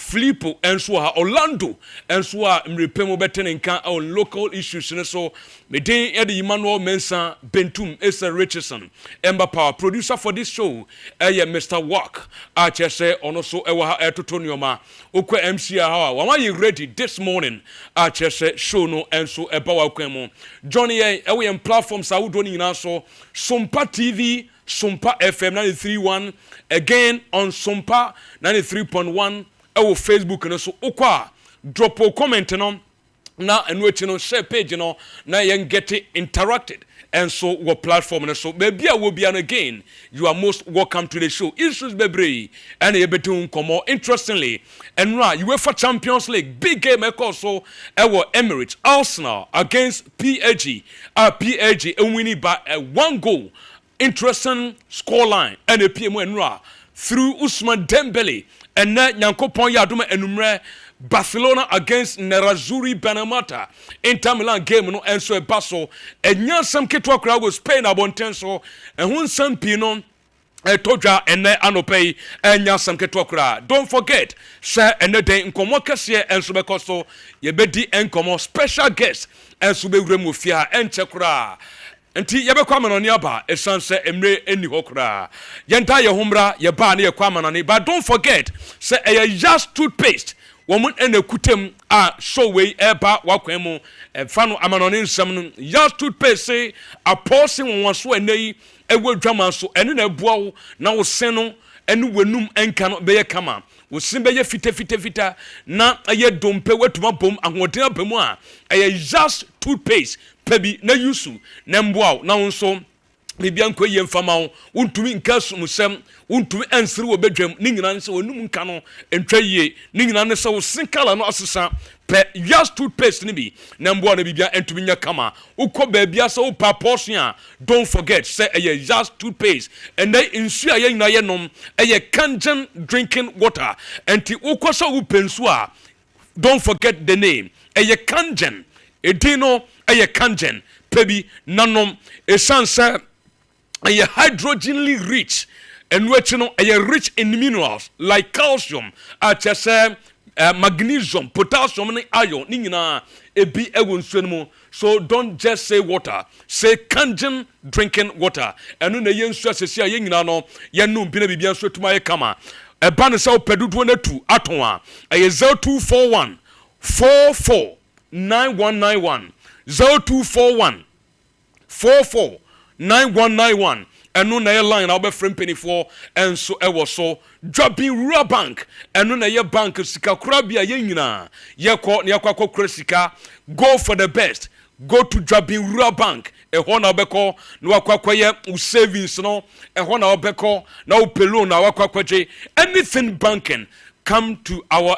Filippo enso ha Orlando enso a mrepemo betenenka on local issues ne so meden e de Emmanuel Mensah Bentum Esther Richardson Ember Power producer for this show Mr. Walk a chese ono so ewa ha etotonioma okwa MC ha wa you ready this morning a chese show no enso eba wa kwemu Johnny ewe platforms a wodo ni so Sompa TV Sompa FM 93.1 again on Sompa 93.1 our Facebook and so okwa drop a comment no na enwe share page no na yen get it interacted and so what platform and so baby I will be and again you are most welcome to the show issues bebre and e betun come interestingly and UEFA Champions League big game also our Emirates Arsenal against PSG PSG winning by 1 goal interesting scoreline and a PM and through Usman Dembele and na Nyankopon Yaduma enumre Barcelona against Nerazzurri Benamata Inter Milan game no and so e baso enya sam ketwa kra go Spain abonten so and hun sam pino toja ene anopei enya sam ketwa kra don't forget share ene den nkomo kese and so be so ye bedi enkomo special guest and so be wremu fia enche kra Enti yebe kwa manani aba esanse emre eni hokra yenta ye humra ye ba na ye kwa manani but don't forget say just toothpaste womun ene kutem a show we eba wakwemu fano amanoni nsam no just toothpaste say a portion won so enei ewo dwama so ene na ebuawo na wo sen no ene wenum enka no be ye kama wo sin be ye fita na ye dompe watuma bom ahoden abamu a just toothpaste pebi na yusu na mboa na wonso bibia nko ye mfama wontumi nka sumusem wontumi ensiri wo bedwam ni nyina nse wonum nka no entwa yie ni nyina ne se wo sinkala no asesa pe just toothpaste ni bi na mboa na bibia entumi nya kama ukọ baabia se wo pa portion a don't forget say just toothpaste and they insu a ye nyina ye nom kangen drinking water enti ukọ so wo pensu a don't forget the name kangen edino kangen pebi nanom esanse hydrogenly rich and which rich in minerals like calcium magnesium potassium and iron nina ebi ewonsuanmu so don't just say water say kangen drinking water enu na yensu asesi a yenyina no yenum bi na bibia so tuma ye kama eba ne se pedudu na tu aton a 0241 44 9191 0241 44 9191 enu na ye line na be frame penny for enso ewo so dropping rural bank enu na ye bank sika kura bia ye nyina ye ko na yakwa kura sika go for the best go to dropping rural bank ho na obeko na wakwa ye savings no ho na obeko na upelo na wakwa anything banking come to our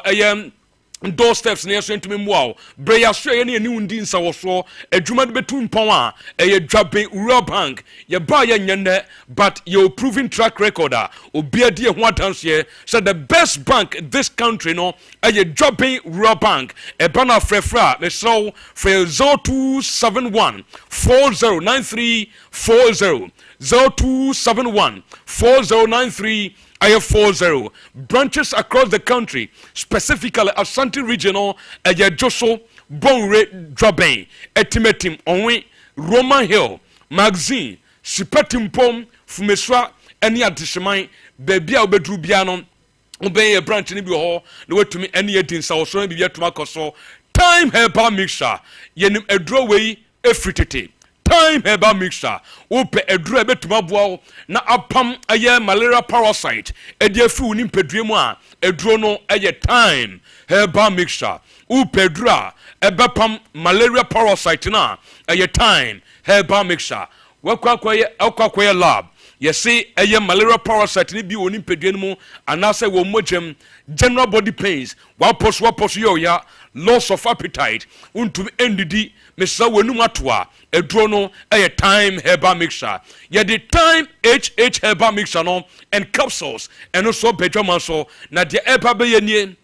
doorsteps near so into me wow breya so ye ni undi nsa wo so adwuma de betu mpon a dwaben rural bank ye ba ye nyene but your proven track record obi ade ho adanse said the best bank in this country no dwaben rural bank ba na frefra me so for 0271 409340 0271 4093 40 branches across the country, specifically Ashanti Regional, Joso, Bonre, Draben, Etimetim, Onwe, Roman Hill, Magazine, Sipetim Pom, Fumeswa, any antisemite, Baby Albedrubiano, obey a branch in the hall, the way to me any 18 South, so be yet to my so time helper mixture, yenim a drawway, a fritity. Time herbal mixture ope edura betumabua na apam aye malaria parasite edie fu ni mpedwemu a eduro no time herbal mixture ope edura ebepam malaria parasite na time herbal mixture wakwakoye lab yesi malaria parasite ni bi oni mpedwenu mu anase wo mogem general body pains wa poso yo ya loss of appetite untum endidi mesa wenum atoa eduro no time herbal mixture ye the time HH herbal mixture no and capsules and also bedroom so na de eba be yenie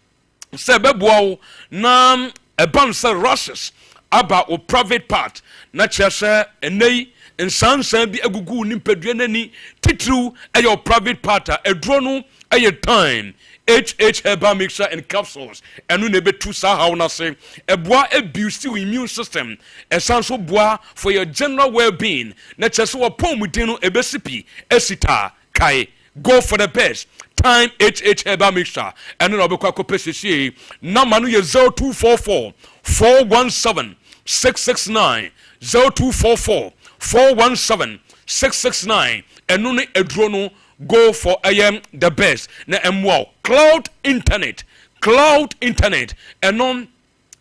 se beboa na eban se rushes aba o private part na chese enei nsansan bi agugu ni mpedua nani titru your private part eduro no time HH herbal mixture and capsules enu na betu sa hawo na se eboa abuse your immune system esanso boa for your general well-being na chese wo pomuden no ebesipi esita kai go for the best time HH herbal mixture enu na obekwa kopesisi number no ye 0244 417 669 0244 417 669 enu ne eduro no go for the best na emwa cloud internet and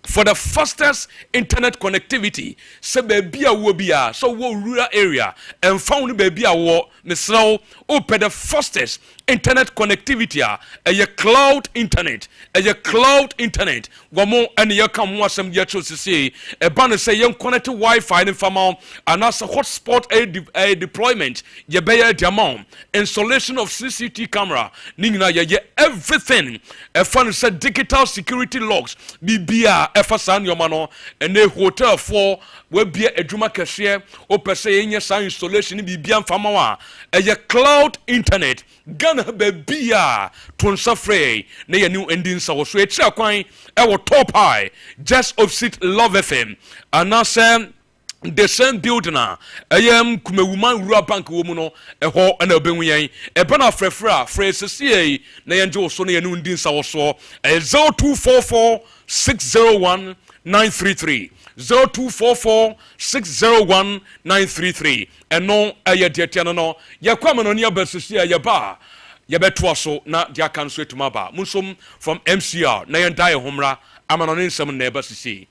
for the fastest internet connectivity se baby a wo bia so wo rural area and found baby a wo misraw open the fastest internet connectivity a cloud internet gomo and ye come wasam ye chose say e ban say ye connect wi-fi in fama and as a hotspot a deployment ye be the amount installation of CCTV camera ningina ye everything e fan say digital security logs bibia e fasan yo mano and a hotel for we be adwuma kese o pese ye san installation bibia fama wa e cloud internet Ghana bebia tonsa frey na ye new ending so so e tira kwan e wo top high just opposite Love FM and the same building ayam kumewuma rural bank wo mu no eho na obenwu yen e bana frefra frese na ye nje so na ye new ending so 0244 601 933 0244 601 933 eno ayedietiano no yakwama no ne abasisi ayaba yabetwa so na dia kan so etuma ba munsom from MCR na yendai homra amano ne nsem na abasisi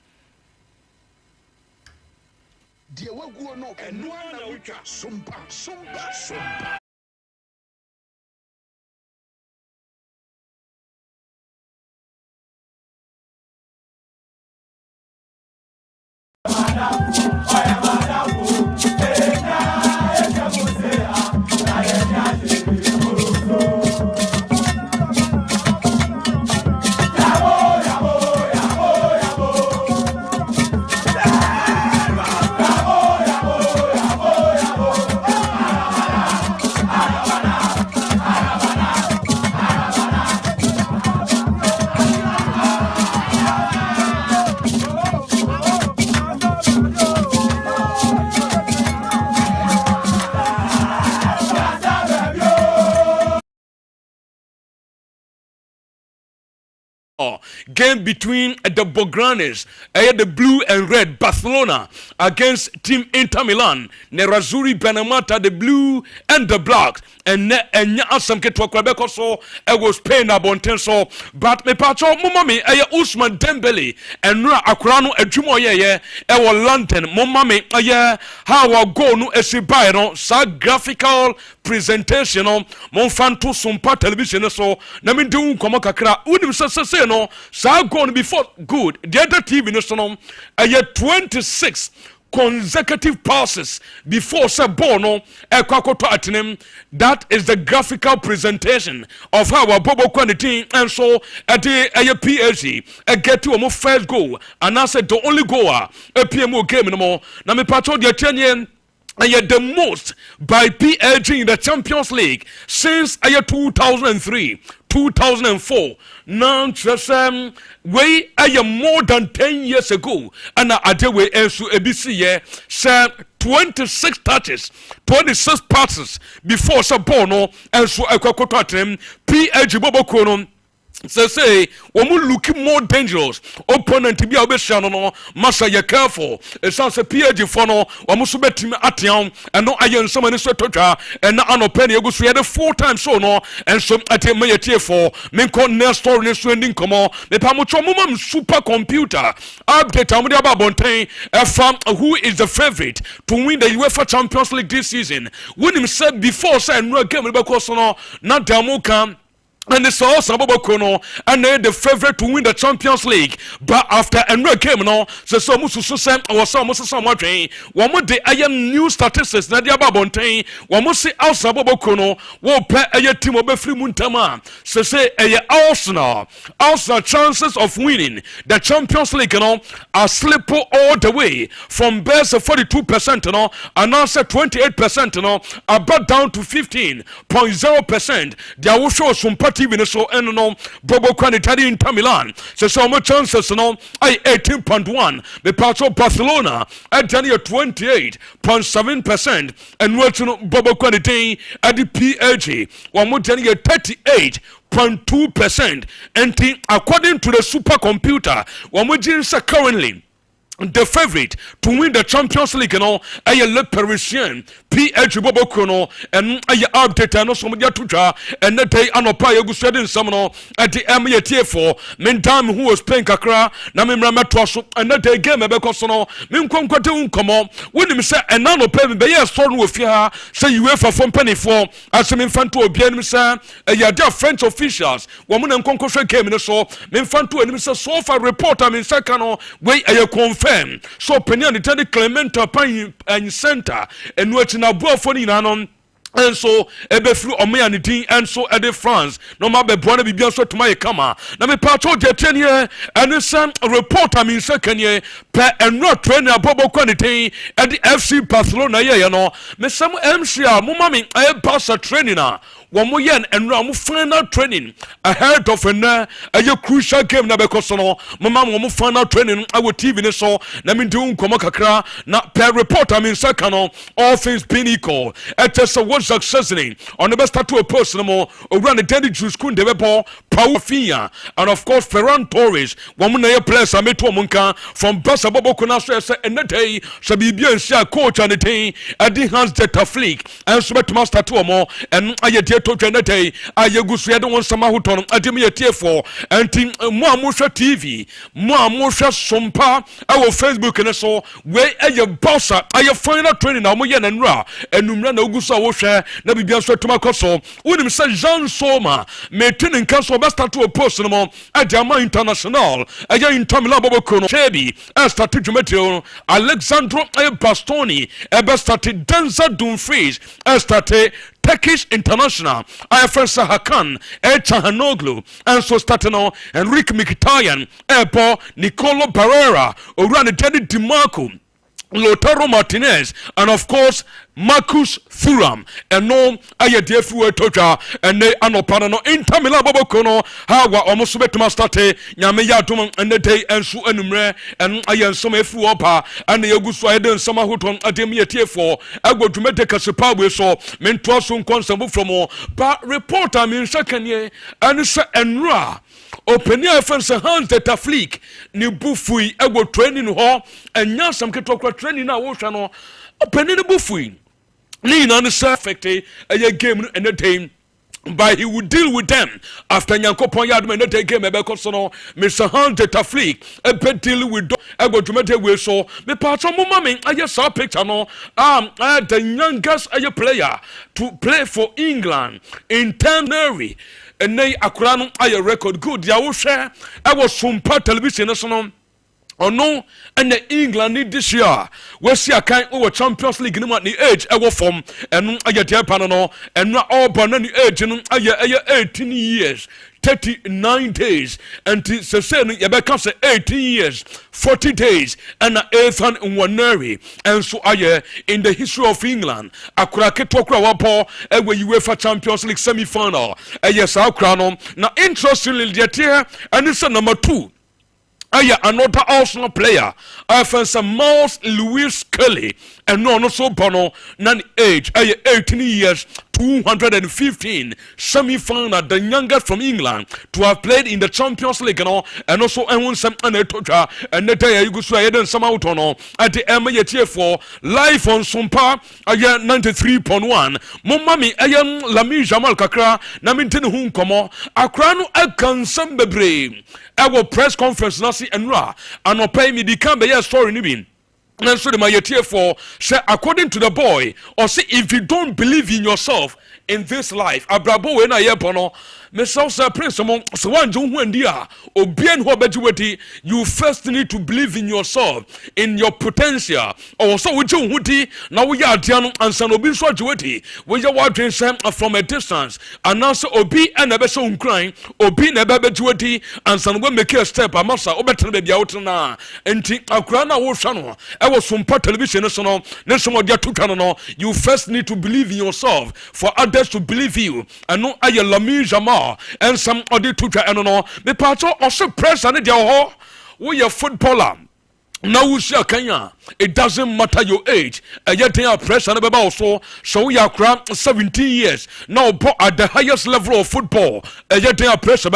dia waguo no eno na wutwa sompa game between the Blaugranes, the blue and red Barcelona against Team Inter Milan, Nerazzurri Benamata, the blue and the black, and some get to Quebec so I was paying about 10 so but me pacho mumami Usman Dembele and Ra Akrano Ejumo ye London mumami how I go no esibairo sa graphical presentation mon fanto Sompa television so na me do komo kakra unim say no sa go before good the other TV no so no 26 consecutive passes before Sabono Ekwakoto Atenem. That is the graphical presentation of our Bobo quantity and so at the PSG get to a first goal and I said the only goal a PMO game no more. Na me patro the 10 year and yet the most by PSG in the Champions League since 2003 2004 now just way more than 10 years ago and adewe ensu ebisi ye say 26 touches 26 passes before Sabono ensu ekwakoto atem PSG boboko no say woman looking more dangerous opponent to be obesano no masa ye careful e say PSG for no womuso betim atiam and no ayen so many so totwa and na anopen ye go so ye the 4 times so no and so atem me tie for me kon next story ne so ending komo me pa mo chomum super computer update amudi ababonten fam who is the favorite to win the UEFA Champions League this season when him said before say no game because no na damo can and it's also Kono and they're the favorite to win the Champions League. But after Enra came no, so Musu or some train, one more day I am new statistics Nadia Babontain, one more say outside Kono, will play a team of Befri Muntama. So say a Arsenal chances of winning the Champions League are slip all the way from best 42% and also 28% about down to 15.0%. They will show some TV no so and no Bobo Quanitari in Milan. So much chances no I 18.1. The parts of Barcelona at 28.7% and what's no Bobo Quantity at the PLG. One more 38.2%. And according to the supercomputer, one more currently the favorite to win the Champions League, Le Parisien, PH Bobo Chrono, and update no so media tuja, and the day Anopa Yugusadian Samono at the MAT4, Mentam who was playing Kakra, Namimra Matwaso, and that day game Becosono, Minquam Quatum Como, when him say, and none of payment by a storm with Fia, say UEFA from penny for, as some infanto bien Missa, a Yada French officials, woman and Concussion came in so, Minfanto and Mr. Sofa report, I mean, Sakano, way a confirm. So Penny and the Clementa Pine and Center, and what's in a boy for Nanon. And so ebe flu omeanitin and so ede France no ma be boana bibia so to my kama na me pato de tenye and some report I mean second year per and not train abobo kwanitin at the FC Barcelona ye no me some MCA mo mami I pass a training na womo yen and ram final training ahead of a crucial game na because no mama mo final training I will TV ne so na me do nkomo kakra na per report I mean second all things being equal at just successing on the best to a person more around the Danny Juice Kun de Bebo, Paul Fia, and of course Ferran Torres, one players I met Munka from Bassa Bobo Kunasa and the day Sabibian Sia coach and the day at the hands Deta Fleek and Sweat Master Tuomo and I dear to Janete, I Yagus Yadon Samahuton, Ademia Tier4 and Team Musha TV, Musha Sompa, our Facebook and so where a bossa, I final training Amoyan and Ra and Numran Augusta Washer. Na bibia so tuma koso wonim se Jean Soma metin nka so be start to post no mo Ajama International aya Inter Milan Bobo Kono Chebi start Jumetio Alexandro Bastoni be start Denza Dumfries start Turkish International IFS Hakan Chahanoglu and so starting Enrique Mkhitaryan Epo Nicolo Barrera Orane Teddy Dimarco Lautaro Martinez and of course Marcus Thuram and no aye defu etoja and they anopana no Inter Milan Bobo Kono hawa almost betuma starte nyame ya dum and the day ensu anumre and aye nsoma efu opa and yeguso aye den sama hoton adem yetie4 agodumete kasepa we so mento so nkonsambu from but reporter min sekanye and se enra Openia fence hands that a fleek ni bufui ego training ho enya sam ketokwa training na wo hwa no openia bufui ni na no affect a game and the team but he would deal with them after Yankopon Yadman not take game because no Mr. Hans de Tafleek a bit deal with ego to make way so me part of mommy I just saw picture no the youngest player to play for England in January. And they akurano aye record good ya wo hwe I was Sompa television no no and the England need this year we see a kind over Champions League no the age I was from and aye tie pan no and na all born the age no aye 18 years 39 days and say you become 18 years 40 days and 8th in January and so in the history of England akura ketokura wapo ewe UEFA Champions League semi-final yes akura no na interestingly there and it's number 2 another Arsenal player offense Miles Lewis Kelly and no so bono nan age 18 years 215 semi-final the youngest from England to have played in the Champions League and also won some anetoja and the day you go so eden some out on at the MAT4 live on Sompa 93.1 momami ayam Lami Jamal Kakra na mintin hu nkomo akra no akansam bebre our press conference nasi enra anopay mi di kan be ya story ni bin. And so the for say according to the boy or say if you don't believe in yourself in this life abrabo we na yebono me so say prince among so one jo hu ndia obian ho bejiwati you first need to believe in yourself in your potential or so we jo hu di na we ya dia no ansan obi so jiwati we ya wadwen sem from a distance and now so obi and ebe so nkran obi na ebe bejiwati ansan we make a step amasa obetre be bia wotna enti akura na wo hwa no I was Sompa television so no you first need to believe in yourself for others to believe you and no aye Lami Jamal Jamal and some other tutor and no the part also press and the we are footballer. Now we see Kenya. It doesn't matter your age. Yet they are pressure also. So we are 17 years now at the highest level of football. Yet they are pressure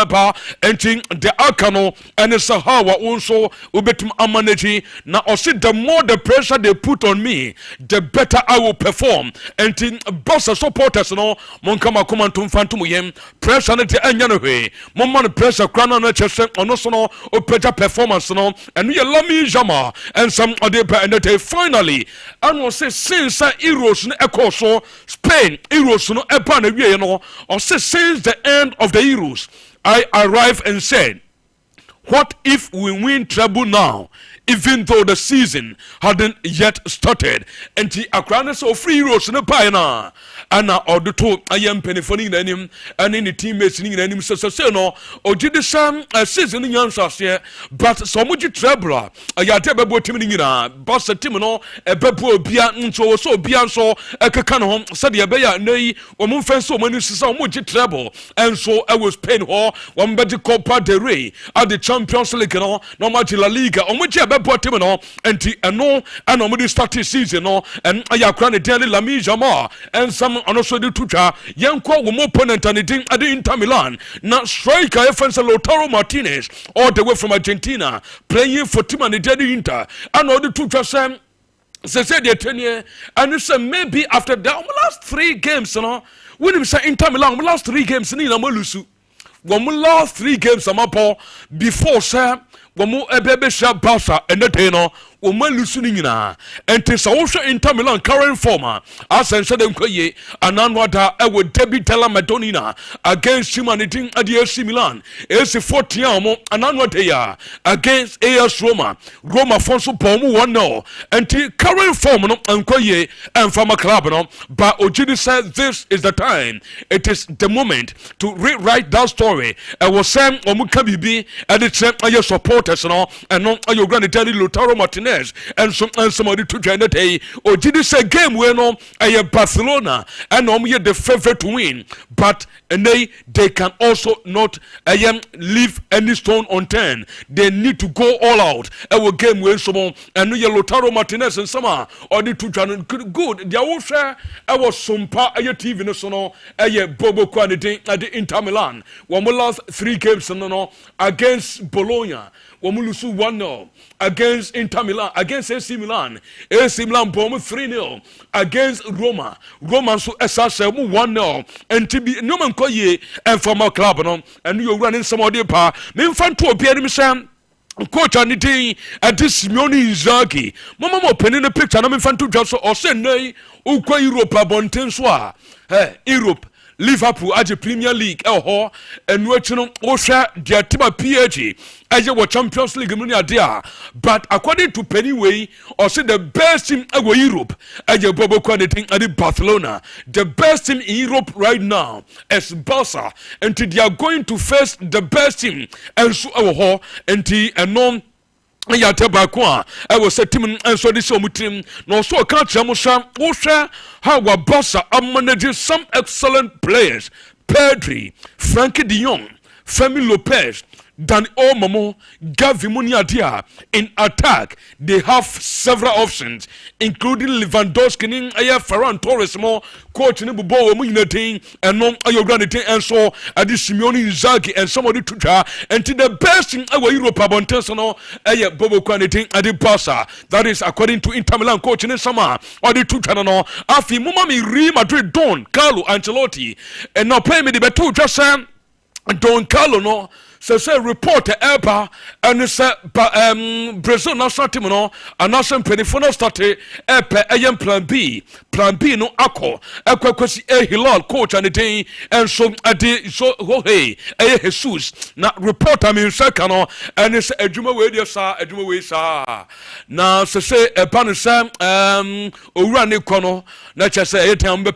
entering the Akano and the Sahawa also ubetum amaneji. Now I see the more the pressure they put on me, the better I will perform. Entering boss supporters no monkama kumantum fantum pressure na te enyanwe. Momman pressure krana na chese onosono opeja performance no and we lami jama and some other and that finally and was say since Euros no so Spain Euros no epa na no or say since the end of the Euros I arrived and said, what if we win treble now, even though the season hadn't yet started? And the Akranas of free Euros no pioneer and or the two I am pennyphoning in him and in the teammates in him so no or did the same season in Yansas here, but so much treble I had ever bought him in Bossa Timino, a bebo bian so bian so a cacano, Sadia Baya, nay, or Munfen so many so much treble, and so I was paying her one better Copa de Rey at the Champions League, no much La Liga, on which I bought him and no, and on the starting season, no, and I have granted daily Lami Jamar and some also the tutor, young quo more opponent and it at the Inter Milan, not striker Efensa Lautaro Martinez, all the way from Argentina, playing for Team and the Inter, and all the tutor Sam. Say they're 10 years, and you say maybe after that, last 3 games, you know, when you say Inter Milan, last 3 games, in Amalusu, when we lost 3 games, before Sam, when we a Barca and the Uma listening na and tis also Inter Milan current former as I said Mkoye and Anwata ewe Debbie Tella Madonina against humanity at the AC Milan AC 40 amo and Anwata ya against AS Roma Fonso Pomu 1-0 and the current former Mkoye and Farmer Club no but Ojidi said this is the time, it is the moment to rewrite that story. I was saying Omukabibi and it's your supporters no and no your granddaddy Lautaro Martinez and somebody to join the day or did you say game where no I Barcelona and you're the favorite to win, but and they can also not leave any stone unturned. They need to go all out. Our game where someone and you Lautaro Martinez and Sama or the two channel good. They all share our Sompa a TV national a Bobo quality at the Inter Milan. When we lost 3 games no against Bologna. Wamulusu 1-0 against Inter Milan, against AC Milan bomb 3-0 against Roma so SSM 1-0 and to be no man call ye and from our club no and you running some of the pa me fan to be any sam coach anything at this Simeone Inzaghi mama mo penny the picture na me fan to just or say nay ukwa Europe abonten so Europe Liverpool at the Premier League and watching Osha their team PG as your Champions League there. But according to Pennyway, or say the best team in Europe as your Bobo quality at the Barcelona, the best team in Europe right now is Barca, and they are going to face the best team and so and non. Ya teba kwa I was a team and so this team no so can't how our boss are managing some excellent players. Pedri, Frankie de Jong, Femi Lopez, Dan Omomo, Gavi Muniadia. In attack, they have several options, including Lewandowski, Ferran Torres, more coach in Bubo, Munity, and non Ayogranity, and so at this Simeone Inzaghi and somebody to try and to the best in our Europe Abontensono, Bobo Quantity, and the Barca. That is according to Inter Milan coach in the summer, or the two channel. Afi Mumami Real Madrid Don Carlo Ancelotti, and now pay me the betu just Don Carlo no. Say reporter Eba and say Brazil national team no and national penifona started Epe plan B no ako kwesi Hilal coach and the and so so hey Jesus na reporter me second no and it's adwuma we dey sa na say Eba no say owura ne kono na che say etam be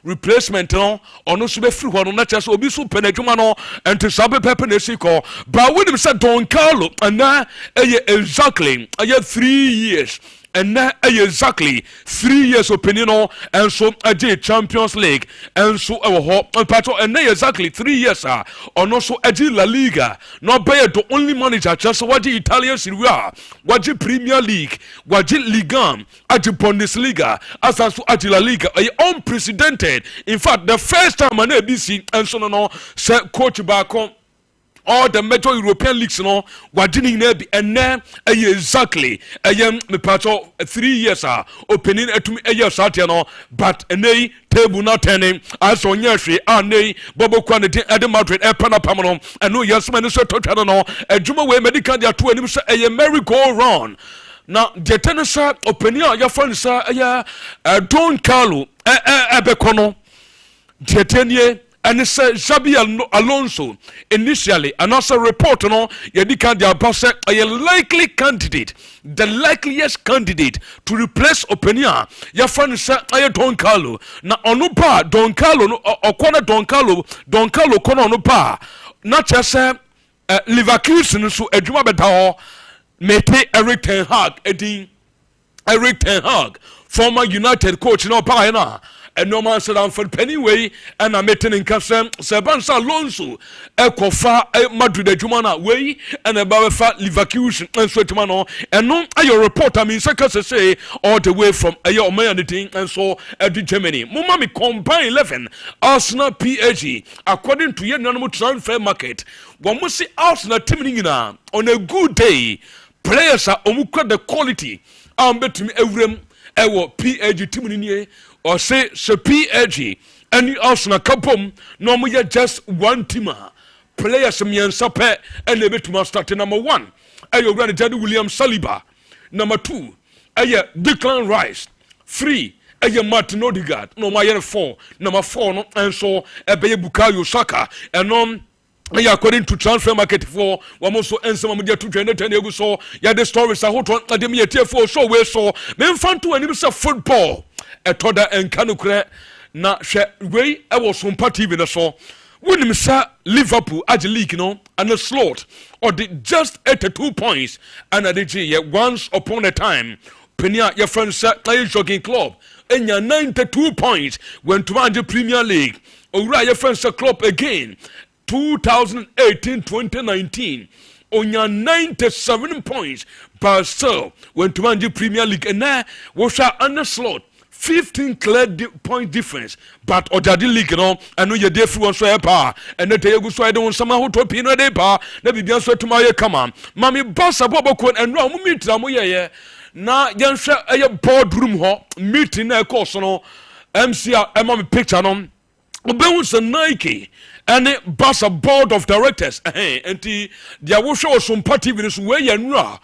replacement no ono so be free ho no na che say obi so penadwuma no and to sabe but when him said Don Carlo and now exactly 3 years and now exactly 3 years opinion and so a Champions League and so and now exactly 3 years and also a La Liga not by the only manager just what the Italian Serie A what the Premier League what the Liga at the Bundesliga as also at La Liga unprecedented. In fact, the first time I ABC and so no coach back on all the major European leagues no wajini nebi ene exactly me part of 3 years opening etumi sati no but ene table not turning as on yehwe anei bobo kwa ne de Madrid pana pamno eno yesma ne so totwa no adwuma we medical dia to anim so merry go round. Now the tennis opening your friend sir Don Carlo ebekono the tenye. And it said Xabi Alonso initially, and also report no Yedika Diabase a likely candidate, the likeliest candidate to replace Openia. Your friend said Don Carlo. Now onupa Don Carlo or corner Don Carlo corner onupa. Not just Leverkusen so Eduma Betao mete Eric Ten Hag, former United coach no pa na. And no man said I'm for penny way and I'm meeting in Casem Sebansa Alonso Ekofa Madrid Jumana way and about Leverkusen and Sweatmano and no your report I mean second say all the way from your man and so at Germany Mumami combine 11 Arsenal PSG according to your normal transfer market one must see Arsenal teaming on a good day players are the quality bet me every PSG team or say PSG and Arsenal kapom no mo just one team players miensa and a bit to start number 1 ayo Granny Jadi William Saliba number 2 Declan Rice 3 Martin Odegaard no my 4 number 4 no and so Bukayo Saka and according to transfer market for wamoso ensema media to 2010 egu so ya the stories are hot adem ye for so we so me mfanto ani be football etoda enkanukre na hwe we e wo Sompa TV na so wonim sa Liverpool at the league no and a slot or the just 82 points and adiji once upon a time Penia your friend sa jogging club enya 92 points when to the Premier League owura your friend sa club again 2018-2019 onya 97 points but still went to the Premier League and now was under slot 15 clear point difference but Ojadi League no I know you dey free one so power and the you go so I don't somehow to pin dey power na bibia so to my come on mami boss aboboko and no mo meet na mo ye na yenhwe eye boardroom ho meeting na course no MC am my picture no obehu se Nike and the Barca board of directors and the wo show Sompa TV so we yanura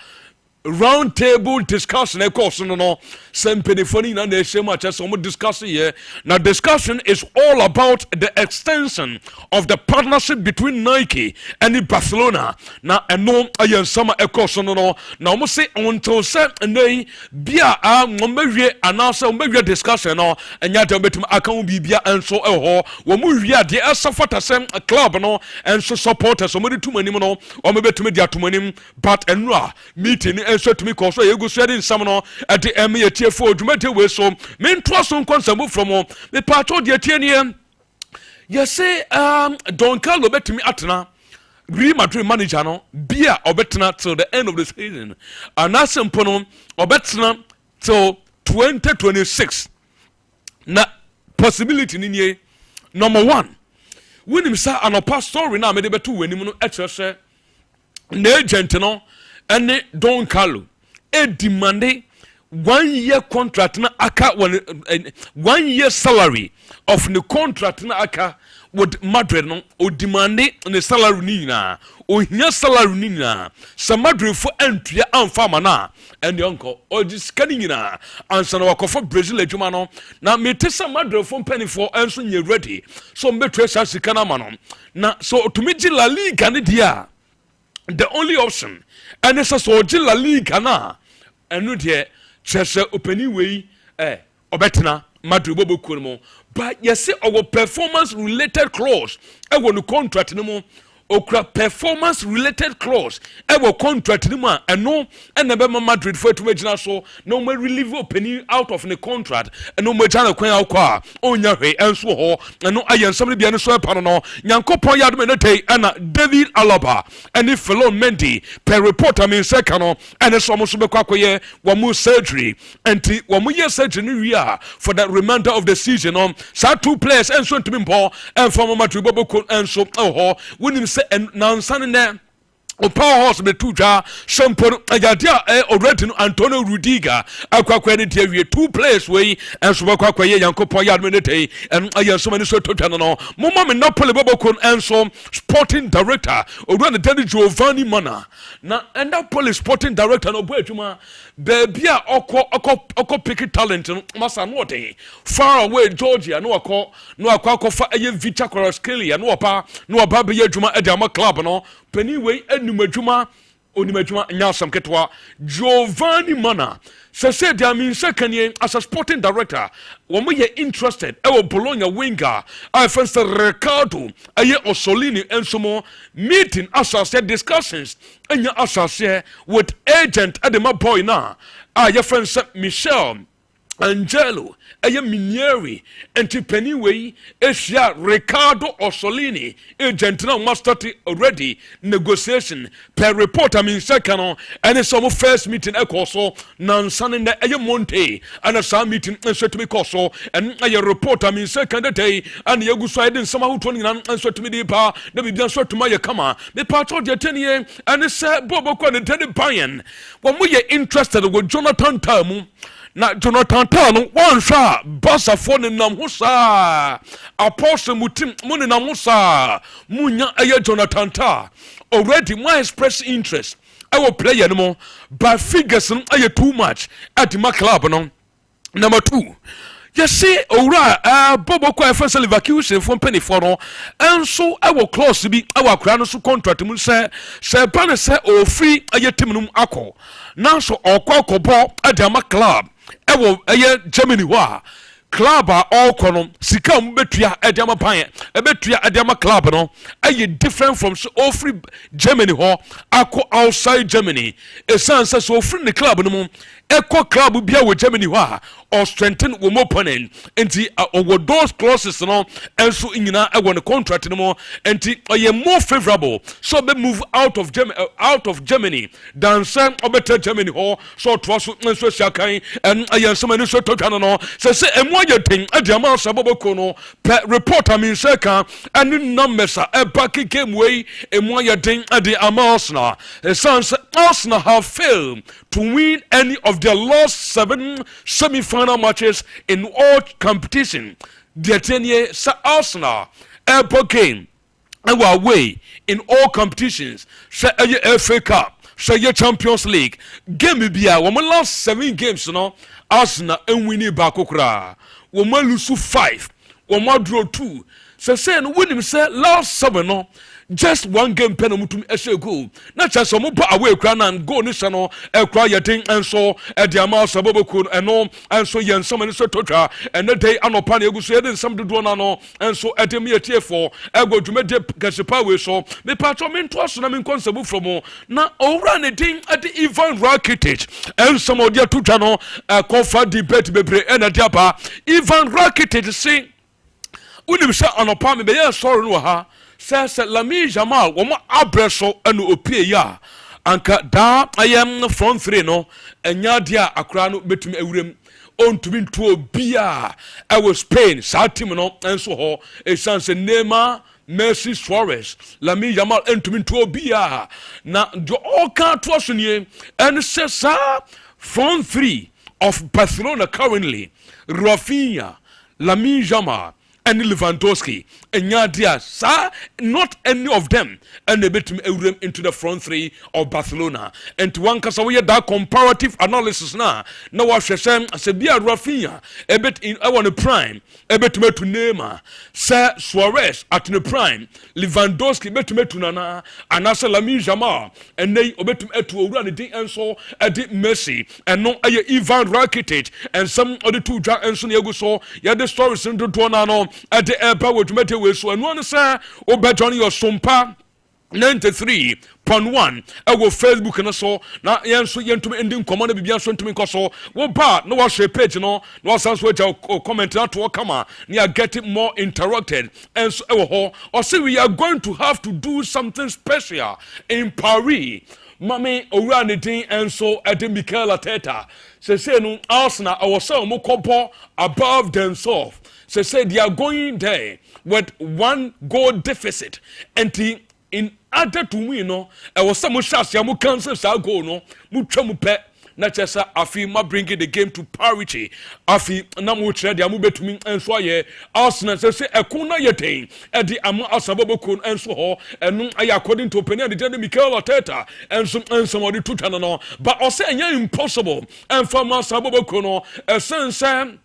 round table discussion of course no same penifoni na dey share much as some discussing here. Now discussion is all about the extension of the partnership between Nike and Barcelona. Now no ayen sama of course no now mo say until say nay bia momewie anasa momewie discussion no enya dem betum akan bibia enso ho wo mo wi ade asafata sem club no enso supporters so mo de tumanim no o mo betum dia tumanim but enra meeting so to me cause so you go so in some no at the MA for dwumate we so me nto so nkonsam from me pato de tie ne you say Don Carlo betimi atena Real Madrid manager no bia obetena till the end of the season and asempo no obetena till 2026 na possibility ni number 1 winim sa anopa story na me de beto wanim no etrese na agent no and Don Carlo demanded 1 year contract na aka 1 year salary of the contract na aka with Madrid no o demanded the salary ni na o hia salary ni na sa Madrid for entry amfa mana and the uncle o just scanning na answer na wakofo Brazil adwuma no na metesa Madrid for penny for enso nye ready so mbetwesa sika na ma no na so to me La Liga ne dia the only option and it's so La Liga na enu de chese openi we obetena Madrid bobo kurmo but yes our performance related clause e wo no contract no mo okra performance related clause ewo contract ni mu a eno na be Madrid for to magina so no ma relieve openi out of the contract eno ma gina kwan akwa onya hwe enso ho eno ayensam ne bia ne so epa no nyankopon yadom ne tei na David Alaba ene Philon Mendy per report I mean second no ene so mo so be kwakoye wo surgery enti wo mo ye surgery ni wi a for the remainder of the season no sa two players enso ntimi mpo enfo Madrid boboko enso ho wonim se nansane ne o power horse be tuja Sompa ajadia already Antonio Rudiger akwakwa ne tie two players wey enso bakwakwa ye yankopon yadmenete en ayenso mani so totwa no moma me Napoli bobokon enso sporting director odwa ne Danny Giovanni Mana na Napoli sporting director no bo adwuma baby a okọ pick talent no masa no dey far away Georgia no akọ fa eye Vita Kvaratskhelia no opa be adwuma e de ama club no pani wey onimadwuma nyasam ketwa Giovanni Mana say they mean second as a sporting director when we are interested Bologna winger I first Ricardo Orsolini and some more meeting associate discussions and associate with agent at the boy now your friend Michel Angelo Minieri and Tipeni way Asia Ricardo Orsolini agent now master already negotiation per report I mean second and it's some first meeting so Nansan in the Monte and a some meeting and so to me so and a report I mean second day and you go side in some who 29 and so to me the be done so to my kama the part of the 10 year and it's Bobo Kwan and Teddy Payan when we are interested with Jonathan Tamu na Jonathan Tano one sha basa phone nam ho sa apostle mutim mun nam ho sa munya aye Jonathan Ta already my express interest I will play no more but figures aye too much at my club no number 2 you see ora Bobo kwa first evacuation from penny for no and so I will close bi our kra no so contract mun say ban say o free aye team num akọ now so okọ at my club ewo Germany wa club all kono sika mbetua ediama pan ebetua ediama club no different from so free Germany ho akọ outside Germany esanse so free the club no mu ekọ club bia we Germany wa or strengthen wo opponent enti over those clauses no enso nyina ewo ne contract no mo enti oye more favorable so be move out of Germany than some obeta Germany ho so to so enso siakan en ayenso mani so totwa no se emu ayetin adiama saboboko no per report I mean second and numbers back game way emu ayetin adi Arsenal Arsenal have failed to win any of their last 7 semi-final matches in all competition. The 10-year Arsenal airport game and were away in all competitions. Say FA Cup, say Champions League. Game bia we last 7 games no Arsenal and winning bakokra. We lose 5. We draw 2. Say no win him say last 7 no just one game penalty to goal. Not just some away crown and go nisano cry your thing and so at the amount of Bobo and no and so yen some so tocha and the day an opan you say some do no and so at the mere tier for go to make Gasepa so the patrolman to us and constable from now over anything at the Ivan Rakitic and some of their two channel confer debate bebre and a diapa Ivan Rakitic say Unim sa an opan me be sorry no ha says Lami Jamal womo abreso anu opie ya anka da ayam front 3 no enya dia akra no betumi awurem ontumi ntuo bia I Spain sa team no enso ho esanse Neymar Messi Suarez Lami Jamal entumi ntuo bia na do all can to us nie and says front 3 of Barcelona currently Rafinha Lami Jamal and Lewandowski and Yadia not any of them and they bet me into the front 3 of Barcelona and to one case we that comparative analysis now what she say Bia Rafinha a bit in I want a prime a bit me to Neymar Sir Suarez at the prime Lewandowski bet me to Nana and Asa Lamine Jamal and they obet me to run the and so I did Messi and no Ivan Rakitic and some other two Jack and Sonia so yeah the stories into Tonano at the airport with Mete so and one say oh bet on your Sompa 93.1 ɛwɔ Facebook no so na yɛnso yɛntumi ndi nkɔmmɔ no bibia nso ntumi nkɔ so wo ba na wahwɛ page no na wasan so agya comment na to kama na you get more interacted and so ɛwɔ hɔ ɔse we are going to have to do something special in Paris. Mami owura ne din enso ede Mikel Arteta say no Arsenal awose mo kɔbɔ above themselves say they are going there with 1 goal deficit and in order to win no awose mo hyasia mo cancel sa goal no mo twa mo pɛ na chesa afi ma bringing the game to parity afi na mo kyerɛ dia mo betumi enso aye Arsenal say ekun na yeten e di am asaboboko enso ho enu aye according to opinion the Mikel Arteta enso mo di tutwa no but o say enya impossible and for ma asaboboko no esense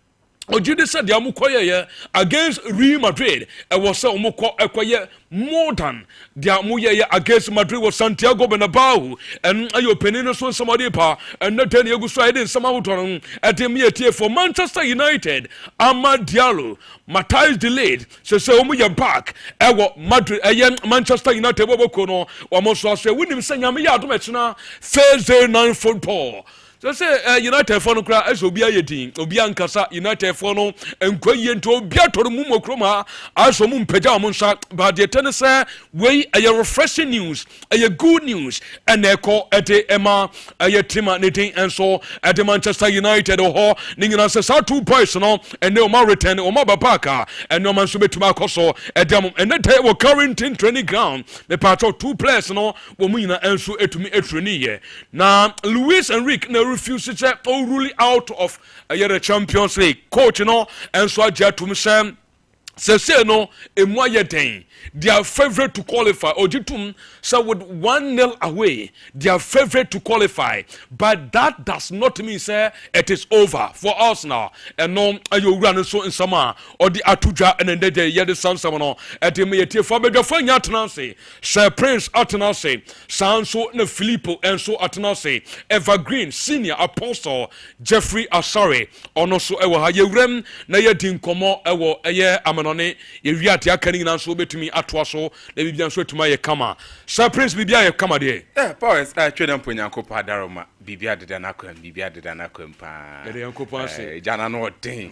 Ojide said the amukoye against Real Madrid. It was so muko more than the amuye against Madrid was Santiago Bernabeu. And ayo penino so somebody pa and not any go side in some out at the for Manchester United. Amad Diallo, Matthias delayed. So umuya back. Ewo Madrid Manchester United bobokono. Wamoso say win him saying yamiya to mechna Thursday night football. So say United for no cry as obi ayedin obi ankasa United for no enkwaye nto obi atoro mu mokroma aso mu mpagya mo nsa but the ten say we a refreshing news a good news and eko ete ema a tima netin enso at Manchester United ho ningina say sa 2 points no and no ma return o ma babaka and no man so betuma akoso edam and that we Carrington training ground the part of 2 players no wo mu nyina enso etumi etreni ye na Luis Enrique na refuse to say really out of the Champions League coach no and so aja to me say no emu ayeden their favorite to qualify ojitum so with 1-0 away their favorite to qualify but that does not mean say it is over for us now and no ayo run so in sama or the atuja and then the year the sun no at the me tie for be the fanya tenancy Sir Prince Atenase Sanso na Filippo and so Atenase Evergreen Senior Apostle Jeffrey Asare ono so ewo ha yewrem na yedi nkomo ewo eye amanone ye wiate akani na so betumi atoa so na bibia so etuma ye kama Sir Prince bibia ye kama de Paul twedam ponyankopa adaroma bibia deda na kwam pa de yankopa se jana no den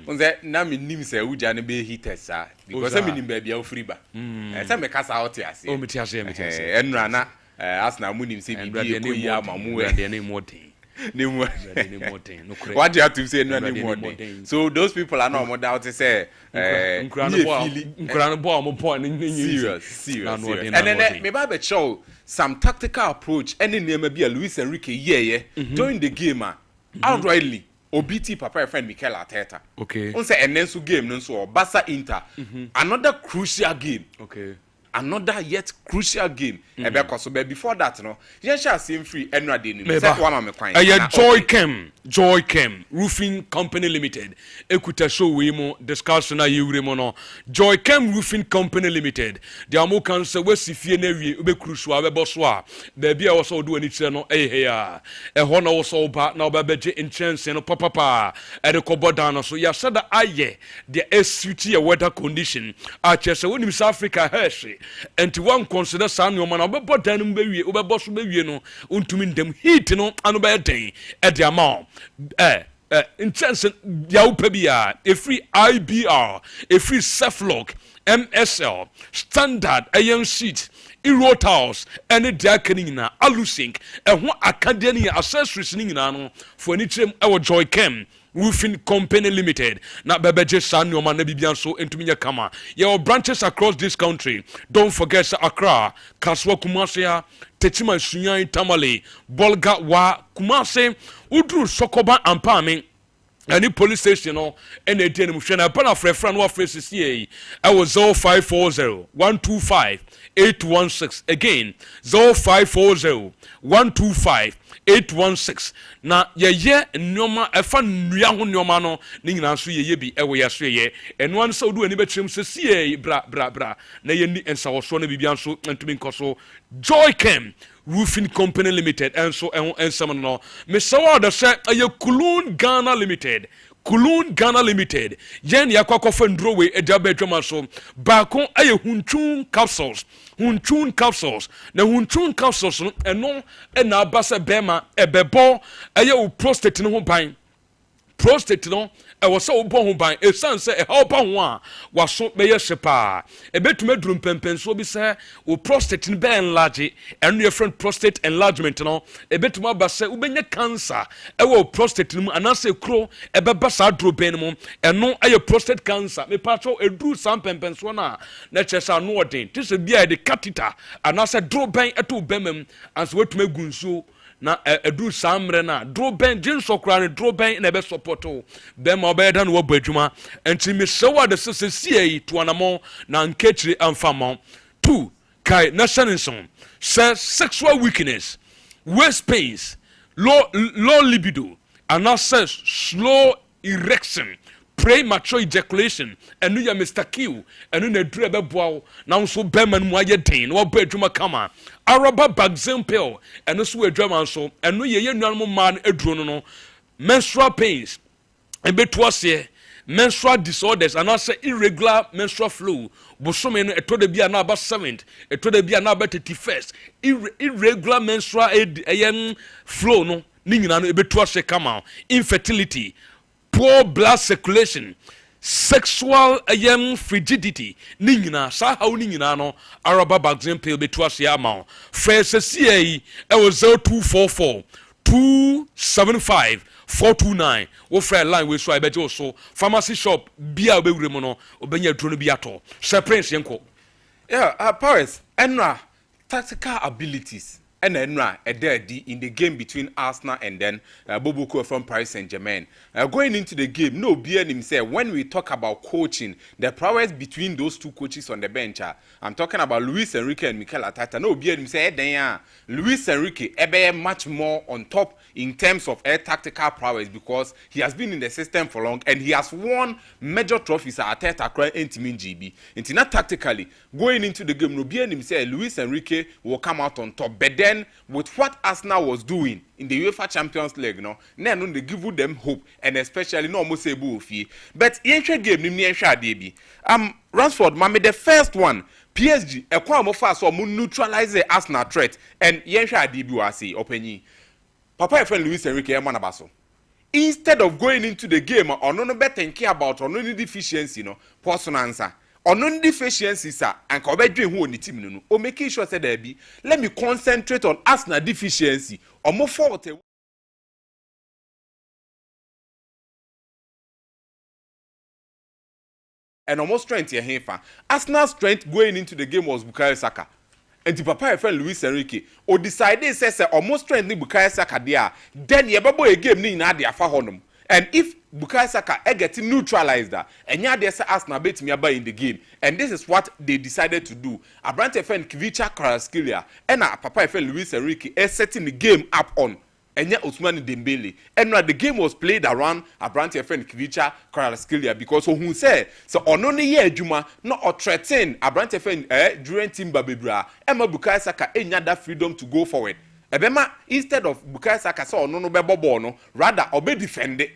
unze na minim se uja ne be hitesa because me nim ba bia ofri ba se me kasa out ase o meti ase enra na asna munim se bibia ko ya mamu de ne modern what do you have to say no anymore? So those people are not more doubt to say serious. And then maybe show some tactical approach and then maybe Luis Enrique during the game outrightly OBT papa friend Mikel Arteta. Okay. On say and then so game no so Barca Inter another crucial game. Okay. Another yet crucial game. Because before that, no, you shall see free and ready. One of my clients. Joy Chem Roofing Company Limited. Ekuta show we mo discussion na yewre mo no. Joy Chem Roofing Company Limited. The amo kan se wasifie na wie obekrusu abeboso a. Ba bia wo so do ani kire no he ya. Ho na wo so ba na obabeje inchense no papa. E de kobodan no so ya sada aye the SUT weather condition. A chese wonim South Africa herse. Enti one consider san no man obebo dan no bewie obebo so bewie no untumi ndem heat no ano be den e de amount in chance ya upebia a free IBR a free Cefloc MSL standard iron sheet Erotiles and the Diaconina Alusink and what academy accessories no for any trim our Joy Chem Roofing Company Limited. Na bebeje san no man bibian so entumi kama. Your branches across this country. Don't forget Accra, Kaswa Kumasi, Tetima Sunyan Tamale, Bolga wa Kumasi, Udru Sokoba Ampami. Any police station no any day mu hwe na pa na frefra no office here I was 0540 125 816 again 0540 125 816 na ye nnoma efa nnua ho nnoma no ni nyina so ye bi ewo ye so ye eno an so do ani betrem se sie bra na ye ni ensa wo so na bibia so ntumi nkoso Joy Chem Roofing Company Limited and so and some no me saw the say a Kulun Ghana Limited Kulun Ghana Limited yen yakwakọ fendro we ejabe adwama so baako aye hunchun capsules na hunchun capsules no eno na abasa bema ebebo aye wo prostate no ho ban prostate no ɛwɔ sɛ wobɔ ho ban ɛsiane sɛ ɛha woba ho a waso bɛyɛ hye paa ɛbɛtumi aduru mpɛmpɛnsoɔ bi sɛ wo prostate no bɛyɛ enlarge ɛno yɛ friend prostate enlargement no ɛbɛtumi aba sɛ wobɛnya cancer ɛwɔ wo prostate no mu anaasɛ kuro ɛbɛba saa duro bɛn no mu ɛno ɛyɛ prostate cancer mepatwɛ ɛduru saa mpɛmpɛnsoɔ no a na kyerɛ sɛ ano ɔden te sɛ bia yɛde catheter anaasɛ duro bɛn ɛto wo bɛma mu anso woatumi agu nsuo na edu samre na dro ben gin sokra ne dro ben na be supporto be ma be da no wo badwuma enti me sewa de sesei to anamo na nkechiri amfamo 2 kai na shanson sexual weakness waist pains low libido and also slow erection premature ejaculation enu ya Mr. Q enu na dure be boa na nso be man mu aye den wo ba adwuma kama araba vaccine pill enu so adwuma nso enu ye nuanom man eduro no menstrual pains ebetu ase menstrual disorders and also irregular menstrual flow bosome no etoda bia na aba 7th etoda bia na aba 31st irregular menstrual flow no ni nyina no ebetu ase kama infertility poor blood circulation, sexual frigidity, ningina, sahaw ningina no, araba vaccine pill be twice ya amount. Fresh CA, was 0244 275 429. Wo frɛ line we so I bet also pharmacy shop bia be remono obenya drone bi ato. Sir Prince yenko. Yeah, Paris, enra tactical abilities. And Enra in the game between Arsenal and then Bobuko from Paris Saint-Germain. Going into the game, no beer himself. When we talk about coaching, the prowess between those two coaches on the bench, I'm talking about Luis Enrique and Mikel Arteta. No beer himself. Luis Enrique much more on top in terms of tactical prowess because he has been in the system for long and he has won major trophies at Arteta and Team GB. And not tactically going into the game, no beer himself. Luis Enrique will come out on top, but then with what Arsenal was doing in the UEFA Champions League, then they give them hope, and especially no almost able fee. But yenhwe game ni yenhwe ade bi. Rashford, mame the first one, PSG, a kwa mo fast so mo neutralize the Arsenal threat, and yenhwe ade bi wa say openyi. Papa friend Luis Enrique Emanabaso. Instead of going into the game, or no better thinking about or no deficiency, person answer. On deficiencies and coverage who on the team no or making sure said there be let me concentrate on Arsenal deficiency or more forward and almost strength here Arsenal's strength going into the game was Bukayo Saka and the papa friend Luis Enrique or decided says almost strength Bukayo Saka there then you babo a game ni na dia fa honum. And if Bukayo Saka get neutralized that, and yeah, there's Arsenal bet me in the game, and this is what they decided to do. Abrante friend Kvicha Kvaratskhelia and Papa friend Luis Enrique is setting the game up on, and yeah, Ousmane Dembele. And the game was played around Abrante friend Kvicha Kvaratskhelia because who say so on only year Juma not or threaten Abrante friend during Timber Bebra, Emma Bukayo Saka enya that freedom to go forward. Ebema instead of Bukayo Saka so no bebo no rather obe defend it.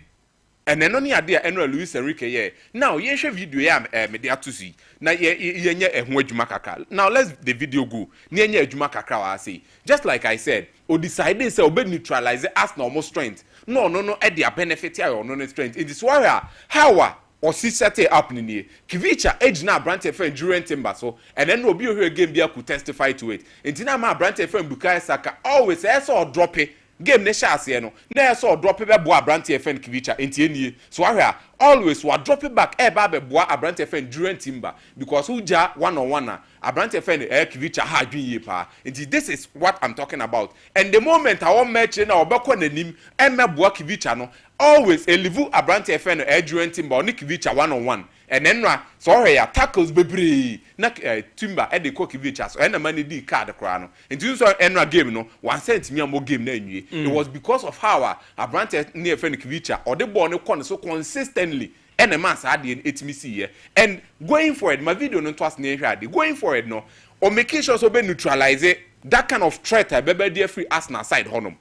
And then only idea Enra Luis Enrique yeah. Now ye share video ya media to see. Na ye nye ehun adwuma kakra. Now let's the video go. Nye adwuma kakra wa say. Just like I said, o decide say obe neutralize as normal strength. No e dia benefit ya or no strength. It is why how or see set it up ni Kvicha age na Abrante friend during timber so and then obi ohwe game bia could testify to it. Intina ma Abrante friend Bukayo Saka always so drop it game ne shase no na so drop be boa Abrante friend Kvicha enti so ahwe always wa drop it back e ba be boa Abrante friend during timber because uja one on one Abrante friend Kvicha ha dwen pa enti this is what I'm talking about. And the moment I want match na obekọ nanim e meboa Kvicha no always a livu Abrante friend during timber on Kvicha one on one. And then sorry tackles bebre na timber e de Kvicha so and man di card kra no enti so enra game no 1 cent me am game na anwie. It was because of how Abrante near friend Kvicha or the ball no kon so consistently and a man said etimi see and going forward my video no twas near hwade going forward no or making sure so be neutralize that kind of threat I be there free Arsenal side honum.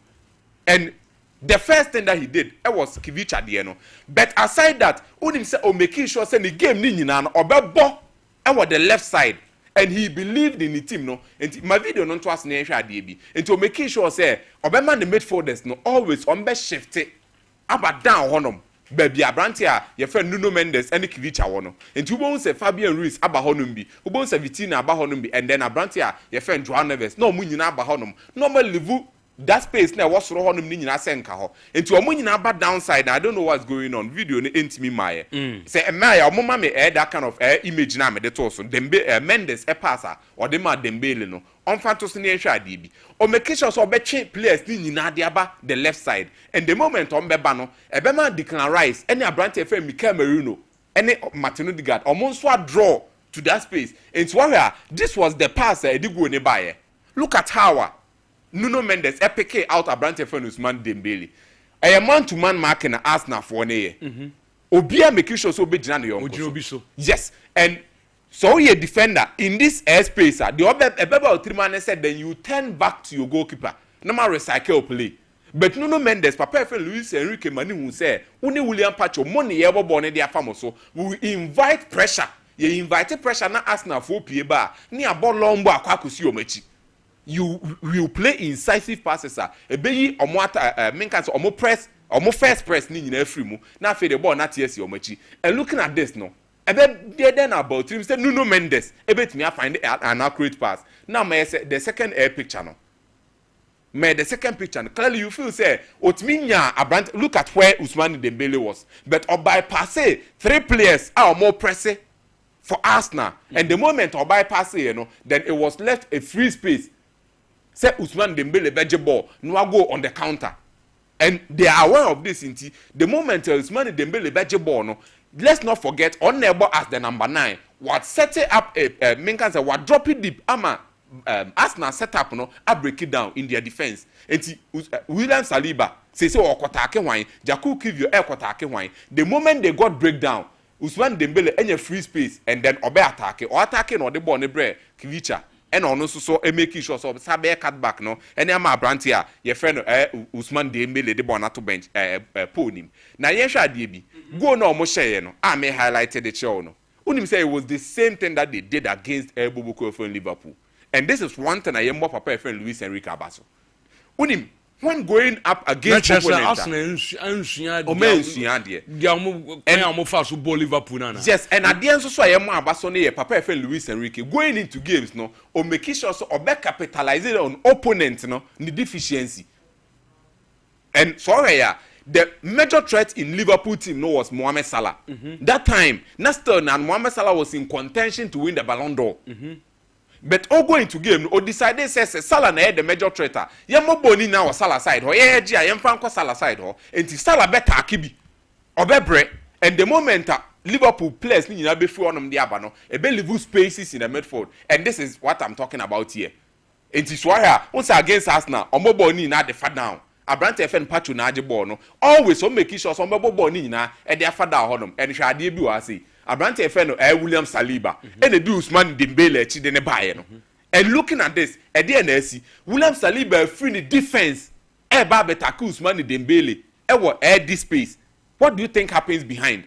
And The first thing that he did, it was Kivicha Dieno. But aside that, Unim said, making sure say the game ni nyina no obebo and the left side. And he believed in the team, no. And my video no to us na ehwe ade bi. And making sure say obema the midfielders no always on be shifted up and down honom. Baby Abrante a your friend Nuno Mendes and Kivicha wono. And you won't say Fabian Ruiz aba honum bi. You won't say Vitina aba honum bi. And then Abrante a your friend Joao Neves. No mu nyina aba honum. Normally leave that space na was ro honum ni nyina senka ho. Enti omo nyina aba downside. I don't know what's going on. Video ni entimi maye. Say emaya omo ma me that kind of image na me de to so. Dembe Mendes passa or de ma Dembele no. On fantos ni ehwa ade bi. O make sure so be players ni nyina de aba the left side. And the moment on beba no, ebema Declan Rice, any Abrante FM Mikel Merino, any Martin Odegaard, omo nso draw to that space. And so this was the pass Edigo ne baye. Look at how Nuno Mendes EPK out Abrante FM Usman Dembele. A man-to-man marking Arsenal for ne ye. Obia make sure so be jina no. Yes, and so he a defender in this airspace. The Ebeba Otriman said then you turn back to your goalkeeper. No more recycle play. But Nuno Mendes, Papa friend Luis Enrique Mani who say, Uni William Pacho, money ever born in their family. So we invite pressure. You invite pressure na Arsenal for Pieba. Ni a ball lombo akwakusi omechi. You will play incisive passes. Ebeyi omwata menkans omo press, omo first press ni nyina free mu. Na fe the ball na TSC omechi. And looking at this no. Ebe then about him say Nuno Mendes. Ebe to me I find an accurate pass. Now may say the second air picture no. May the second picture clearly you feel say Otminya Abrante look at where Ousmane Dembele was, but or bypass 3 players are more pressing for Arsenal, and the moment or bypass then it was left a free space. Say Ousmane Dembele beje ball, no go on the counter, and they are aware of this. Inti the moment Ousmane Dembele beje ball, no, let's not forget on neighbor as the number 9 what set it up a Minkan what drop it deep ama. Arsenal set up no a break it down in their defense. And William Saliba say okotake wan Jaku Kivio ekotake wan. The moment they got breakdown, Ousmane Dembele any free space and then obe attack or attacking or the ball bre Kivicha and on so make sure so sabe cut back no any ama Abrante a your friend Ousmane Dembele the ball na to bench pull him. Na yen hwa de bi go na omo share no a me highlighted the show no. Unim say it was the same thing that they did against Bobo from Liverpool. And this is one thing I am more Papa friend Luis Enrique Abaso. Unim when going up against opponents, yes, and at the end so I am more Abaso Papa friend Luis Enrique going into games no or making sure so or back capitalizing on opponents no the deficiency. And sorry the major threat in Liverpool team no was Mohamed Salah. That time, Nestor and Mohamed Salah was in contention to win the Ballon d'Or. But all going to game or decided says Salah na the major threat. Yamo boni now Salah side ho. Yeah, yam fanko Salah side ho. And Salah better akibi. Obebre. And the moment Liverpool players ni na be free on the abano. E be leave spaces in the midfield. And this is what I'm talking about here. And it's why once against Arsenal, omo boni na the far down. Abrante FN Pacho na age ball no. Always on make sure some boni na e dey far down honum. And hwade bi wa say Abrante FN William Saliba and the do Ousmane Dembele chi de ne bae no. And looking at this, at the NSC, William Saliba free the defense. Ba betaku Ousmane Dembele. What this space. What do you think happens behind?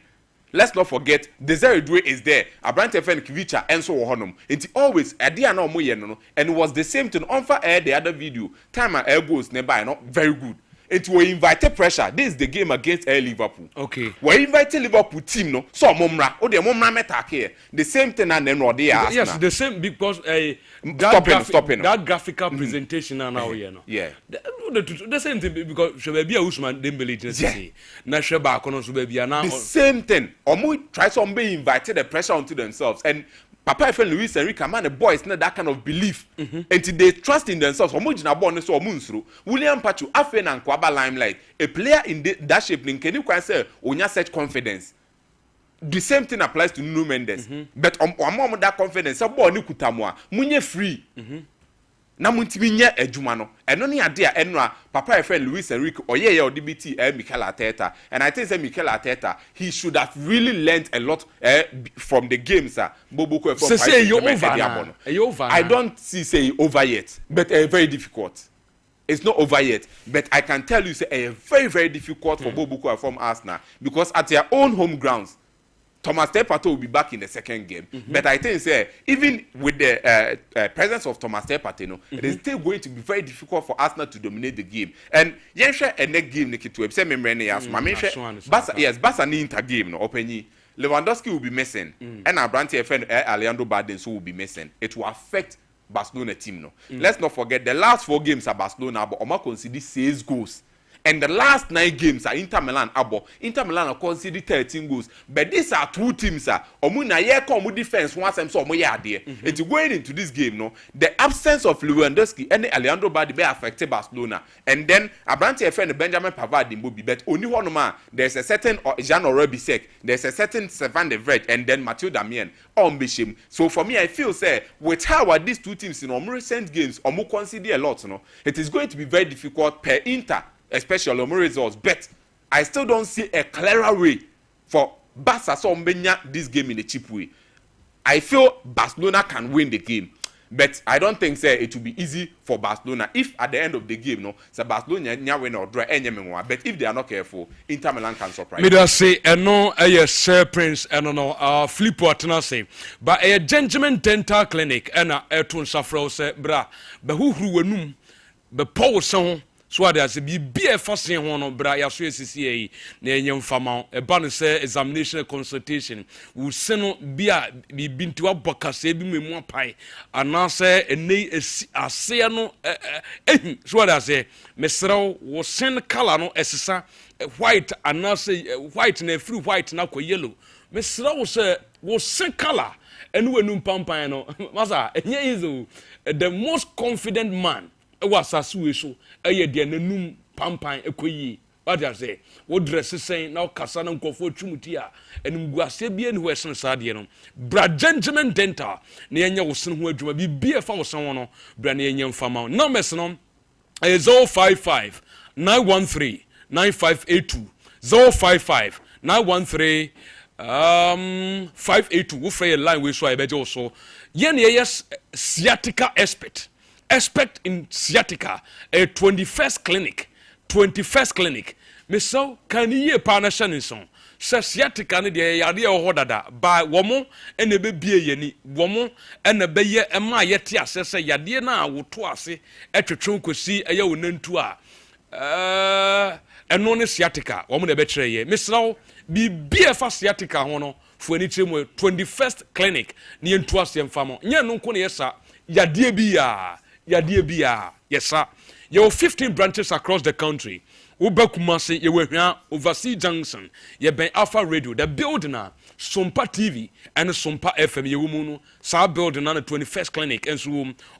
Let's not forget Desiree Doué is there. Abrante FN Kivicha and so honum. It's always at the no no. And it was the same thing on for the other video. Time air goes nearby, not very good. It will invite pressure. This is the game against Liverpool. Okay. We invited Liverpool team no. So Momra, oh the Momra meta here. The same thing and then what they are. Yes, the same because stopping. That graphical presentation now here no. Yeah. The same thing because Shebia Ousmane Dembele just say. Na Sheba kono so be na. The same thing. Omo try some be invited the pressure onto themselves and Papa friend Luis Enrique man the boys not that kind of belief until they trust in themselves. Omujina born so omunsuru. William Pacho afen and kwaba limelight. A player in that shape can you say onya such confidence. The same thing applies to Nuno Mendes. But omo that confidence so boy ni kutamwa munye free. Na muntimi nya adwuma no eno ne ade a enra papa friend Luis Enrique oye ODBT Mikel Arteta, and I think say Mikel Arteta he should have really learned a lot from the games Bobo from say over. I don't see say over yet, but very difficult. it's not over yet. But I can tell you, say, a very, very difficult for Bobuku from Arsenal because at their own home grounds, Thomas Partey will be back in the second game. But I think, say, even with the presence of Thomas Partey, it is still going to be very difficult for Arsenal to dominate the game. And Yensha and next game, Nikki, say, Barca ni inter game, no, open Lewandowski will be missing, and Abranti friend Alejandro Balde will be missing. It will affect Barcelona team. No, let's not forget the last 4 games at Barcelona, but Oma conceded 6 goals. And the last 9 games are Inter Milan. Inter Milan are conceded 13 goals. But these are 2 teams. Omuna Yeko defense once and so it's going into this game. No, the absence of Lewandowski and Alejandro Balde may affect Barcelona. And then Abranti friend Benjamin Pavard in Bobby. But only one man. There's a certain Jean Bisek. There's a certain Sevan de Vred. And then Mathieu Damien on Bishim. So for me, I feel say with how these 2 teams in recent games, Omu consider a lot. No, it is going to be very difficult per Inter. Especially on results, but I still don't see a clearer way for Barca to win this game in a cheap way. I feel Barcelona can win the game, but I don't think it will be easy for Barcelona. If at the end of the game, no, so Barcelona win or draw any more. But if they are not careful, Inter Milan can surprise. Me say, no, Sir Prince, no, Filippo Atanase, but a gentleman dental clinic, and a tun safro say, bra, but who wenum, but Paul son. So there's a be first thing one bra ya so CCA na enyem fama e ba no say examination consultation we send bia bi bintu abokase bi memu apai ana say ene ase no so there's a mesrew wo send color no esesa white ana say white na free white na kwa yellow mesrew say wo send color enu enum pampan no masa enye is the most confident man was asue so eye de nanum pampan ekoyi what I say what dress saying now kasa na nkofo twumuti a enumguase bia ne ho esen saade no bra gentleman dental na yenya wo sen ho adwuma bi bia fa wo sen no bra na yenya mfama numbers no 055 913 9582 055 913 582 wo frey line we so e beje wo so ye ne yes sciatica expert in sciatica, a 21st clinic. Me so can ye partnership in son. Sciatica ni de yade o hodada by womo ene be bie yeni womo ene be ye ema yete asese yade na woto ase etwetwe nkosi eye wonantu a eno ne sciatica womo de be kire ye me so bi bie fa sciatica ho no fu ani kire mo 21st clinic ne entu ase mfamo nye no nko ne yesa yade bia yes sir. You have 15 branches across the country. Ubakumasi, you will hear Overseas Junction, you ben Alpha Radio, the building Sompa TV and Sompa FM, you will sa building on the 21st clinic and so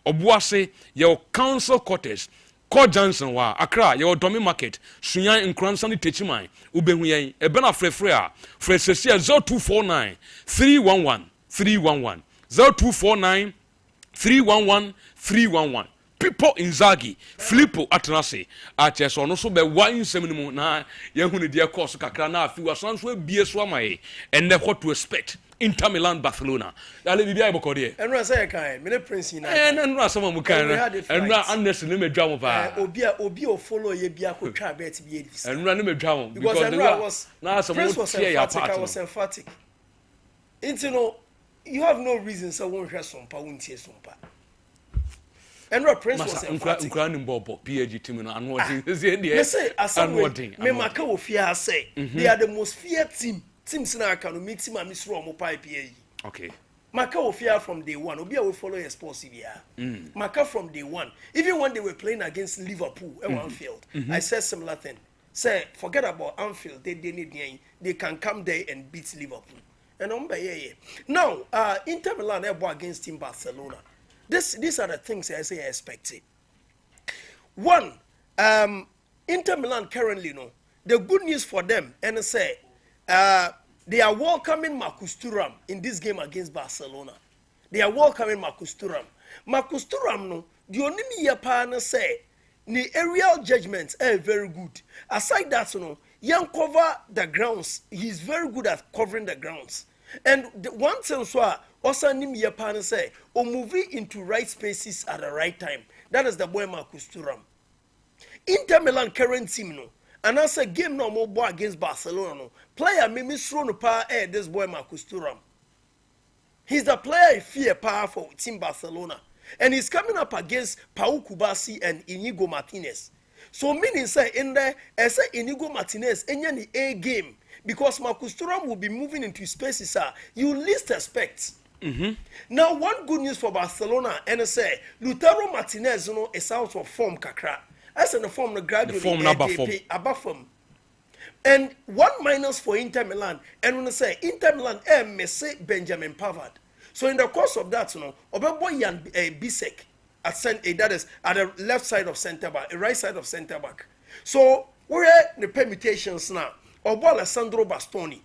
Obuase, your council quarters, Ko Johnson wa Accra, your Domi Market, Sunyan in Cransani Techimai, Ubehuyen, Ebena Frefrea, Fresesia 0249 311 311 0249 311 people in Zagi Filippo Atanase aches ono so be wan semnimu na yehunu de course kakra na afi wasan so bie so amaye and what to expect Inter Milan Barcelona ale bibia ibokode enra say kan me ne prince na enra sama mu kan enra honest ne medwa mo pa obi o follow ye bia ko twa bet bi edis enra ne medwa mo because enra was na some tie ya part I was emphatic you have no reason so won hwe Sompa won tie Sompa and Prince was emphatic PG team no anodin say anodin me maka wo fear say they are the most feared teams na aka no meet team am sro mo pipe yi okay maka wo fear from day one obi a we follow your sports bia maka from day one even when they were playing against Liverpool at Anfield I said similar thing say forget about Anfield they can come there and beat Liverpool. And now, Inter Milan against Team Barcelona. These are the things I say I expected. One, Inter Milan currently, the good news for them, and I say, they are welcoming Marcus Thuram in this game against Barcelona. They are welcoming Marcus Thuram. Marcus Thuram, the only me say, the aerial judgments are very good. Aside that, Young cover the grounds. He's very good at covering the grounds. And one thing also nim ye pan say, or moving into right spaces at the right time. That is the boy Marcus Thuram. Inter Milan current team no. And as a game no more boy against Barcelona no. Player me throw no power this boy Marcus Thuram. He's the player fear power for Team Barcelona. And he's coming up against Pau Kubasi and Inigo Martinez. So meaning say in there, as Inigo Martinez in the A game, because Marcus Thuram will be moving into spaces you least expect. Now one good news for Barcelona and I say Lautaro Martinez is out of form kakra. As in the form gradually the form above form. And one minus for Inter Milan, and when I say Inter Milan, Messi Benjamin Pavard. So in the course of that, Obebo Jan Bisek at that is at the left side of centre back, the right side of centre back. So where the permutations now? Obo Alessandro Bastoni,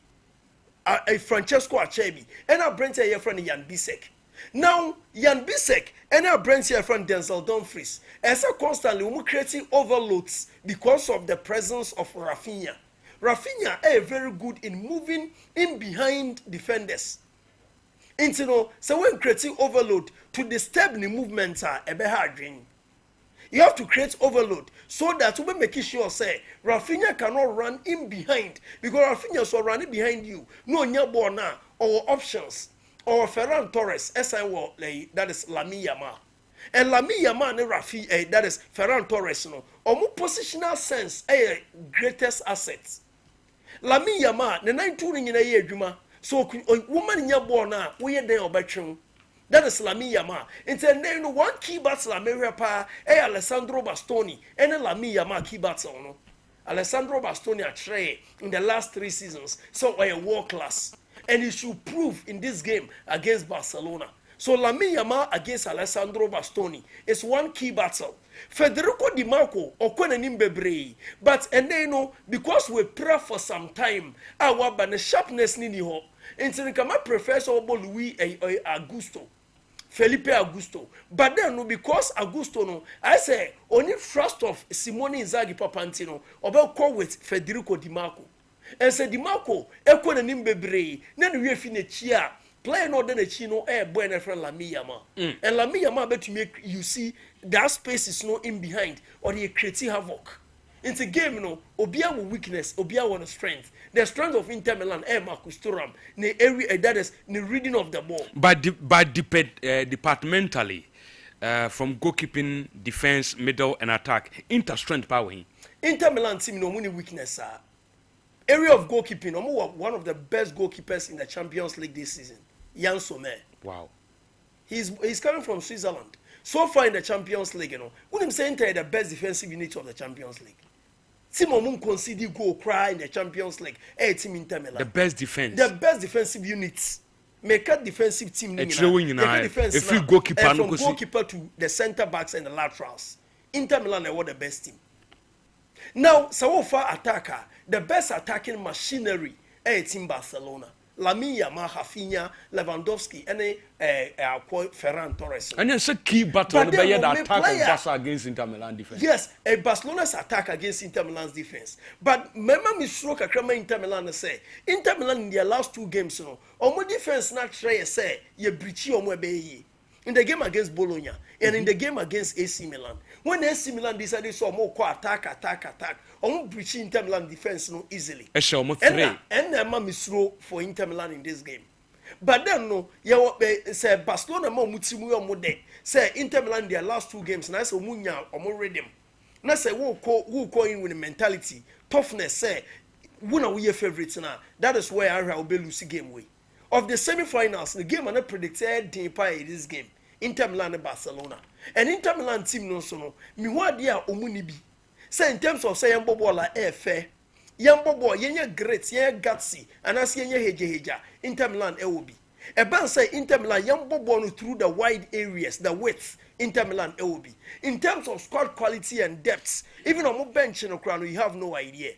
a Francesco Acerbi, and our Brent here friend Jan Bisek. Now Jan Bisek and our Brent here friend Denzel Dumfries, as a constantly creating overloads because of the presence of Rafinha. Rafinha is very good in moving in behind defenders. So when creating overload to disturb the movements you have to create overload so that we make sure say Rafinha cannot run in behind because Rafinha is running behind you. No nyabo na or options or Ferran Torres that is Lamine Yamal. And Lamine Yamal and Rafi that is Ferran Torres no. Or more positional sense greatest assets. Lamine Yamal the 92 in a year juma. So woman in your born now, we are there obetrum. That is Lamine Yamal. It's a name one key battle America, Alessandro Bastoni, and a Lamine Yamal key battle. No? Alessandro Bastoni are tray in the last 3 seasons. So a world class. And he should prove in this game against Barcelona. So Lamine Yamal against Alessandro Bastoni is one key battle. Federico Di Marco okwenanim bebree, but and they know because we pray for some time our ban sharpness ni ho nti kama professor Obo Louis Augusto Felipe Augusto, but then no because Augusto no I say only first of Simone Inzaghi Papantino obe call with Federico Di Marco and say Di Marco ekwenanim bebree na no we fi na chia play no den achi no boy na friend Lamine Yamal and Lamine Yamal bet to make you see that space is no in behind or they create havoc. It's a game no obia with weakness, obia with strength. The strength of Inter Milan Marcus Thuram the area that is the reading of the ball. But departmentally from goalkeeping, defense, middle and attack, Inter strength power. Inter Milan team no money weakness area of goalkeeping, one of the best goalkeepers in the Champions League this season. Jan Sommer. Wow. He's coming from Switzerland. So far in the Champions League, when I'm saying the best defensive unit of the Champions League. Team Omun concede goal cry in the Champions League. Team Inter Milan. The best defense. The best defensive units. Make a defensive team. If you goalkeeper, from goalkeeper to the centre backs and the laterals. Inter Milan are the best team. Now, so far attacker, the best attacking machinery Team Barcelona. Lamine Yamal, Rafinha, Lewandowski, and Ferran Torres. And it's a key battle the attack of Barca against Inter Milan defense. Yes, Barcelona's attack against Inter Milan's defense. But remember me stroke a crema Inter Milan say Inter Milan in their last 2 games, omo defense not try say ye breachy omo be in the game against Bologna and in the game against AC Milan. When AC Milan decided so more attack, omo breachy Inter Milan defense no easily. And Emma misro for Inter Milan in this game. But then no, say Barcelona mo mutimu yo mo de. Say Inter Milan their last 2 games na say omunya omo rhythm. Na say who call in with the mentality, toughness say who na we your favorites na. That is where I will be losing game way. Of the semi-finals, the game I predicted in this game. Inter Milan and Barcelona. And Inter Milan team no so no. Mi wa dia omuni bi. Say in terms of say yambo bola fair. Yambo boy yenye great, yenye gutsy, and as yenye heja. Inter Milan will be. A ban say Inter Milan yambo bono through the wide areas, the width. Inter Milan will be. In terms of squad quality and depth, even on my bench in Ukraine, you have no idea.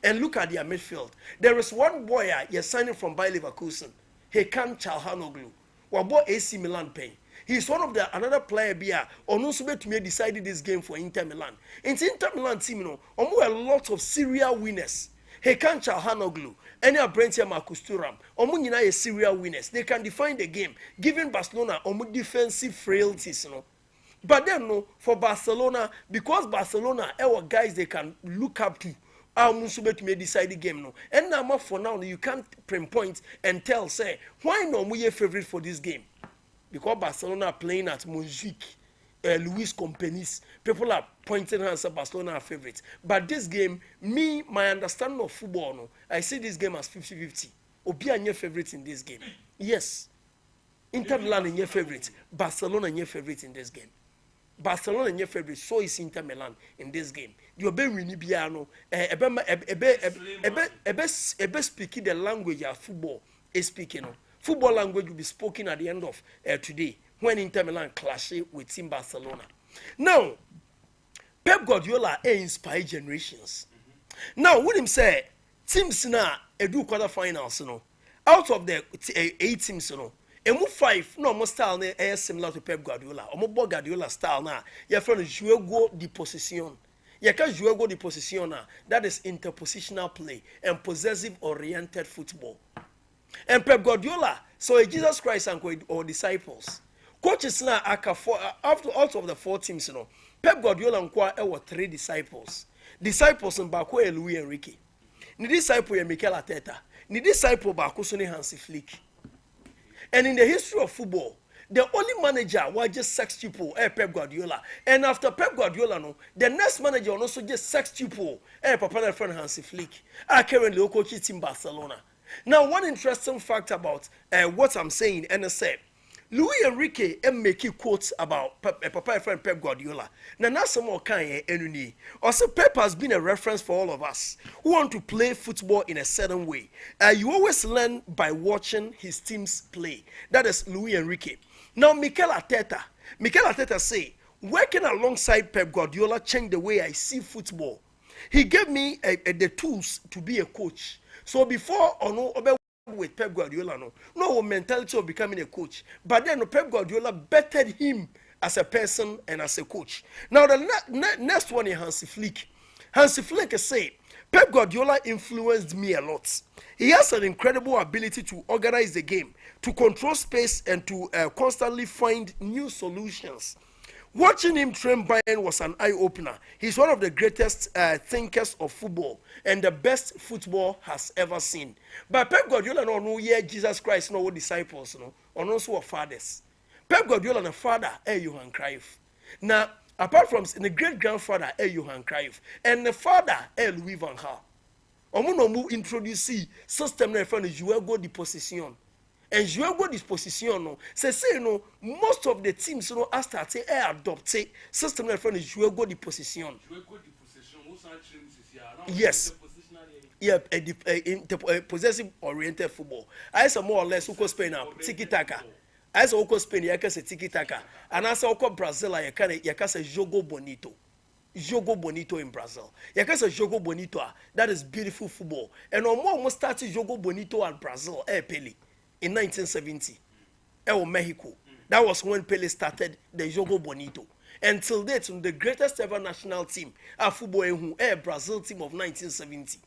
And look at their midfield. There is one boy you're signing from Bayer Leverkusen. Hakan Çalhanoğlu. Wabo AC Milan pay. He's one of the another player bia on also to me decided this game for Inter Milan. It's Inter Milan team a lot of serial winners. Hakan Çalhanoğlu, any Brent Marcus Thuram, nyina a serial winners. They can define the game, giving Barcelona defensive frailties, But then no, for Barcelona, because Barcelona, our guys they can look up to. To may decide the game no. And now for now you can't pinpoint and tell say why no we your favorite for this game. Because Barcelona are playing at Montjuic, Luis Companies. People are pointing hands at Barcelona are favorites. But this game, my understanding of football, no, I see this game as 50-50. Obi are your favorite in this game. Yes. Inter Milan is your favorite. Barcelona is your favorite in this game. Barcelona is your favorite. So is Inter Milan in this game. You be winning piano. Ebe speaking the language of football is speaking. Football language will be spoken at the end of today when Inter Milan clash with Team Barcelona. Now, Pep Guardiola inspire generations. Now, when him say teams now do quarterfinals, out of the 8 teams, emu 5 no almost style na similar to Pep Guardiola. Omo Guardiola style na your friend juego de position. You can juego de position that is interpositional play and possessive oriented football. And Pep Guardiola so Jesus Christ and or disciples. Coaches now aka out of the 4 teams, Pep Guardiola and 3 disciples. Disciples in Bako Luis Enrique. Ni disciple ya Mikel Arteta. Ni disciple Bako Sonny Hansi Flick. And in the history of football, the only manager was just sextuple, Pep Guardiola. And after Pep Guardiola, the next manager also just sextuple, Papa friend Hansi Flick. I currently coach team Barcelona. Now, one interesting fact about what I'm saying, and I said, Luis Enrique make quotes about Papa friend Pep Guardiola. Now, that's some more kind of also, Pep has been a reference for all of us who want to play football in a certain way. You always learn by watching his teams play. That is Luis Enrique. Now, Mikel Arteta say, working alongside Pep Guardiola changed the way I see football. He gave me the tools to be a coach. So before with Pep Guardiola, no mentality of becoming a coach. But then Pep Guardiola bettered him as a person and as a coach. Now the next one is Hansi Flick. Hansi Flick say, Pep Guardiola influenced me a lot. He has an incredible ability to organize the game, to control space, and to constantly find new solutions. Watching him train Bayern was an eye-opener. He's one of the greatest thinkers of football and the best football has ever seen. But Pep Guardiola no Jesus Christ no disciples also fathers. Pep Guardiola the father Johan Cruyff. Now apart from the great grandfather Johan Cruyff and the father Louis van Gaal. Omo introduce system na friend juego de possession. And juego de possession most of the teams are starting adopt system na friend juego de possession. Yes. Yeah, possessive oriented football. I say more or less who Spain now tiki taka. I say who Spain you can say tiki taka. And I say who Brazil you can say jogo bonito. Jogo bonito in Brazil. You can say jogo bonito. That is beautiful football. And almost started jogo bonito at Brazil. Pele in 1970. Mexico. That was when Pele started the jogo bonito. Until date, the greatest ever national team, football in Brazil team of 1970.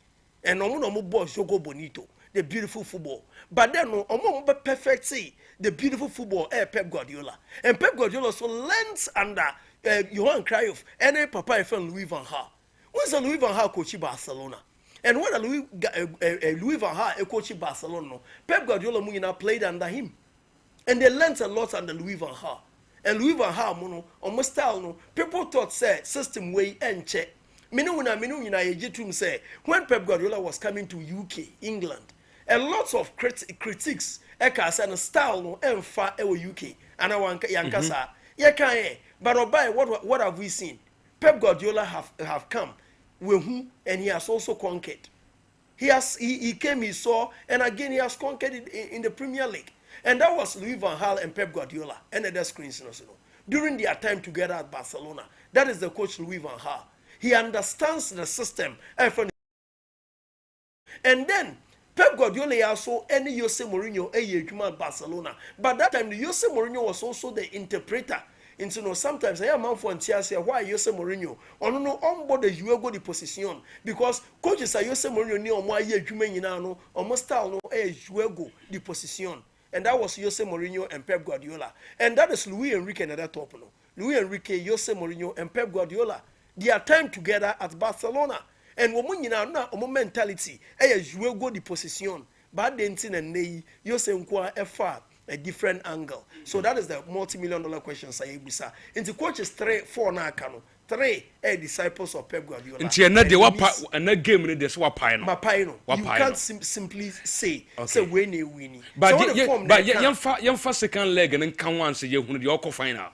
And omo boss jogo bonito, the beautiful football. But then omo perfect say the beautiful football Pep Guardiola. And Pep Guardiola also learns under Johan Cruyff and Papa friend Louis van Gaal. When's Louis van Gaal coach Barcelona? And when Louis van Gaal coach Barcelona, Pep Guardiola Mugina played under him. And they learned a lot under Louis van Gaal. And Louis van Gaal almost style people thought say system way and check. Say when Pep Guardiola was coming to UK, England, a lot of critics and style and far UK and I want yankasa. But what have we seen? Pep Guardiola have come with whom and he has also conquered. He came, he saw, and again he has conquered in the Premier League. And that was Louis van Gaal and Pep Guardiola and other screens during their time together at Barcelona. That is the coach Louis van Gaal. He understands the system. And then Pep Guardiola also any Jose Mourinho at Barcelona. But that time the Jose Mourinho was also the interpreter. And sometimes I am man for say why Jose Mourinho on board the juego de position because coaches are Jose Mourinho ni omo aye adwuma nyina no omo style no juego de position. And that was Jose Mourinho and Pep Guardiola. And that is Luis Enrique at that top. Luis Enrique, Jose Mourinho, and Pep Guardiola. Their time together at Barcelona. And woman na mentality, you will go the position, but then and they Jose Nkwa a different angle. So that is the multi-million-dollar question. Say, and the coach is 3-4 now, Kano. 3 disciples of Pep Guardiola. And that game in this wapino. You can't simply say winning. But young first second leg and then come once a year when the Oko final.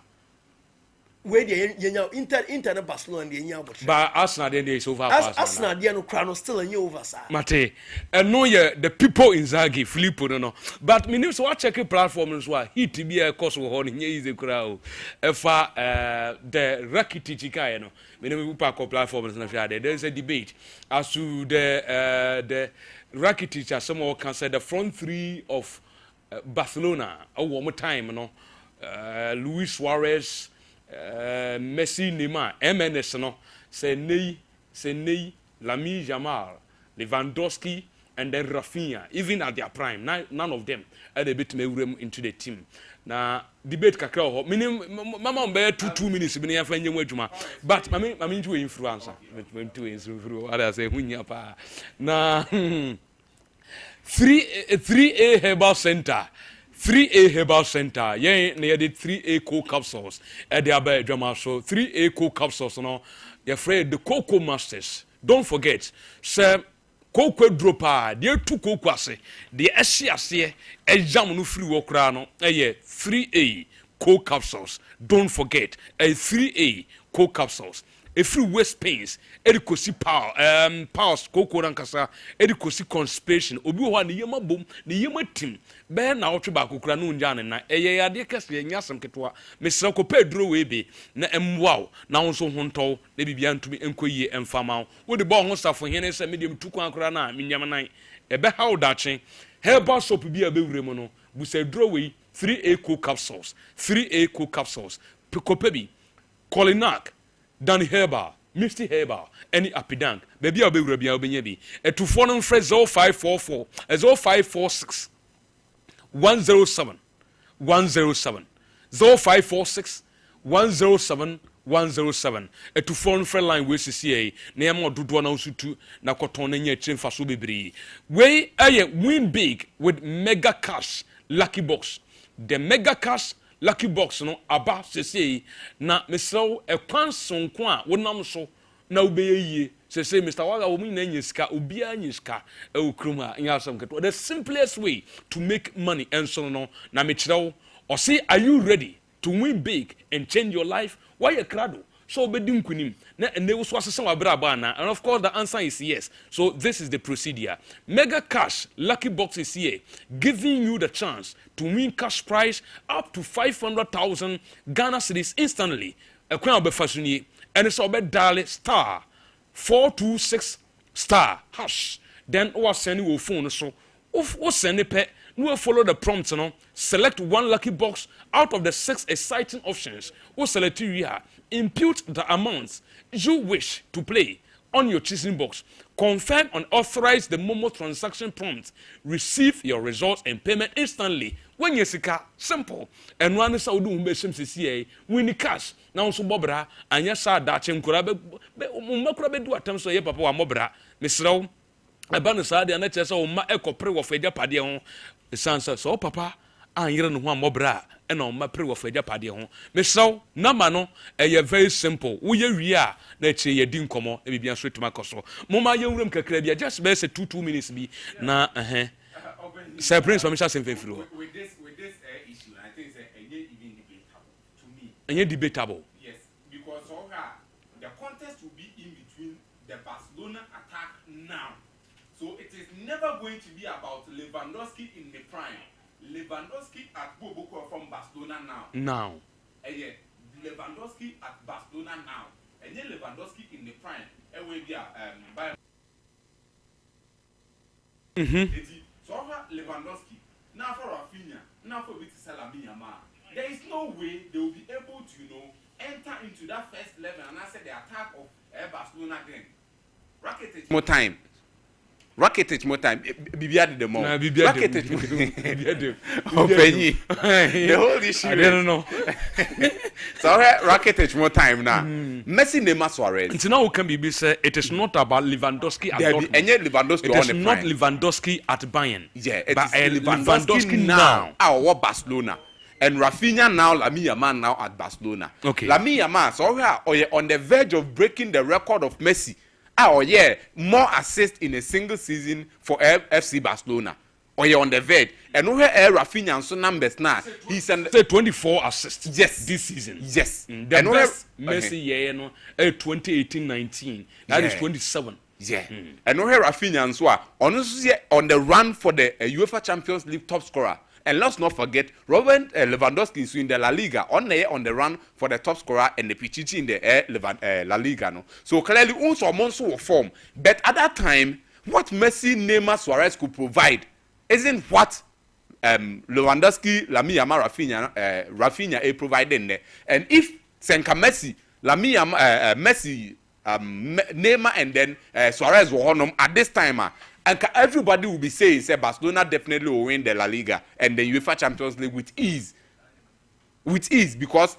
Where the Inter Barcelona and the but Arsenal then is over. Arsenal no crown still a new over, sir. Mate, and no, the people in Zagi, Filippo, no. But me news what check platform as well. He to be a course of holding is a crowd. If the Rakitic, no, we never pack platforms and there's a debate as to the Rakitic, as someone can say, the front three of Barcelona. One more time, you know, Luis Suarez. Messi, Neymar, MNS, no, Senei, Lamine Yamal, Lewandowski, and then Rafinha, even at their prime, none of them had a bit room into the team. Now, debate kakao, meaning, Mama, bear 2 minutes, been here for any way, but I mean, to influence, to influence, I say, when you're now, 3A Herbal Center. 3A Herbal Center, near the 3A cold capsules at the Abbey Drama Show. 3A cold capsules, no, you're afraid the Cocoa Masters. Don't forget, sir, Cocoa Dropper, dear 2 Cocoa, the SCSC, a jam no free walk rano, 3A cold capsules. Don't forget, a 3A cold capsules. A free waist pains, Edikosi power, powers, Coco Rankasa, Edikosi conspiration, Obi one the Yama boom, the Yama team, Bear now Tobacco Cranun Jan and a dear Cassie and Yasam Ketua, Miss Soko Pedro Webe, na wow, now so honto, they began to be enquiry and farm out. What the ball must have for Hennes and medium 2 crana, Minyamanai, a behau daching, Herbal soap be a remono, we say drawaway 3A cool capsules, 3A cool capsules, Picopebi, Colinac. Danny Herbal, Misty Herbal, any apidank, baby I'll be Rabia Benyabi, a 2 phone fresh 0544, as 0546 107 107 0546 107 107 a 2 phone friend line with CCA, near more do one also to Nakoton and yet Faso Bibri. Way I win big with mega cash lucky box. The mega cash lucky box no aba sese na mesraw e kwan sonko a wonam so na obeye sese Mr. Waga wo min na nyesika obi anyesika e okrum a nya asam keto the simplest way to make money and so no na me kiraw or say are you ready to win big and change your life why a crado so obedi nkunim na ene wo so asese wa bra ba na and of course the answer is yes. So this is the procedure. Mega cash lucky box is here giving you the chance to win cash prize up to 500,000 Ghana cedis instantly. A crown be fashion and it's about dial star 426 star hash. Then or send you a phone so or send a pet. No follow the prompts, no. Select one lucky box out of the 6 exciting options. Or select area. Impute the amounts you wish to play on your choosing box. Confirm and authorize the Momo transaction prompt. Receive your results and payment instantly. When you see simple. And one is how do CCA win cash. Now so bobra and yes sir that kurabe do attempts so ye papa wa mobra. Misraw abana sa de na chese o ma ekopre wo faja pade ho. Sansa so papa an yere no ho mobra and on my pre of a japadi home. Miss so, Namano, a very simple. We are ria, let's say a dincomo, a bibian straight to my coso. Moma, young room cacrebia, just best 2 minutes be na Sir Prince from Mr. Through. With this issue, I think it's even debatable to me. And yet debatable. Yes, because the contest will be in between the Barcelona attack now. So it is never going to be about Lewandowski in the prime. Lewandowski at Boboko from Barcelona now. And yeah, Lewandowski at Barcelona now. And then Lewandowski in the prime. And we be by. So Lewandowski now for Rafinha, now for Viti Salamiama. There is no way they will be able to, enter into that first level and answer the attack of Barcelona then. Rakitic more time. Rakitic more time. Bibia did the more. Rakitic. The whole issue. I don't know. So Rakitic more time now. Messi, Neymar, Suarez. It's now can be said it is not about Lewandowski at Dortmund. And yet Lewandowski it is not Lewandowski at Bayern. Yeah, it but is Lewandowski now. Our Barcelona. And Rafinha now, Lamine Yamal now at Barcelona. Okay. Lamine Yamal, so we are on the verge of breaking the record of Messi. More assists in a single season for FC Barcelona. On the verge. And we have Rafinha and so numbers now. He's 24 assists. Yes. This season. Yes. The best Messi 2018-19. That is 27. Yeah. And we have Rafinha and so on the run for the UEFA Champions League top scorer. And let's not forget, Robert Lewandowski is in the La Liga on the run for the top scorer and the Pichichi in the La Liga. No? So clearly, also Monso form. But at that time, what Messi, Neymar, Suarez could provide isn't what Lewandowski, Lamine Yamal, Rafinha providing there. And if Senka Messi, Lamine Yamal, Messi, Neymar, and then Suarez were on at this time, and everybody will be saying, say Barcelona definitely will win the La Liga and the UEFA Champions League with ease. With ease, because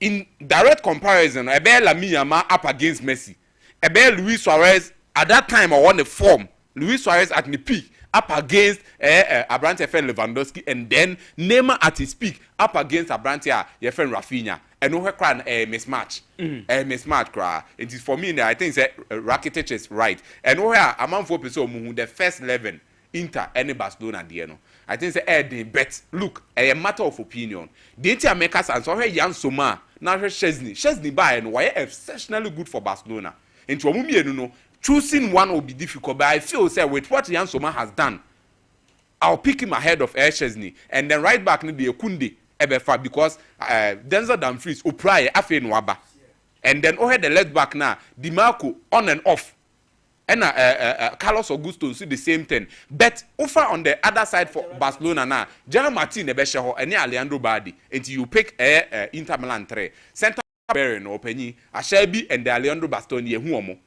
in direct comparison, Ebe Lamine Yamal up against Messi. Ebe Luis Suarez at that time I won the form. Luis Suarez at the peak up against Abrante Lewandowski, and then Neymar at his peak up against Abrante Rafinha. And no cry mismatch. Mismatch cry. It is for me. I think Rakitic is right. And no among 4 people the first 11 Inter any Barcelona there. I think they bet. Look, a matter of opinion. The Inter makers and so Jan Sompa now Chesney by and why exceptionally good for Barcelona. And to me, choosing one will be difficult. But I feel say with what Jan Sompa has done, I'll pick him ahead of Chesney, and then right back maybe Kunde. Because Denzel Dumfries, O'Prien, Afe Nwaba, and then had the left back now, Dimarco on and off, and Carlos Augusto see the same thing. But over on the other side for Barcelona now, Gerard Martin Ebesheho and Alejandro Balde, until you pick Inter Milan 3 center Baron or Penny, Ashelby and the Alejandro Bastoni Huomo.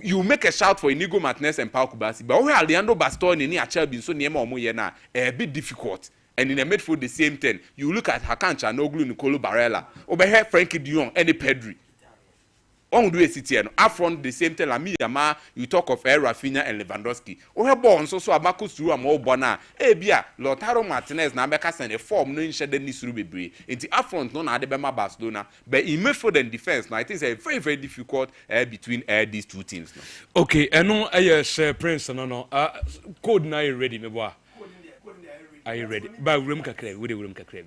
You make a shout for Inigo Martinez and Pau Kubasi, but where Alejandro Bastoni and Ashelby so near Momo a bit difficult. And in the midfield, the same thing. You look at Hakan Chanoglu, Nicolo Barella, over here, Frankie Dion, and Pedri. On do a city and up front, the same thing. Lamine Yamal, you talk of Rafinha and Lewandowski. Over born, so Marcus Thuram, more Bona, Bia, Lautaro Martinez, Nambeka, and a form no insured any Surubi. In the up front, no Adebema Barcelona, but in midfield and defense, now it is a very, very difficult between these two teams. No? Okay, and no, yes, Prince, no, code now ready, me boy. Are you ready? But room kakre, we room kakre.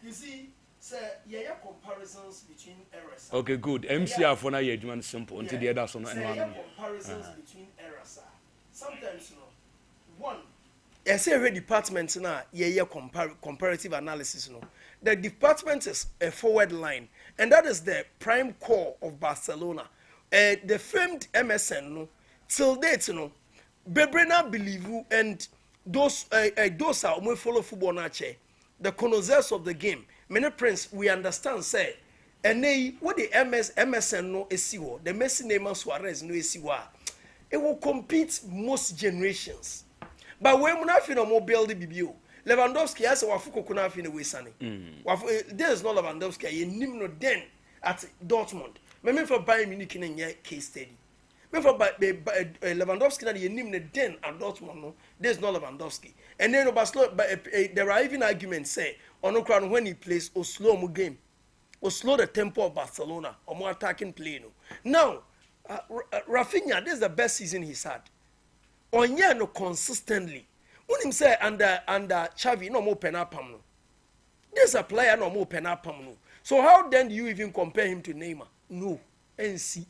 You see, sir, comparisons between errors. Okay, good. MCR for now, you're simple until the other one. Comparisons between errors. Sometimes, one. I say every department now, comparative analysis. The department is a forward line, and that is the prime core of Barcelona. The famed MSN, till date, Bebrena believe and. Those are we follow football nature. The connoisseurs of the game. Many Prince, we understand say, and they what the MSN no esiwo, the Messi Neymar Suarez no esiwa. It will compete most generations. But when we not feel more build the BBO, Lewandowski has a wafuko kuna feel away sunny. There is no Lewandowski. You name no then at Dortmund. Maybe for Bayern Munich in a case study. For Lewandowski, that you name the den at Dortmund, no, there's no Lewandowski. And then there are even arguments say on Ukraine when he plays or slow more game, or slow the tempo of Barcelona, or more attacking play. No. Now, Rafinha, this is the best season he's had. Onya no consistently. When him say under Xavi no more penapam no. This a player no more penapam no. So how then do you even compare him to Neymar? No, NC,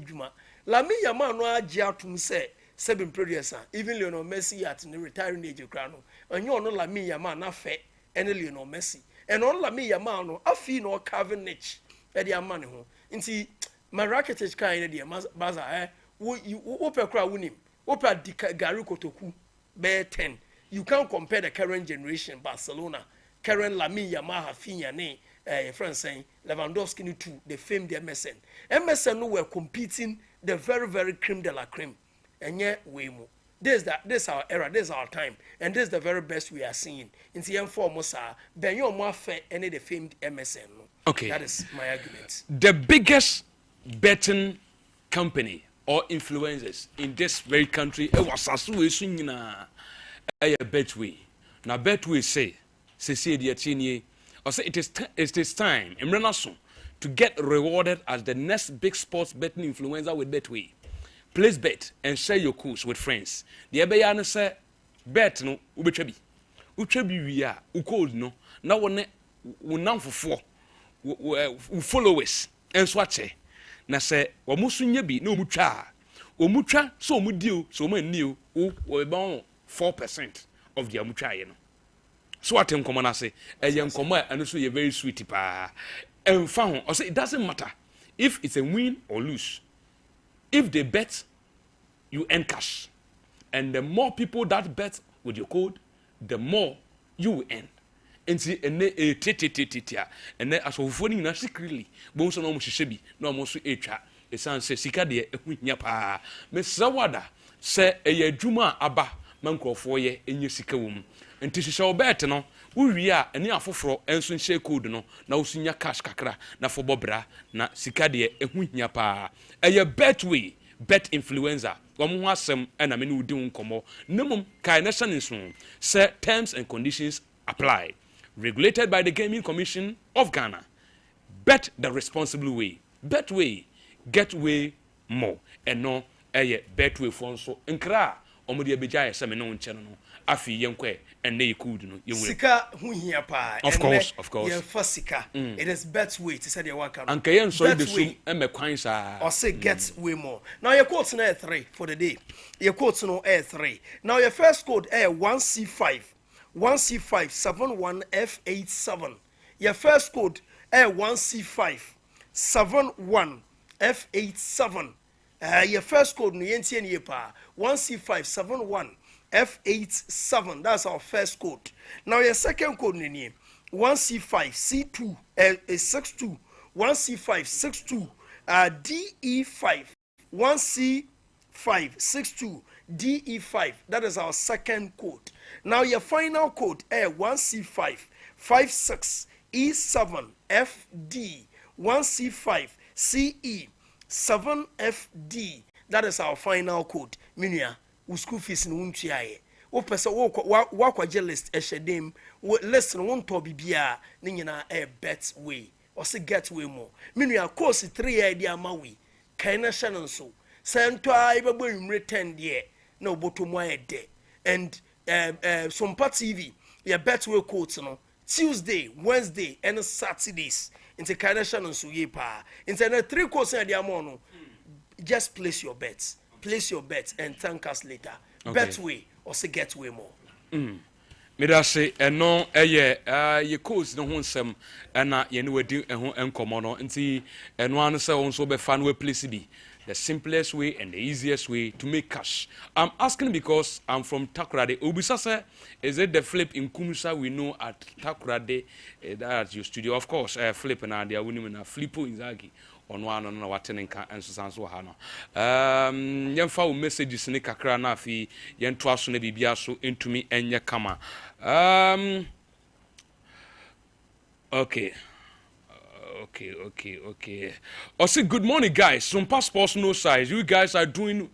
Juma. Lamine Yamal no agiatum say 7 players even Lionel Messi at the retiring age of Crano. And you know Lamine Yamal na fe and Lionel Messi. And on Lamine Yamal no afi no carving niche at the money ho. Inti my Rakitic kind of baza you open crowd win him. Open Gary Kotoku bear 10. You can't compare the current generation Barcelona, current Lamine Yamal Rafinha ne friend saying Lewandowski too, the famed MSN. MSN no were competing the very, very creme de la creme. enye we mu. This our era, this our time, and this is the very best we are seeing. In the end for Mosa, ben you more fair any the famed MSN. Okay. That is my argument. The biggest betting company or influencers in this very country, it was a Betway. Now Betway say the or say it is time to get rewarded as the next big sports betting influencer with Betway. Place bet and share your course with friends. The Ebeyan say bet no ubechabi. Uchabi we are cold no. Now we now for followers and swatche. Na say wamusunya bi no mutwa. Omutwa so omudio so man new we about 4% of the amutwa ye no. So what nkomo na say nkomo and so ye very sweet pa. And found or say it doesn't matter if it's a win or lose. If they bet, you earn cash. And the more people that bet with your code, the more you will earn. And see, and then as of winning secretly, bones on almost shebi, no almost HR. A son says, Sika de Yapa. Miss Zawada say a Juma Abba, Manko for ye in your Sika womb. And to show better no, we are any afro and soon share code no, now senior cash kakra, na for Bobra, na Sika de Yapa. A Betway, bet influencer. Wasem and I mean, we do come no kindness and soon. Say terms and conditions apply. Regulated by the Gaming Commission of Ghana. Bet the responsible way. Betway, get way more. And no, Betway fonso. Nkra, omudia bejaye seme no ncheno no. Afi yenkwe, and they could no. Sika hunya pa. Of course, of course. Yeah, for Sika. It is Betway to say the work. And Kayan so the sum and me quines are. Or say get way more. Now your quotes in air 3 for the day. Your quotes no air 3. Now your first code air 1C5. 1C5 71F87. Your first code A1C5 71F87. Your first code no yenti ye pa 1C5 71F87. That's our first code. Now your second code ni 1C5 C2 62 1C5 62 DE5 1C5 62 DE5. That is our second code. Now your final code A1C5 56 E7 FD 1C5 CE 7FD. That is our final code. Minia, we school fees in Wunchiaye. O person walk list eshedem listen won to bibia ninyina a bet way or say get way more. Minia course 3 idea mawi. Kaina shannon so. Sento I be return there. No bottom wire de. And Sompa TV, your Betway quotes no Tuesday, Wednesday, and Saturdays. Into Kainashan and Suyepa. Into the 3 quotes in the amono. Just place your bets. Place your bets and thank us later. Okay. Betway or say get way more. Me da say no ye course no honsem na ye no wadi ho enkomo no nti eno an say won so be fan we place bi. The simplest way and the easiest way to make cash. I'm asking because I'm from Takoradi. Obisase, is it the flip in Kumusa we know at Takoradi? That's your studio, of course. Flip and idea we know Flippo Inzagi on one on our tenenka and so hano. Yemfa messages in kakra na fi yen twaso na bibia so into me enye kama. Okay. Okay. I say good morning, guys. Some passports no size. You guys are doing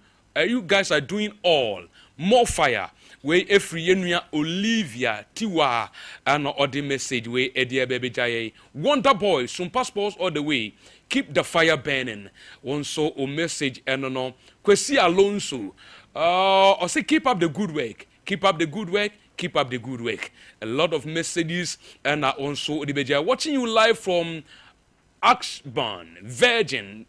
all more fire. We every year Olivia Tiwa and the message we Edia Baby Jaye. Wonder boy, some passports all the way. Keep the fire burning. One so a message and no. Kwesi Alonso. I say keep up the good work. Keep up the good work. Keep up the good work. A lot of messages and also the watching you live from Ashburn, Virginia,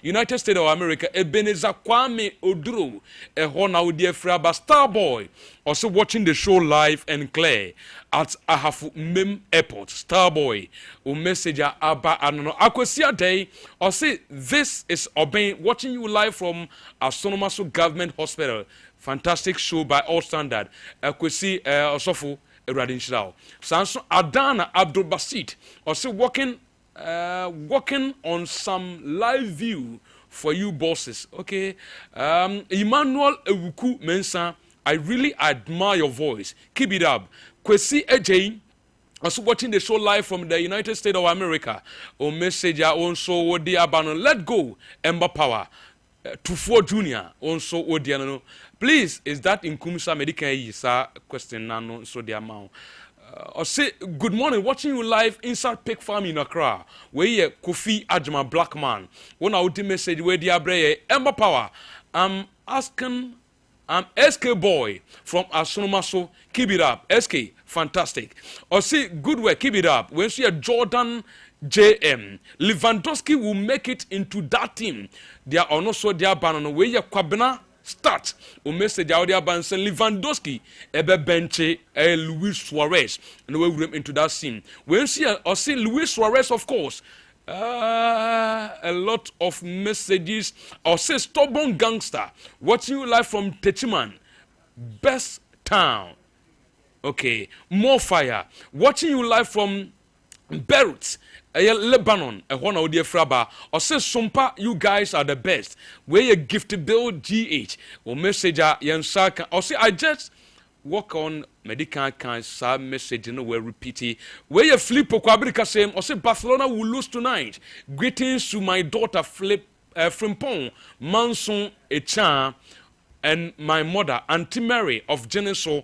United States of America. Ebenezer Kwame Oduro, Hona dear Fraba Starboy, also watching the show live and clear at Ahafu Mem Airport. Starboy, o messenger Abba Anono Akosia Day, or say this is obeying watching you live from Astronomaso Government Hospital. Fantastic show by all standard. Akosi Osofo. Sanso Adana Abdul Basit also working on some live view for you bosses. Okay. Emmanuel Ewuku Mensa, I really admire your voice. Keep it up. Kwesi Ejay, also watching the show live from the United States of America. O message also odi abano. Let go. Ember Power. Tufo Junior also odiano. Please, is that in Kumsa Medica sir? Question nano so the amount. Or say good morning, watching you live inside Pig Farm in Accra. Where ye Kofi Ajma Black Man. One ultimate message where the abre Ember Power. I'm asking. I'm SK Boy from Asonomaso. Keep it up. SK, fantastic. Or see, good work, keep it up. When see a Jordan JM, Lewandowski will make it into that team. They are also their banana where your Kwabena start. O message out there ban Lewandowski, ebe benche Luis Suarez. And we will into that scene. When see or see Luis Suarez, of course. A lot of messages. Or say stubborn gangster watching you live from Techiman, best town. Okay, more fire watching you live from Beirut, Lebanon. One of the Fraba. Or say Sompa, you guys are the best. Where you gifted bill GH or messenger Yansaka. Or say I just work on medical cancer message no we repeat it. Where you flip Kwabrika same or say Barcelona will lose tonight. Greetings to my daughter Frimpong Manson Echan and my mother Auntie Mary of Geneso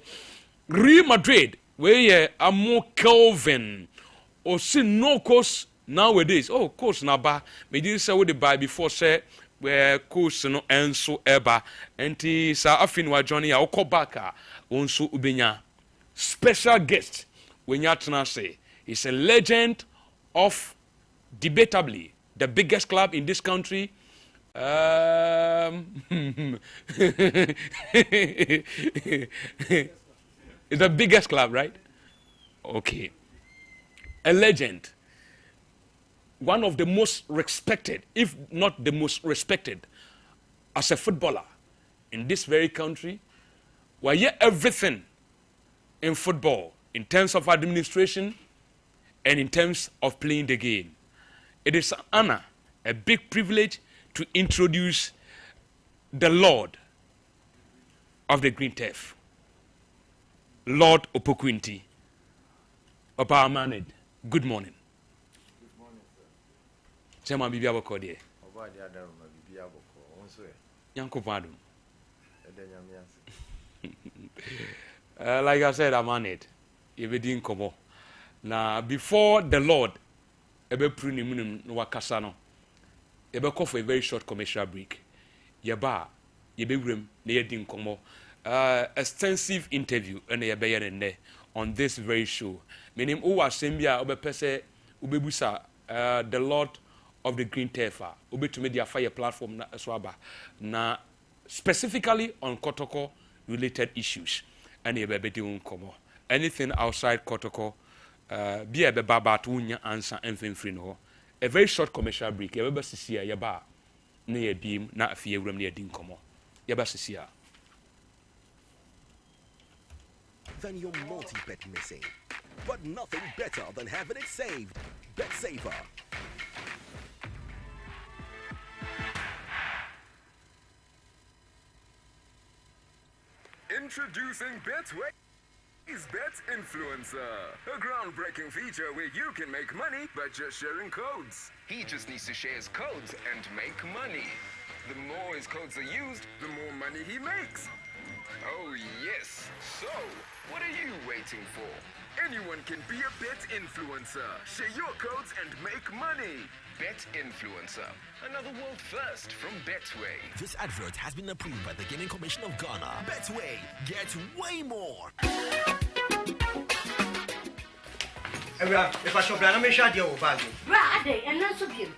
Real Madrid where you are more Kelvin or see no course nowadays. Oh course naba me did say what the buy before say where course no enso eba enti sa afinwa Johnny ya okobaka onso ubenya special guest when you say he's a legend of debatably the biggest club in this country. It's the biggest club, right? Okay. A legend. One of the most respected, if not the most respected, as a footballer in this very country. Where yet everything in football, in terms of administration and in terms of playing the game. It is an honor, a big privilege to introduce the Lord of the Green Turf, Lord Opokwinti. Opa Maned, good morning. Good morning, sir. Chema bibi aboko de. Oba dia da ma bibi aboko. Onso e. Yanko pardon. Like I said, I'm on it. Everything come now before the Lord, ebe pruni munum no wakasa no. Ebe call for a very short commercial break. Yeba, yebe wrem na yedin komo. Extensive interview and yebe yende on this very show. Meaning uwa sembia obe pese ubebusa the Lord of the Green Turf. Ube to media fire platform na swaba na specifically on Kotoko related issues. And you be doing come anything outside Kotoko, be a baba to unya answer and free no. A very short commercial break. You ever see a yaba near beam, not a fear room near din come. Yaba see Than your multi-bet missing. But nothing better than having it saved. Bet Saver. Introducing Betway's Bet Influencer, a groundbreaking feature where you can make money by just sharing codes. He just needs to share his codes and make money. The more his codes are used, the more money he makes. Oh yes. So, what are you waiting for? Anyone can be a bet influencer. Share your codes and make money. Bet Influencer, another world first from Betway. This advert has been approved by the Gaming Commission of Ghana. Betway, get way more. If I shop, I'm sure you'll buy it. Right, and that's a beauty.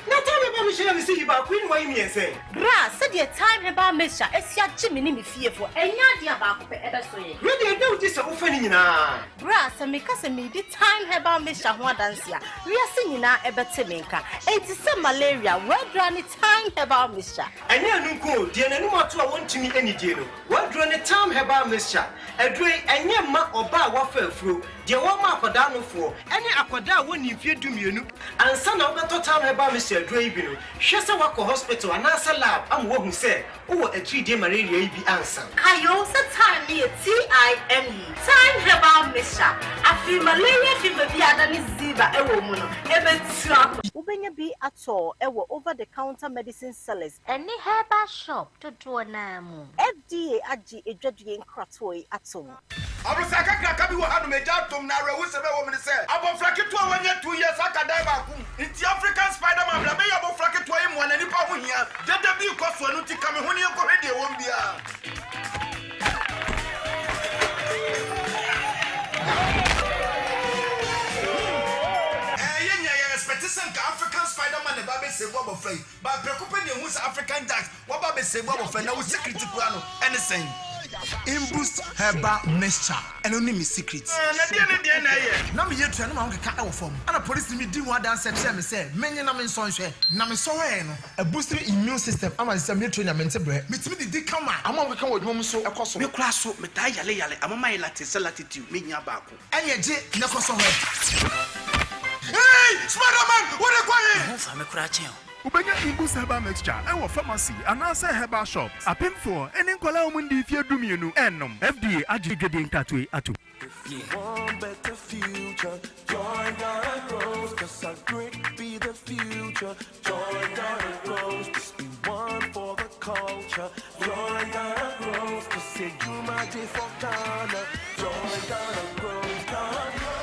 Now tell me about Michelle and see about Queen. Why me and say? Bra, said your time about Misha, it's your Jimmy me fearful, and you're about ever so. Really, don't this offending now. Bra, so me cousin me the time about Misha one dance here. We are singing now about Timinka. It is some malaria. Where drawn time about Misha? I never go, dear, no more to I want to meet any deal. What drawn the time about Misha? A drink and your ma or bar waffle through. Dear one mark for any aquada when you fear to me, and son of the time about Mr. Drabino. hwɛ sɛ wakɔ hospital anaasɛ lab ama woahu sɛ wowɔ 3-day malaria yi bi ansa Kayo sa time ni TIME time herbal mixture afi malaria fever bi adani ziba ewo mu no ebetua ubenya bi ato ewo over the counter medicine sellers any herbal shop to do na mu FDA agi edwadue nkratoi atom Abusaka kraka bi wo hanu meja tom na rewu sebe wo mini se abofra keto wanya 2 years akadai ba ku nti African Spider-Man bla me abofra keto yi mo na nipa ho hia dede bi koso anu ti kame ho ne ko hwede wo mbia African Spider-Man ba be sebo abofra yi ba preocupe ne hu African Jack wa ba be sebo abofra na wo secret kura no anything Imboost herbal mixture and only me secret. Na me yetu na ma nkeka e wo fom. Ana police me di one dance say me say menye na me nso nhwe. Na me so we no a boosting immune system ama say me train mente bre. Metimi di kama ama nkeka wo dwom so ekoso. Me kura so me ta yale ama mai latitude me nya ba ko. Enye je ne koso ho. Hey, Spider-Man, what are you doing? Move me kura chen. Ubenya Imboost herbal mixture and pharmacy and answer herbal shops. A pin for any kola umundi if you do me no enom. FDA adjugade tatwe atu. If you want better future, join Ghana Grows, 'cause our grit be the future. Join Ghana Grows, this be one for the culture. Join Ghana Grows, 'cause you might be for Ghana. Join Ghana Grows, Ghana Grows.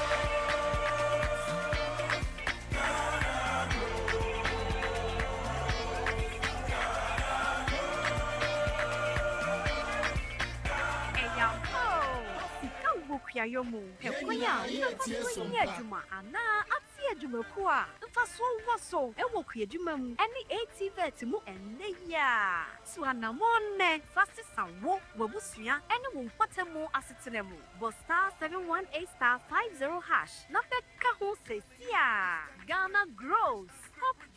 Ya yomu hekwaya no adwuma ana ati adwuma ku a mfaso woso e wo kwadwuma mu ene ATVet mu enne ya so anamonne fast sanwo wabusua ene wo nkwatemu asetenemu bo star 718*50# na peka ho sesia Ghana Grows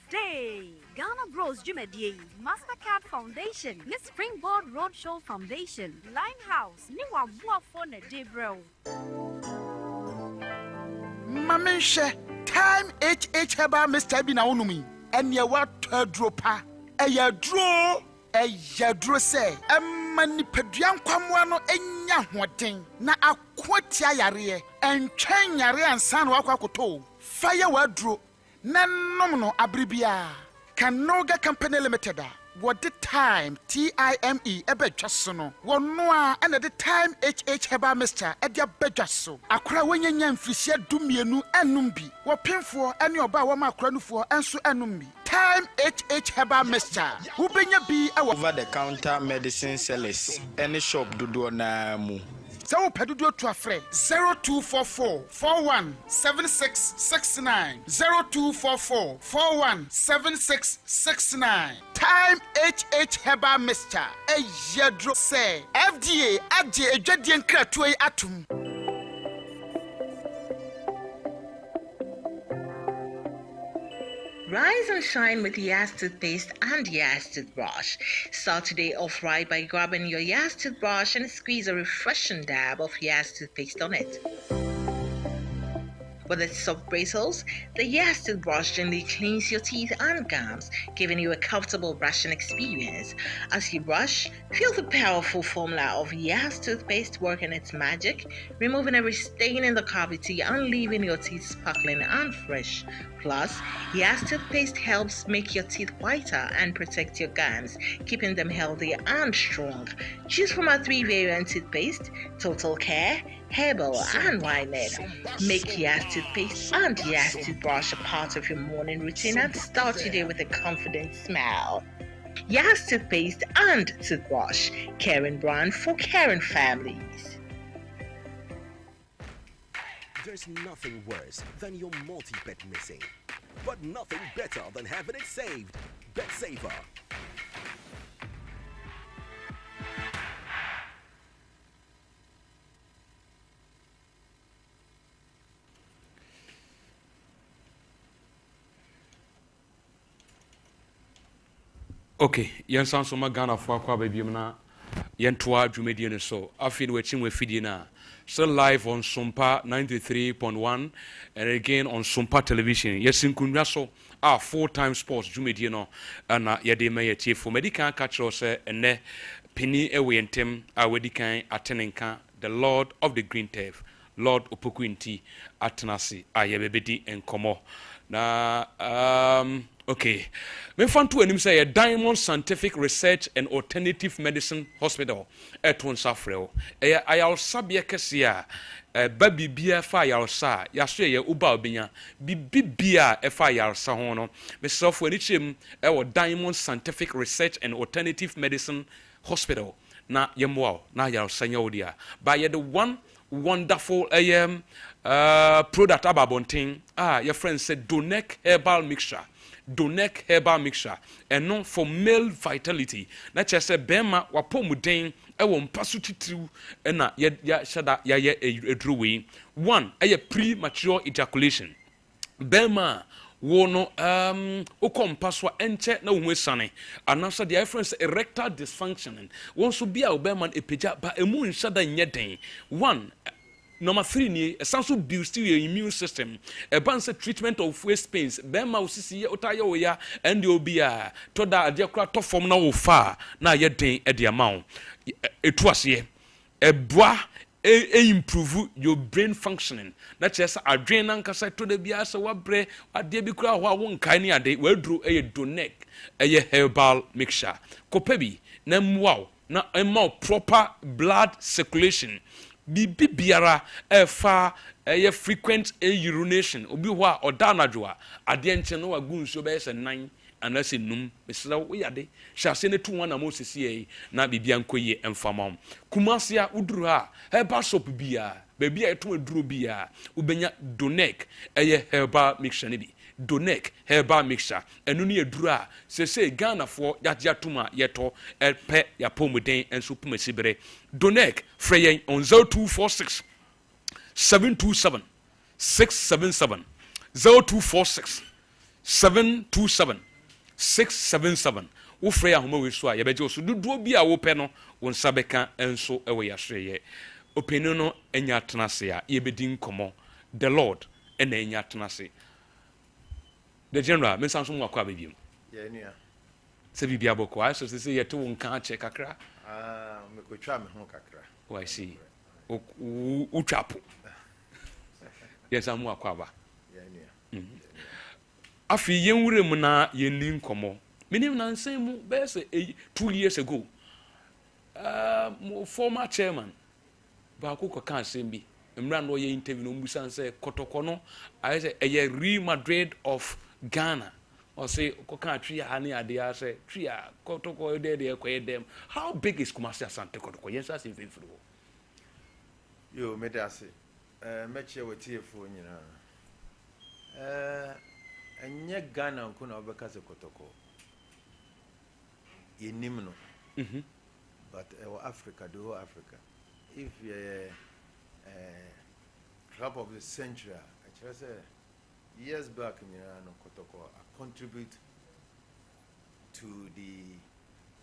Day. Ghana Bros Jumedie, Mastercard Foundation, Miss Springboard Roadshow Foundation, Limehouse, Niwa Buafo ne Debro. Mamenhwe time HH herbal mixture bi na wonumi. Ene wa twadropa. Eyadro say emani peduan kwamwa no enya hoden na akwatia yare entwen yare ansa na wakwakoto. Fire wadro Nanomno abribia Kanoga Company Limited. What the time TIME ebe jasono. Wonwa and the time HH herbal mixture at your bejaso. Akra wenye mfisia dumienu enumbi. Wapinfo any oba wama akranufo enso enumbi. Time HH herbal mixture. Ubenya bi over the counter medicine sellers. Any shop do na mu. So pedudo to a friend 0244 417669 0244 417669 Time HH herbal mixture a yadro say FDA adje edwadien kratoi atum. Rise and shine with Yas toothpaste and Yas toothbrush. Start today off right by grabbing your Yas toothbrush and squeeze a refreshing dab of Yas toothpaste on it. With its soft bristles, the Yas toothbrush gently cleans your teeth and gums, giving you a comfortable brushing experience. As you brush, feel the powerful formula of Yas toothpaste working its magic, removing every stain in the cavity and leaving your teeth sparkling and fresh. Plus, Yas toothpaste helps make your teeth whiter and protect your gums, keeping them healthy and strong. Choose from our 3 variant toothpaste: Total Care, Herbal, and Winet. Make Yas toothpaste and Yas toothbrush a part of your morning routine and start your day with a confident smile. Yas toothpaste and toothbrush, caring brand for caring families. There's nothing worse than your multi-bet missing, but nothing better than having it saved. Bet Saver. Okay, yen san so magana fo akwa ba biem na yen toa dwumedie ne so afi no wachi we fidie na still live on Sompa 93.1 and again on Sompa television. Yes, in kunwa so a full-time sports dwumadi no ana yɛde ma yɛtiefo madi kan ka kyerɛw sɛ ɛnɛ pini ɛwɔ ntɛm a wadi kan atene nka the lord of the green turf lord opokuinti atenase a yɛbɛbɛdi nkɔmmɔ na okay memfa nto anim sɛ yɛ diamond scientific research and alternative medicine hospital ɛto nsa frɛ wo ɛyɛ ayarosabea kɛseɛ a ba bibia fa ayaresa a yaso yɛ uba obenya bibia ɛfa ayaresa ho no mesrɛfo ani kyerɛm ɛwɔ diamond scientific research and alternative medicine hospital na yɛmmoa na ayaresa nyɛ wo deɛ ba yɛde one wonderful product ababonten your friend said Donek herbal mixture and non for male vitality na kyerɛ sɛ bɛrima wapɔmuden ɛwɔ mpa so titiriw ɛna yɛhyɛda yɛayɛ aduro wei one ɛyɛ premature ejaculation bɛrima wo no wokɔ mpa so a ɛnkyɛ na wo ho asiane anaasɛ deɛ ayɛ sɛ erectile dysfunction wɔn nso bi a wo bɛrima no ɛpagya ba ɛmu nhyɛda nyɛ den one number 3 ni essential boost your immune system advance treatment of waist pains bema osisi otaye oya and the obia to da ade kra to form na wo fa na ye den e de amount etuase eboa improve your brain functioning na chese adwen na nkasa to da bia se wabre ade bi kra ho a wo nkai ne ade waduro Donek herbal mixture kopabi na mwa na emma proper blood circulation bibi biara ɛfa ɛyɛ frequent urination obi hɔ a ɔda anadwo a adeɛ nkyɛn no wagu nsuo bɛyɛ sɛ 9 anasɛ num mesrɛ wo yade hyɛ ase ne to wɔn na mosisi yi na bibia nkɔ yie ɛmfama kumase a uduru ha herbal shop bia baabi a ɛto aduro bia wobɛnya Donek herbal mixture ne bi Donek herbal mixture ɛno ne aduro a sese Ghana for yatoma yeto ɛpɛ yapɔmuden enso pumasibere Donek frɛ yɛn on 0246 727 677 0246 727 677 wo frɛ yɛ ahoma we so a yɛbɛgye so dodoɔ bi a wo pɛ no wo nsa bɛka enso ɛwɔ yɛhwɛ openu no enya tenase a yɛbɛdi nkɔmɔ the lord ɛna enya tenase the general men sanso mu akwa bebiem ye nua se bibia boko I so say yete wo nka che kakra me ko twa me ho kakra why see u twapo yes amu akwa ba ye nua afi yenwure mu na yenni nkomo menim na nsan mu be say 2 years ago former chairman ba ko kan asem bi mra no ye interview no mbusan say kotoko no I say Real Madrid of Ghana or say koka tree ani ade say tree kotoko de koye dem how big is Kumasi Asante kotoko yes as in fifro yo me da say meche wetie fo nyina enye Ghana nko na obeka se kotoko yenim no but Africa the whole Africa if club of the century I say years back in Kotoko, I contribute to the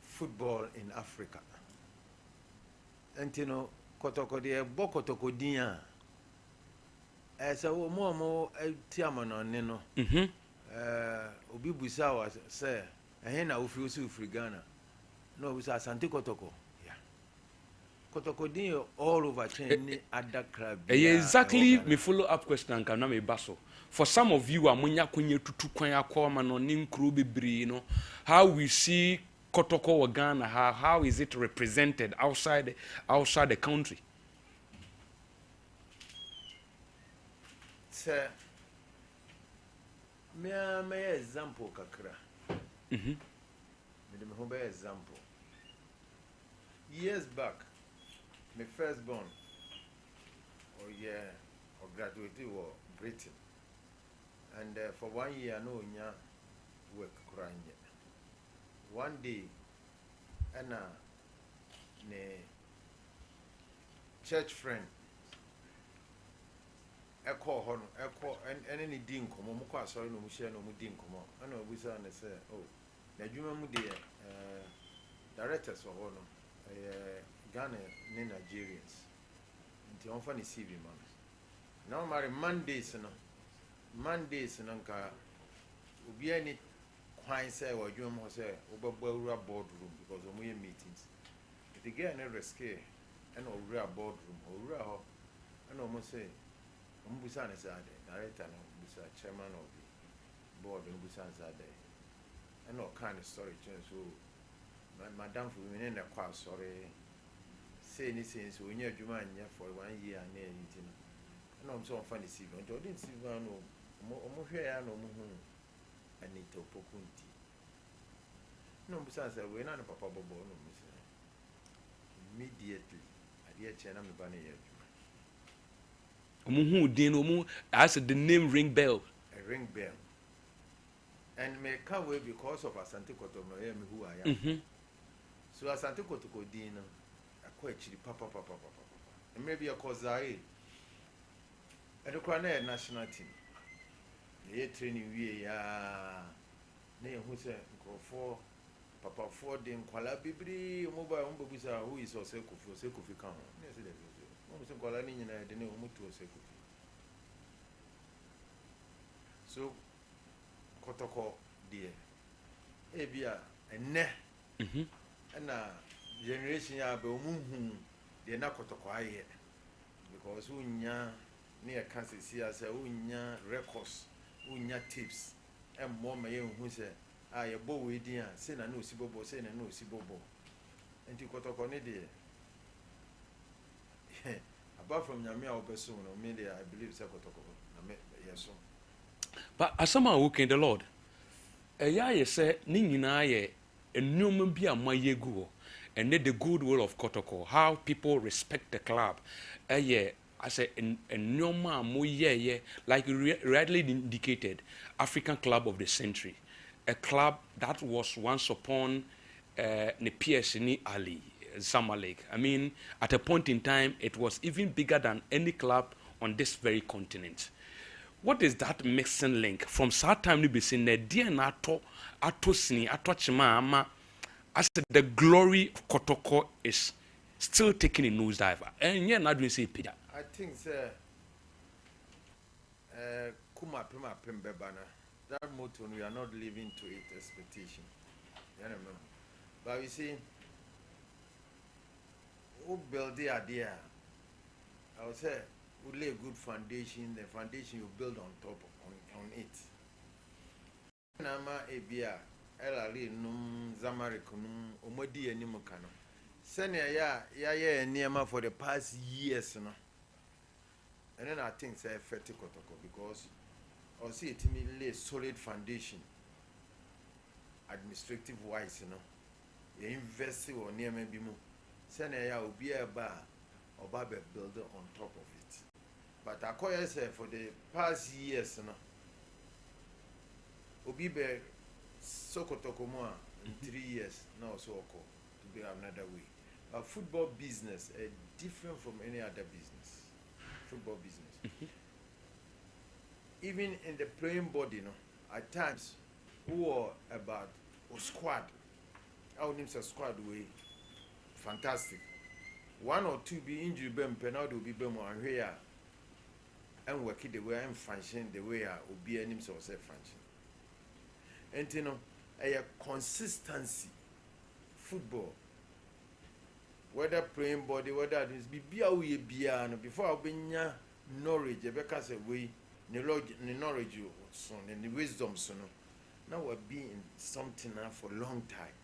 football in Africa. And you know, Kotoko de Bokotoko Dia. As a more tiaman on Neno. Obi Busawa say, a hena who feels free Ghana. No, it was a Santi Kotoko. Kotoko all over chain other club. Exactly me follow up question and can me baso. For some of you amunya kwenye tutu kwanya kwa mano ninkru bibri you know how we see Kotoko or Ghana how is it represented outside the country? Sir, me example kakra. Me example. Years back, my firstborn, or graduated or Britain, and for 1 year no work crying. One day, Anna, ne church friend, echo and any ding come on, sorry no mushia no mudin come on. I know we say oh, na juma mu de directors for honor. Ghana ne Nigerians nti on fa ne CV man now mari Mondays nka obi any kwan say or dwom ho say obabawura boardroom because omo ye meetings the girl na risk and owura boardroom owura ho and omo say omo busa na say director na busa chairman of the board omo busa na say and all kind of story so madam for me na kwa sorry say anything so when you adwuma anya for 1 year na anything and omo so funny see don't didn't see one omo hwe ya na omo hu anita opokunti no busa say we na papa bobo no me say immediately ade che na me ba na ya omo hu din omo as the name ring bell and me come away because of Asante Kotomo me who I am so Asante Kotoko din no akwa chiri papa and maybe a cause I and the national team the training we ya na who say for papa for dem kwala bibiri mobile umbusa who is also kofi kan na say dem so kwala ni nyina de na omutu oseko so Kotoko dear ebia enne na generation ya be omuhu de na Kotoko aye because unya na ya kan sisi asa unya records unya tips and more me hu say aye bo we din a say na no sibobo say na no sibobo enti Kotoko ne de apart from nyame a obeso no me de I believe say Kotoko na me yeso. But as someone who can the Lord, ye say ni nyina ye enum bi amaye gu and the goodwill of Kotoko, how people respect the club. I say enuma mo ye like rightly indicated, African club of the century, a club that was once upon the PSN Ali Zamalek. I mean, at a point in time, it was even bigger than any club on this very continent. What is that mixing link from that time to be seen the DNA atosini atochima ama as the glory of Kotoko is still taking a nosedive and you're not doing say Peter. I think sir kuma pema pembebana that motto we are not living to it expectation. You know, but we see who build the idea I would say we lay a good foundation, the foundation you build on top on it. Nama ebia elali num zamarikunum omodi enimu kano. Senior ya niema for the past years no. And then I think say effective Kotoko because I see it lay a solid foundation administrative wise, you know. You invest on near maybe more. Senior ya will be a bar or barber builder on top of it. But I call say for the past years, you know, Obibe Sokotoko more in 3 years now so to be another way. But football business is different from any other business. Football business. Even in the playing body, you know, at times who are about a squad. Our names a squad way fantastic. 1 or 2 be injury bem penalty will be bem and here. And work it the way and function the way I will be any sort of function. And you know, a consistency football. Whether playing body, whether it is be biano before I be knowledge, because we knowledge you son and the wisdom son. Now we're being something now for a long time.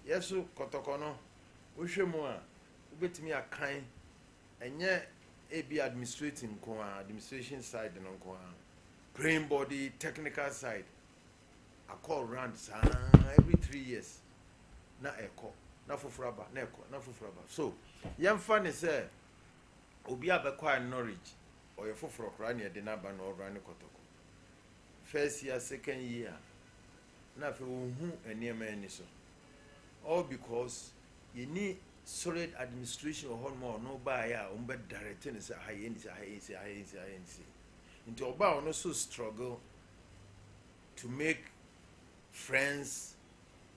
Yes, so Kotokono, we show more. We bet me a kind and yet. Be administration side and brain body technical side I call runs every 3 years na echo na fufraba na echo na fufraba so yam fan is say obi abekwa knowledge or your fufro kra na de na ba na run Kotoko first year second year na fe ohu enema ani so all because you need solid administration or more no buy directing is a high end into about also struggle to make friends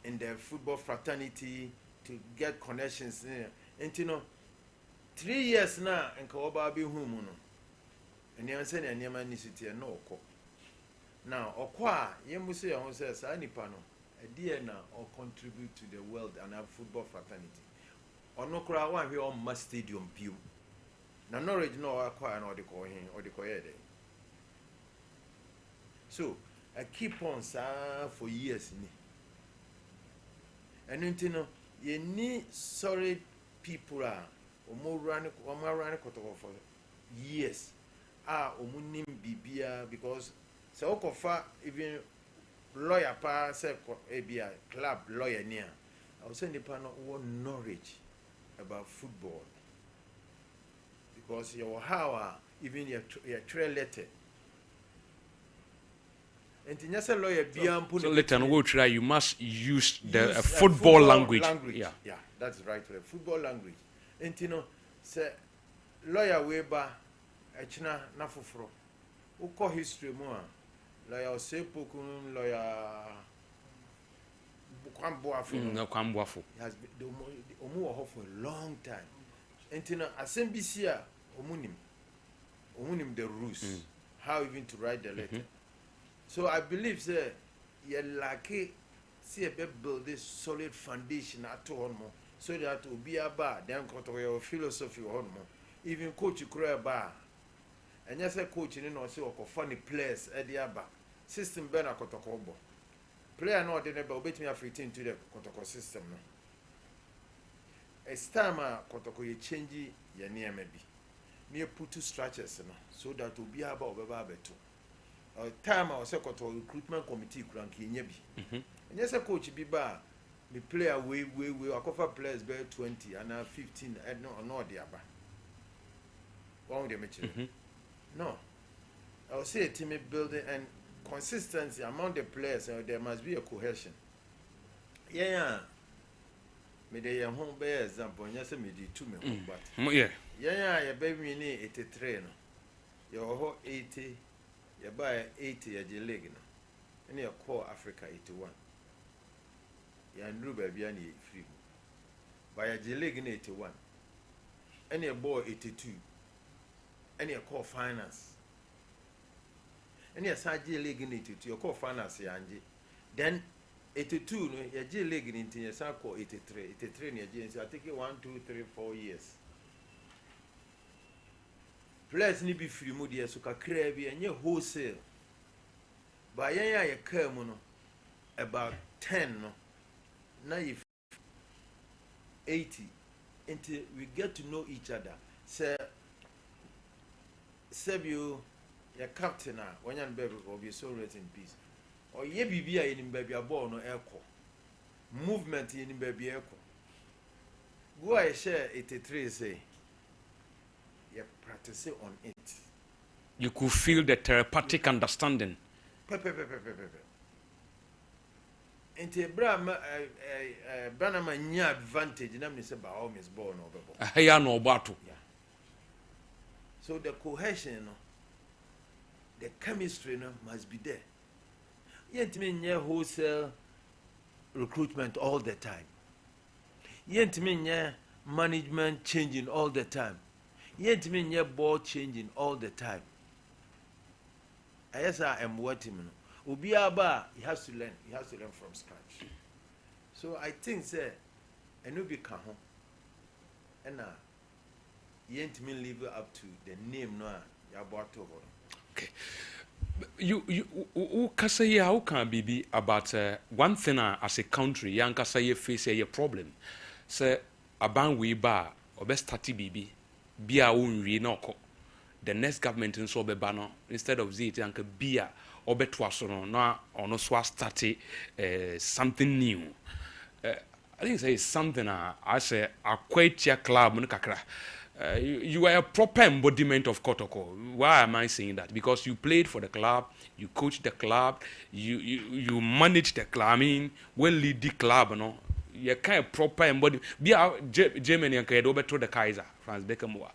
in the football fraternity to get connections and you know 3 years now and Kawababi home and you say and Yaman is no Now, Okwa, Yemusi, I says, Anipano, a dear now, or contribute to the world and our football fraternity. Or no crowd, one here on my stadium pew. Now, Norwich, no, Aqua, or the Cohen, or the Coyede. So, I keep on, sir, for years. And you know, you need sorry people are, or more running for years. Omunim bibia because so okofa even lawyer pa say ebia club lawyer near I was saying the panel want knowledge about football because your how even your trail letter and nyasa lawyer bia so later on we'll try you must use the football language. Yeah, that's right, football language. And you know say lawyer weba Echina na fufuro. Uko history mo lawyer Sepokun, lawyer Kwamboafo. Has been the omu for a long time. Entina asembisia omunim the rules, how even to write the letter. So I believe say you lucky see a build this solid foundation at home so that will be about then go your philosophy home. Even coach you create bar. And yes, a coach in no so funny players at the back. System Bena Kotokobo. Player no didn't bet me a 15 to the Kotoko system. It's time Kotoko you change your near maybe. Near put two structures so that will be about Bababeto. Time I was a recruitment committee cranky nebi. And yes, a coach be bar. Me player we I cover players by 20 and 15 and no the abba. One the match. No, I would say a team building and consistency among the players. There must be a cohesion. Yeah. Me the young home by example. Yes, me the 2 me but yeah, baby me need 83 no. Your whole 80, you buy 80 at your leg no. And you call Africa 81. You and baby any free. Buy a leg in 81. And your boy 82. And your core finance. And your side league in it to your core finance, Yanji. Then 82, your J league into your circle 83, 83 in your J. So I take it 1, 2, 3, 4 years. Players need be free moody so can crave and your wholesale. By your kermono about 10 no. Now if 80 until we get to know each other. Say Sebio, your captain, when your baby will be so rest in peace. Or ye be in baby a born no echo. Movement in baby echo. Go I share 83 say. You practice on it. You could feel the therapeutic understanding. Into Branham nya advantage, and I'm say by all Miss Born or Haya no battle. So the cohesion, the chemistry must be there. Yet mean wholesale recruitment all the time. Yet mean management changing all the time. Yet mean board changing all the time. Yes, I am waiting. Ubiaba, he has to learn. He has to learn from scratch. So I think, sir, and you become and yet me live up to the name no about over. Okay. You say how can be about one thing as a country young say face a problem. Say aban we ba or best 30 BB be our own renoko. The next government in so be bano instead of zit and bia or betwasono no or no swa start something new. I think say something I say a quite your club kakra. You are a proper embodiment of Kotoko. Why am I saying that? Because you played for the club, you coached the club, you managed the club. I mean, when lead the club, no, you're kind of proper embodiment. Be out Germany and over to the Kaiser, Franz Beckenbauer,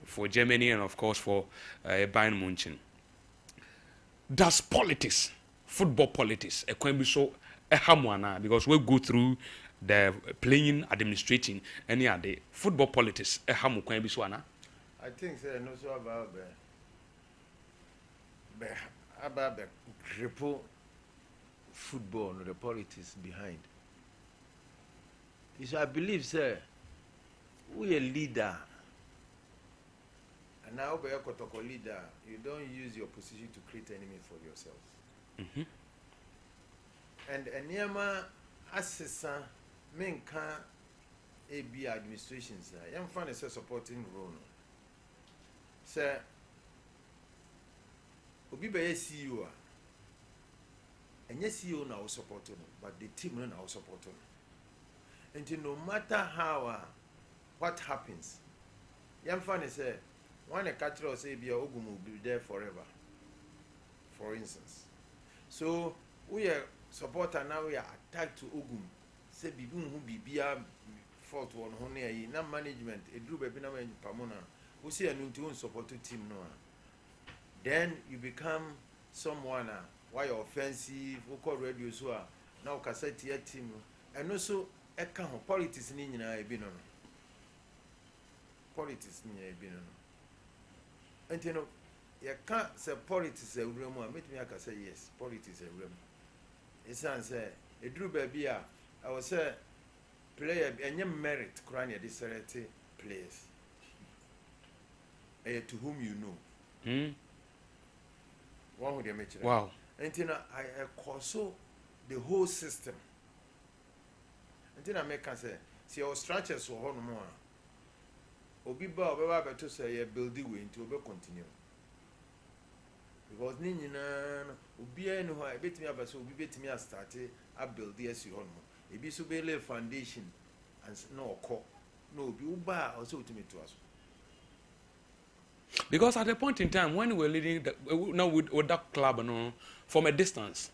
for Germany and of course for Bayern Munich. Does politics, football politics, a can be so a hamwana because we go through the playing, administrating, any other football politics. A hamu can be so. I think no so about about the cripple football, the politics behind. So I believe, sir, we a leader. And now, be a Kotoko leader, you don't use your position to create enemy for yourselves. And Nyama assessor, men can be administrations. Young fan is a supporting role. Sir, Obi be CEO. And yes, CEO now support them, but the team now support them. And no matter how what happens, young fan is a one a catcher or say be a Ogum will be there forever. For instance, so we are supporter now. We are attacked to Ogum. Say Bibun who be a fault one honey na management. A group of Bina in Pamona. We see a new support team no. Then you become someone why offensive. We call radio so now cassette team and also. Eka ho politics ni nyina ebi no politics ni ebi no enti no ye ka say politics ewrem a metimi aka say yes politics ewrem isan say eduru ba bia I was say player enye merit kura na dey select players to whom you know one with the match wow enti no I so the whole system. Until I make say, see our structures so hard more. Obi ba obi to say a building way into obi continue. Because ni na obi enu ha ebet me abaso obi bet me start a build yes you on. Ebi so be lay foundation and no core. No obi uba also to me to us. Because at a point in time when we were leading now with that club from a distance.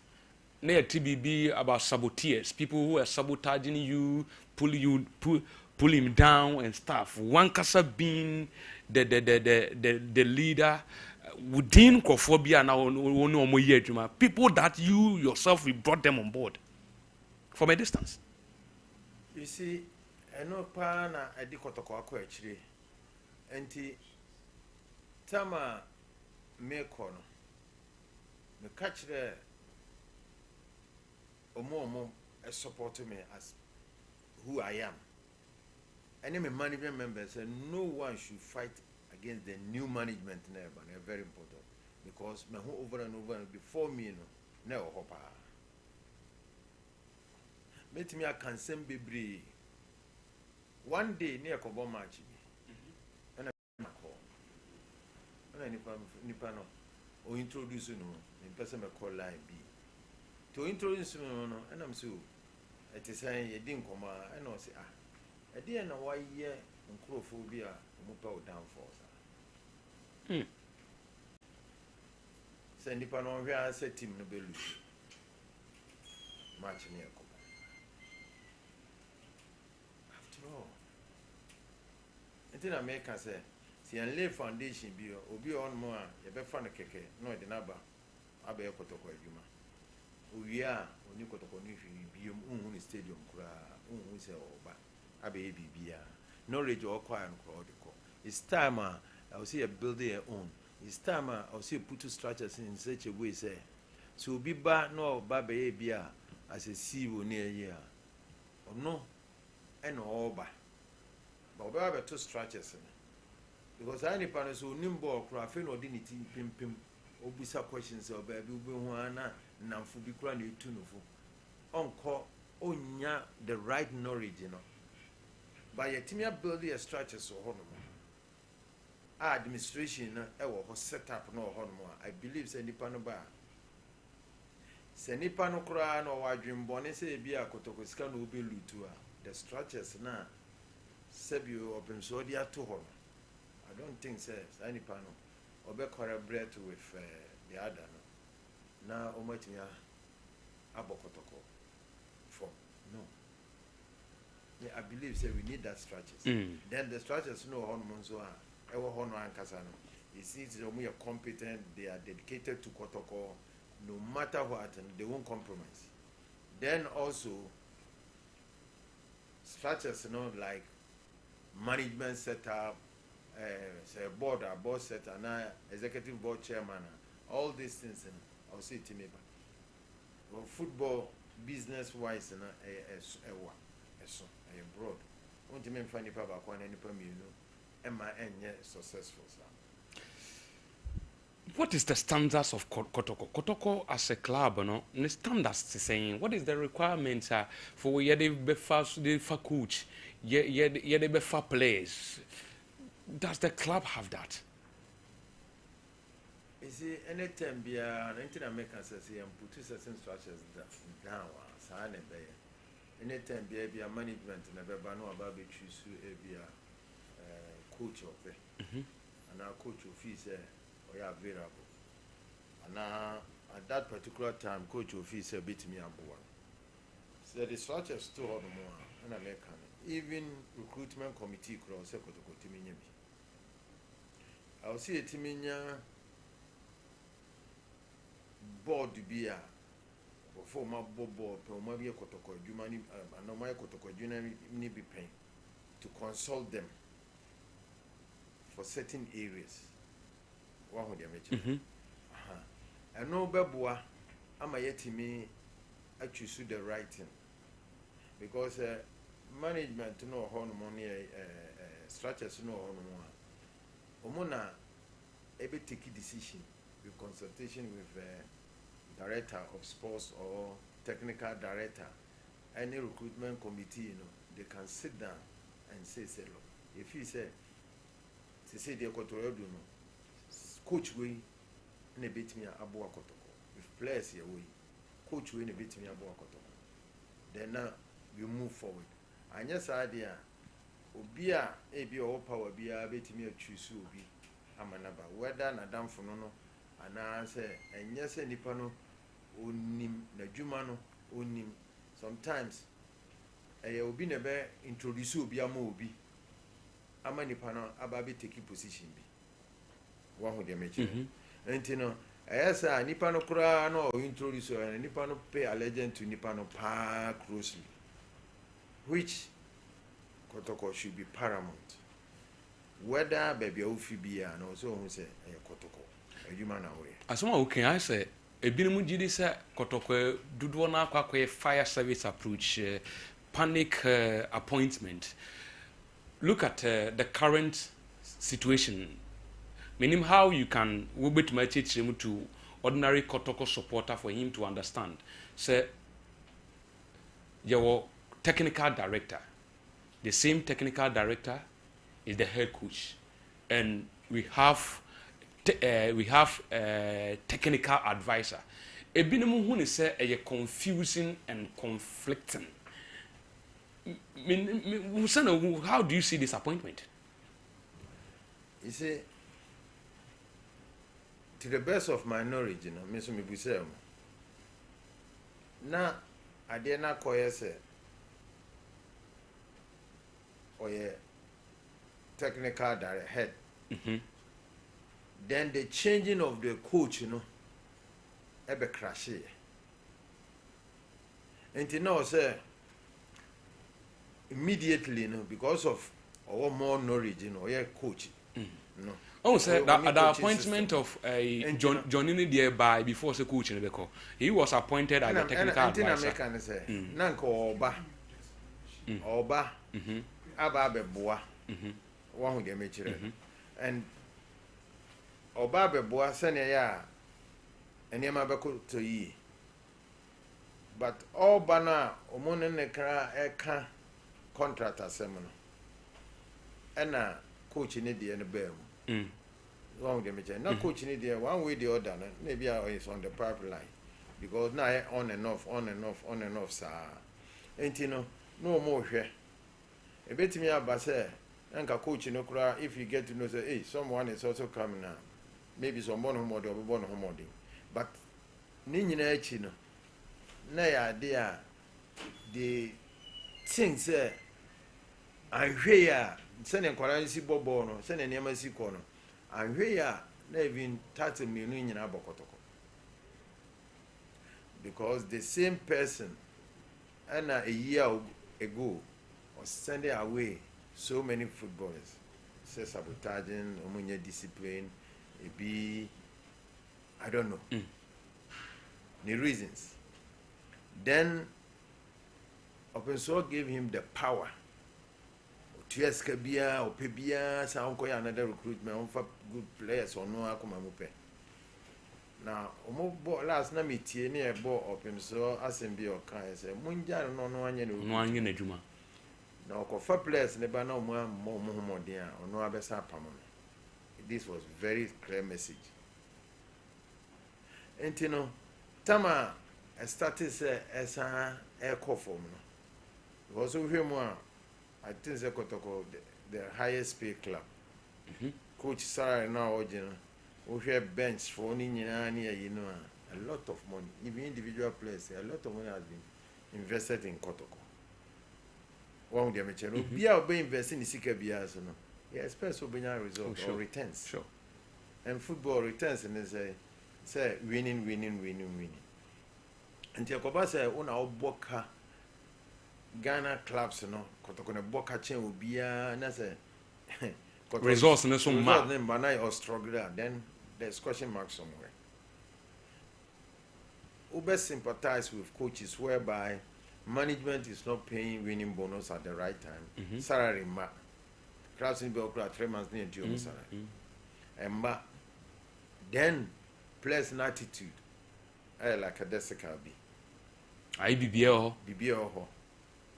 Near TBB about saboteurs, people who are sabotaging you, pull him down and stuff. One kasa being the leader within Kophobia now people that you yourself we brought them on board from a distance. You see, I know pana I did kotoko actually. Enti tama me kono. Me catch there. Omo support me as who I am. Any management members say no one should fight against the new management never. They're very important because me who over and over before me never hopa. Met me a consent be one day near Kobo match and I call. And I nipa no or introduce you in person me call line B. To introduce me, and I'm so. It is saying you didn't come and I say, I didn't know why year on Crophobia, Mupa down for. Send it on where I said him no belly. Match near Coba. After all, until America say, see, and lay foundation be or be on more, you better find a keke, no, the number. I be a Kotoko Juma. We are when you got to be a stadium, who say, oh, but I knowledge or quiet crowd. It's time I will see a building own. It's time I will see put two structures in such a way, say. So be bad no baby beer as a sea near here. Or no, and all by. But we have two structures in because any panels who nimble craft or dignity pim. Obisa questions of baby Buana, Namfubi Kran, you too. Uncle, onya the right knowledge, By a timia building a structure so honor. Administration, was set up no honor. I believe Sendipano Bar. Sendipano Kran or Dream Bonese be a Kotokoscan will be Lutua. The structures now, Sebio open Sodia to honor. I don't think says any panel. Obe collaborate with the other. Now, Omatia Abokotoko. For no. Yeah, I believe say we need that structures. Then the structures know hormones are ever honor and casano. It seems we are competent, they are dedicated to Kotoko, no matter what, and they won't compromise. Then also structures like management setup. Say board setter, now executive board chairman, all these things, I'll say to me, but football business wise, and a broad. Want to make funny papa one any permit, you know, and successful. What is the standards of Kotoko? Kotoko as a club, no? The standards is saying what is the requirements for the coach, the players? Does the club have that? You see, anytime be anything American says and put certain structures down, anytime be a management and a no about choose be a coach of it, and our coach of fees are available. And at that particular time, coach of fees beat me up one. So the structures too on more and American. Even recruitment committee cross I'll see a Timinia board be a former board, maybe a Kotoko, Jumani, and no my Kotoko, Junani be paying to consult them for certain areas. One would you and no Babua, am I yet to me actually should the writing because management to know how money structures to know how Omona able to take a decision with consultation with director of sports or technical director, any recruitment committee, you know, they can sit down and say, look, if he said, to say they got to do coach way, and a bit me a boa kotoko. If players here way, coach way, and a bit me a boa kotoko. Then now we move forward. And yes, idea. Obia ebi o power bia betimi atwusu obi amanaba whether na damfo no ana say enye se nipa no onim na dwuma no onim sometimes obi na be introduce obi ama obi ama nipa no aba be take position bi wa ho de mechi enti no sa nipa no kura no introduce nipa no pay allegiance to nipa no pa closely which Kotoko should be paramount. Whether baby Ophibia and also who say Kotoko, a human away. As one okay, I say a binimu jidi say Kotoko dudwana kwa fire service approach, panic appointment. Look at the current situation. Meaning how you can wobit my teach him to ordinary Kotoko supporter for him to understand. Say your technical director. The same technical director is the head coach, and we have technical advisor. Ebinimu huni say a confusing and conflicting. How do you see this appointment? You see, to the best of my knowledge, you know, Mr. Mibusem. Na adena koyese. Or a technical direct head. Then the changing of the coach, you know, ebe crash. And you know, say immediately, you know, because of our more knowledge, you know, yeah, coach. You know. Oh, sir, the appointment of a Johnny there before the coach in the call. He was appointed as a technical advisor. Nanko Oba. Ababe boa one who get me and Obabe boa sene ya and yamabako to ye. But all bana omon in the car contract assembly and coach in the end bear. One get me not coach in the one way the other, maybe I is on the pipeline because now on and off, sir. Ain't you know, no more here. A bit me about say, and coach no cry if you get to know say, hey, someone is also coming now. Maybe someone who mod or born homody. But Nina Chino, nay idea the things I'm here, sending Quarancy Bobono, sending Yamasi corner. I'm here, even 30 million in Abokotoko. Because the same person, and a year ago, was sending away so many footballers. Say sabotaging, omunye discipline, it be, I don't know. the reasons. Then Openso gave him the power. Tueska bia or pebia, some another recruitment for good players or no akumamupe. Now, last night meeting near bought Openso assembly or kind say Munja no one in Juma. Now, for players never know more dear or no abesa pamon. This was very clear message. And you know, Tama started as an air form. Because we hear more, I think the highest paid club. Coach Sarah now, we have bench for only a lot of money. Even individual players, a lot of money has been invested in Kotoko. One of the amateur, we are investing in Sika Bias. Yeah, especially when results or returns. Sure. And football returns and they say winning. And Tiakoba say, "Una boka Ghana clubs, Kotokona boka chain will be na say results na so ma. Then Banai or struggle. Then there's question mark somewhere. Ube sympathize with coaches whereby management is not paying winning bonus at the right time. Salary ma. Clubs in Belgrade 3 months near June salary. And then players an attitude. Like a Desica be. I BBO.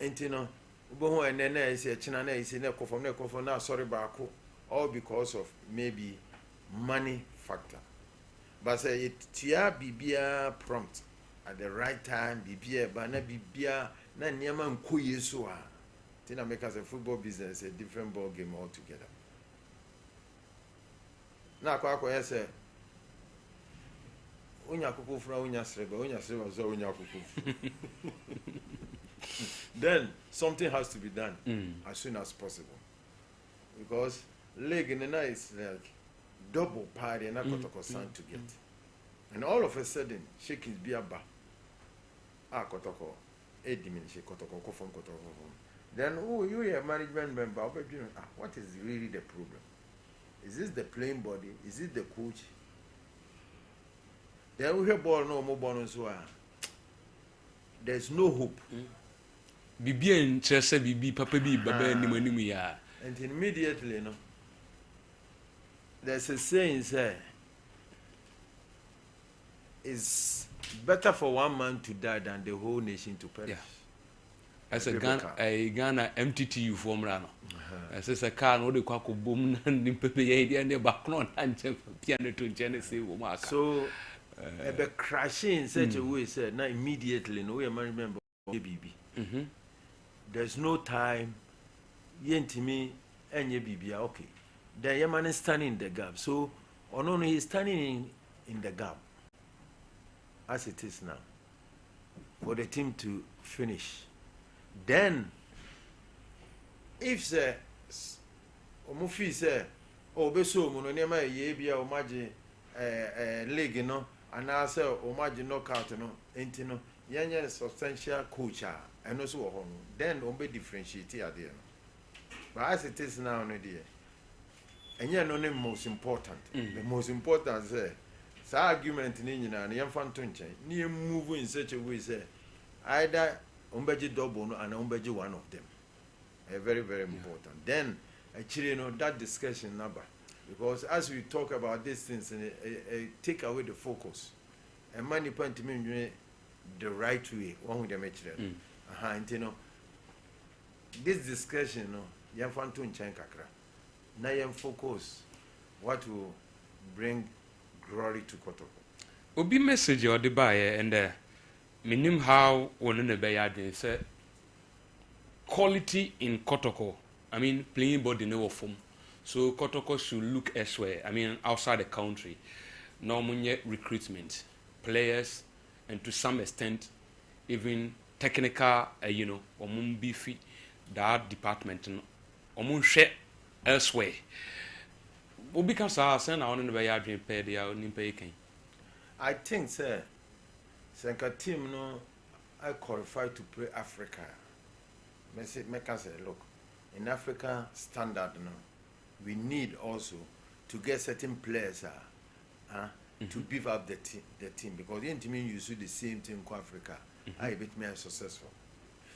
And you know, Ubo and then I say China is in Neko from now, sorry, Baku, all because of maybe money factor. But say it Tia Bibia prompt at the right time, Bibia, Bana Bibia, Nanyaman Kuyesua. Tina make us a football business a different ball game altogether. Now, Kwako say, Unya kuku fra unya sreba zo unya kuku. Then something has to be done as soon as possible. Because leg in the night is like double party and I got to get. And all of a sudden, shaking biaba. Kotoko, diminish Kotoko, Kofon. Then, you are a management member. What is really the problem? Is this the playing body? Is it the coach? Then we have ball no more bonus. There's no hope. Bibi and Chessa Bibi Papa Bi Baba Nimuya. And immediately, there's a saying, say, it's better for one man to die than the whole nation to perish. Yeah. As a Ghana MTTU formula. As a car, no, the Quaco boom and the Pepe and the background and piano to Genesis. So, a crashing in such a way, said, now immediately, no, we remember baby. There's no time. Yentimi and your baby, okay. The young man is standing in the gap. So, only he's standing in the gap as it is now for the team to finish. Then, if the Omufi say, "Oh, beso mononema yebia omaji league and I say omaji knockout no, yanya substantial coach and also home. Then ombe differentiate at the end. But as it is now, no dear, and you know the most important. The most important is the argument in India and young fantunche near moving in such a way say either umbeji double and umbeji one of them. Very, very important. Then actually, that discussion number, because as we talk about these things, take away the focus and money point to me the right way. One with them actually. And this discussion, young fantun chankakra. Now young focus what will bring glory to Kotoko. Obi message or the buyer and minim how one in the bayard say quality in Kotoko. I mean, playing body no form. So Kotoko should look elsewhere. I mean, outside the country. Normally recruitment, players, and to some extent, even technical, omun beefy that department, omun share elsewhere. Because I send out in the bayard pay the Olympic. I think, sir, Senka team I qualified to play Africa. Make us say, look, in Africa standard, we need also to get certain players to beef up the team because the team you see the same thing in Africa. I bit me successful.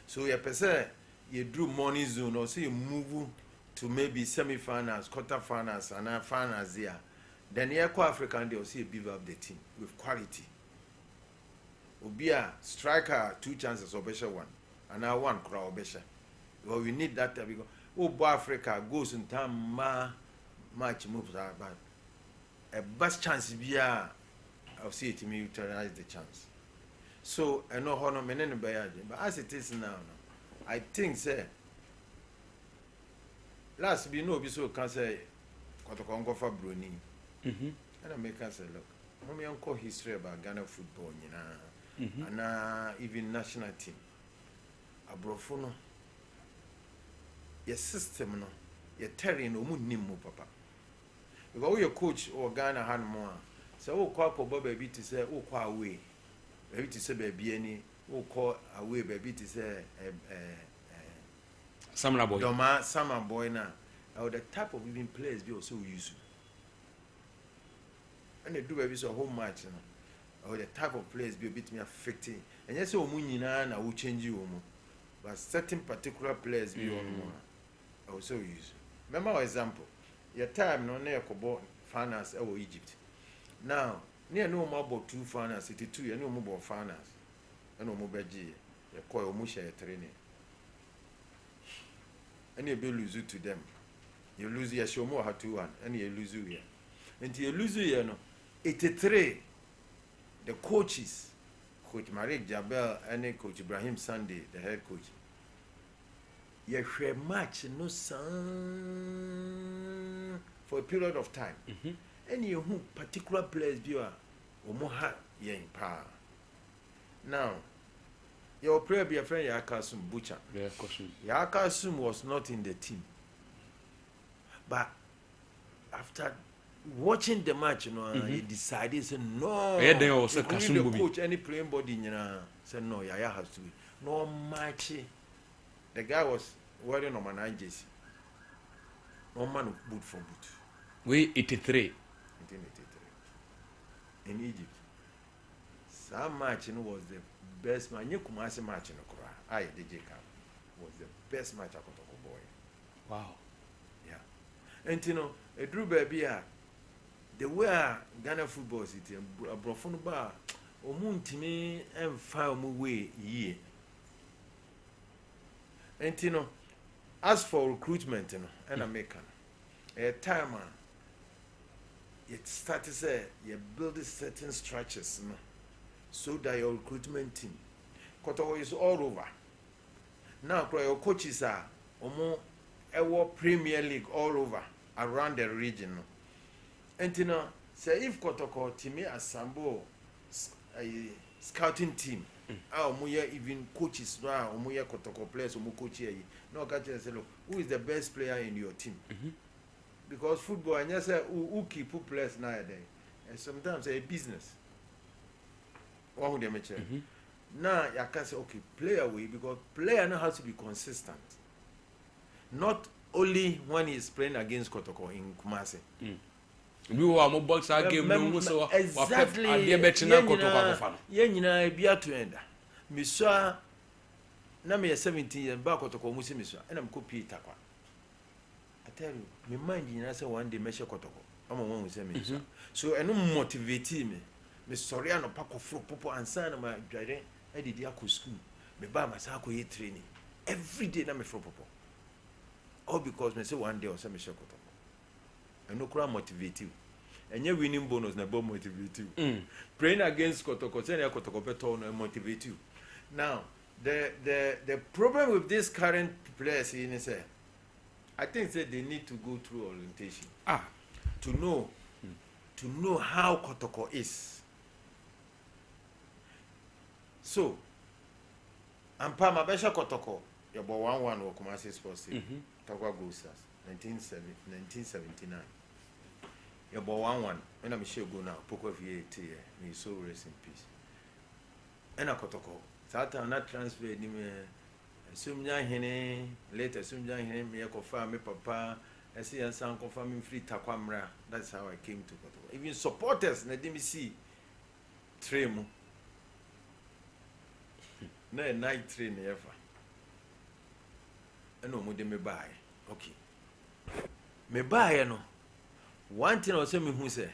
So you say you drew money zone or say you move to maybe semi-finals, quarter-finals, and finals there. Then you African they will see beef up the team with quality. Obia striker 2 chances or better one, and now 1 crowd better. Well, we need that because Africa goes in time match moves are bad. A best chance be I'll see it me utilize the chance. So I know how no many but as it is now, I think say last be no be so can say Kotokongo for Bruni. And I make us say look, mommy uncle history about Ghana football, and even national team. Abrofono. Your system no, your terrain no nimu papa. Because your coach or Ghana hand more. So call for baby to say call away. Baby to say baby any call away baby to say Summer boy. Doma summer boy now. Or the type of even players be also useful. And they do baby so whole match, or the type of players be a bit me affecting. And yes, na will change you, but certain particular players be on more. Also use. Remember our example. Your time no near Kobo finance or Egypt. Now, near no more about 2 finance, 82, you know more about finance. And no more beji. You call Musha training. And you lose you to them. You lose your show more 2-1, and you lose you here. Until you lose you, no. 83, the coaches, Coach Marek Jabel and Coach Ibrahim Sunday, the head coach. You share match no son for a period of time. And you who particular players be or more in power. Now, your player be a friend Yakasum Butcher. Yakasum was not in the team. But after watching the match, he decided, said, no, the coach, any playing body, said, no, Yaya has to be. No match. The guy was wearing on my 9 jersey. No man boot for boot. We 83. 1983. In Egypt. Some match was the best match. You come as a match in Okra. I, the Jacob, was the best match I could talk about. Wow. Yeah. And a Drew baby, the way Ghana football city, a Brofon bar, or moon to me and fire way ye. And as for recruitment, and American, a time it started say you build certain structures, so that your recruitment team, Kotowo is all over. Now, your coaches are Premier League all over around the region. And say if Kotoko Timi assemble a scouting team, even coaches now, Kotoko players, coach here. No, say, look, who is the best player in your team? Because football, and yes, who keep players nowadays, and sometimes a business. One of them, now you can say, okay, play away because player now has to be consistent. Not only when he's playing against Kotoko in Kumasi. We were more box game, so exactly. Miswa na me 17 years back Kotoko musi miswa and I'm copy takwa. I tell you, my mind you say one day measure Kotoko. I'm one who say me. So I no motivate me. Me sorry I no pack of popo and son my dware I did ya school. Me ba myself go training. Every day na me for popo. All because me say one day or say me share Kotoko. I no crowd motivate you. And your winning bonus na bo motivate you. Praying against Kotoko, say na Kotoko better no motivate you. Now, the problem with this current players is I think that they need to go through orientation. To know how Kotoko is. So, and Pama Besha Kotoko, you're about 1-1 or Kumasi Sports Team. Takwa Gosas, 1979. You're about 1-1. And I'm sure go now. Poko VAT, may so rest in peace. And a Kotoko. Satan not transferred him. Assume young henny, later assume young henny, me a me papa, I see and some confirming free takwamra. That's how I came to Kotoko. Even supporters, let me see train. No night train ever. I know what me buy. Okay. Me buy no. One thing I was saying who say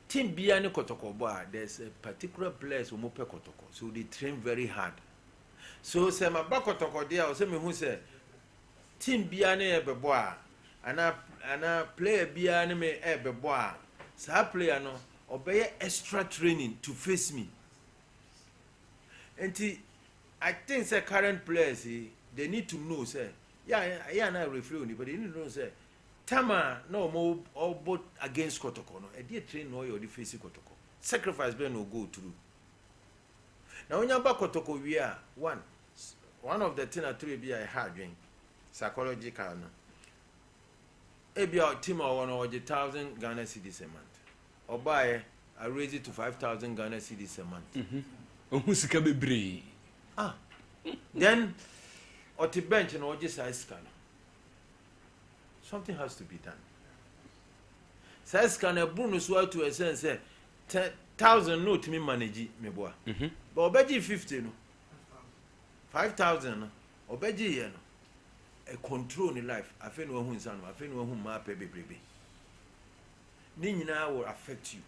team Biani Kotoko bar, there's a particular place who mope Kotoko. So they train very hard. So say my back Kotoko there, I was saying who say team Biani Ebeboa and I play a Biani me Ebeboa. So I play no obey extra training to face me. And I think the current players they need to know say yeah na referee but they need to know say Tama no more all both against Kotoko no. A train no you face Kotoko. Sacrifice be no go through. Now when you back Kotoko we are one of the thing I three be I hard drink psychological no. Maybe our team or 1,000 Ghana cedis a month. Or buy I raise it to 5,000 Ghana cedis a month. Then or the bench and or just size scanner. Something has to be done. Size scanner bonus to a sense 10,000 no to me manage me boy. But obeji 50 no. 5,000 no. Obeji no. A control in life. I feel no who son, I feel no who ma baby. Nina will affect you.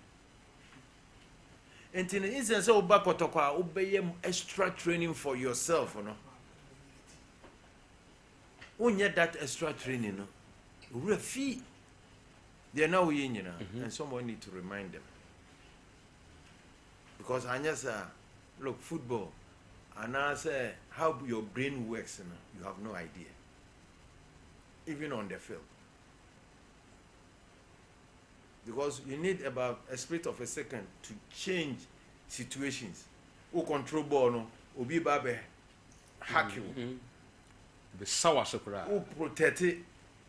And in the instance of Bakotokwa, obey extra training for yourself, no. When you that extra training, no, refi. They are now in, and someone need to remind them. Because I just look football, and I say how your brain works, you have no idea. Even on the field. Because you need about a split of a second to change situations. Who control ball no, obi babe hack you. The sour sakura. Who protect it?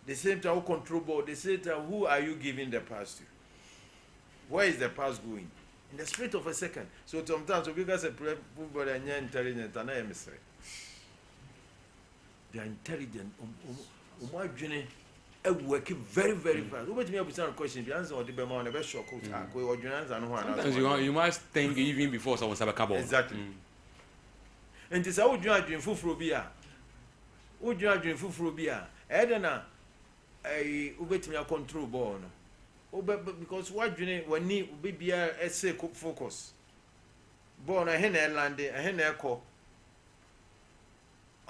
The same time who control ball. The same time who are you giving the pass to? Where is the pass going? In the split of a second. So sometimes we guys say football and you're intelligent and I am sorry. They are intelligent. Working very, very fast. Who me up some question? The answer or the bema on the best shock. Sometimes you must think even before someone's have a cabo. Exactly. And this how you are doing fufrobia. Would you are doing fufrobia? Edena, I ubet me a control ball. Because what you need when need be a essay focus. Born a hen land, a hen echo.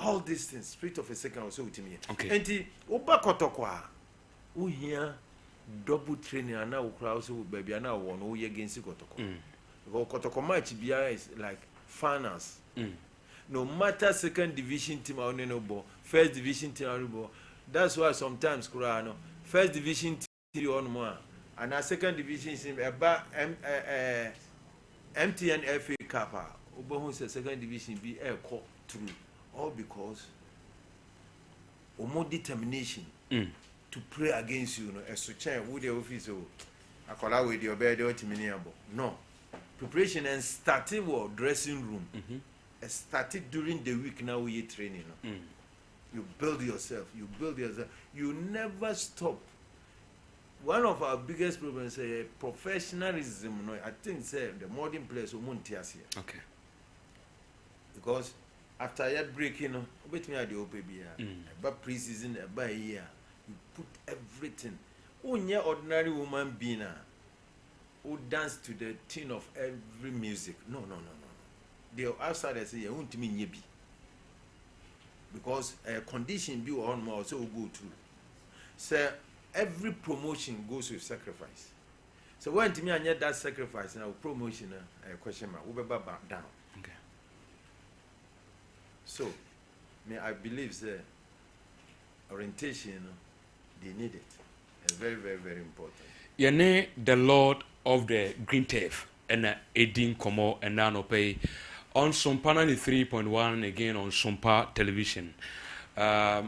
All these things, split of a second or so with me. Okay. And the Obakotokwa, who here double training and now crowd so baby and now one who against Kotoko. Because Kotoko match is like finals. No matter second division team or no first division team or that's why sometimes Kurano first division team on more and a second division team MTN FA Cup. Obo say second division be a call through. All because more determination to pray against you, as to change with the office. I call out with your bed or no preparation and starting with dressing room. Started during the week now we training. You build yourself. You never stop. One of our biggest problems is professionalism. I think the modern players will not here. Okay. Because after a break, wait me at the OPB, about pre-season, about a year, you put everything. Only ordinary woman being who dance to the tune of every music. No. The outsiders say you won't mean yebi. Because a condition be on more so go through. So every promotion goes with sacrifice. So when to me I need that sacrifice now promotion a question mark we back down. Okay. So, I believe the orientation, they need it. It's very, very, very important. Yene the Lord of the Green Turf and Edin Komo and Nano Pay on Sompa 93.1 again on Sompa television. Yes,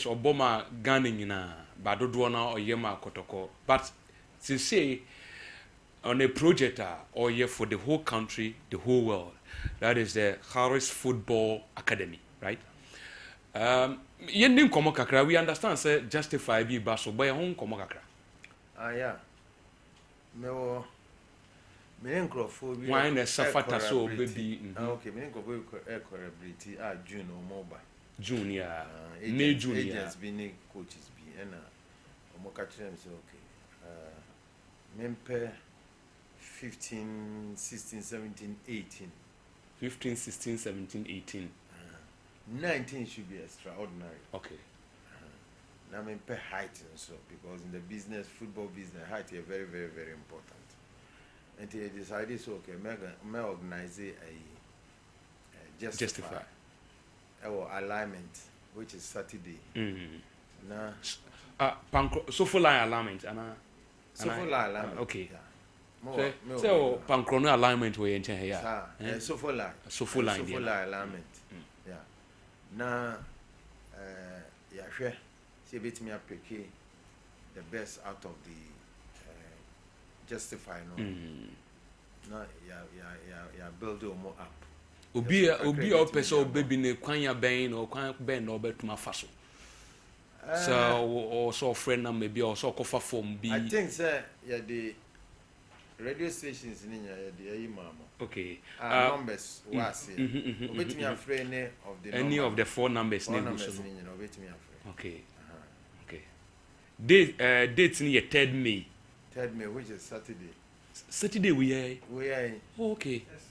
Obama Gunning na Badodwana or Yema Kotoko. But to say on a project or yeah for the whole country, the whole world. That is the Harris Football Academy, right? Yending komo kakra, we understand say justify be baso boy home komo kakra. Yeah. Me nkrofo bi. Why na safata so baby. Okay, me nkrofo collaborate June or mobile. June yeah. May June agents be ne coaches be and omo ka kire me say okay. Mempe 15, 16, 17, 18. 15, 16, 17, 18. 19 should be extraordinary. Okay. Now I mean per height and so because in the business, football business, height is very, very, very important. And they decided so okay, may organize a justify our alignment, which is Saturday. Now so full line alignment and so full line alignment. Okay. Yeah. So pancrono alignment we in here. So full line. So full line. So full line alignment. Yeah. Now yeah, sure. See bit me pick the best out of the justify no. Now yeah build more up. Obi o person baby ne kwan ya ben or kwan ben no betuma fa so. So or so friend na maybe or so kofa form be. I think sir yeah the radio stations in the mama. Okay. Numbers was here. Obet me afraid of the any of the four numbers name. Obet me afraid. Okay. Okay. Dates in your 3rd May. 3rd May, which is Saturday. Saturday we are. Okay. Yes.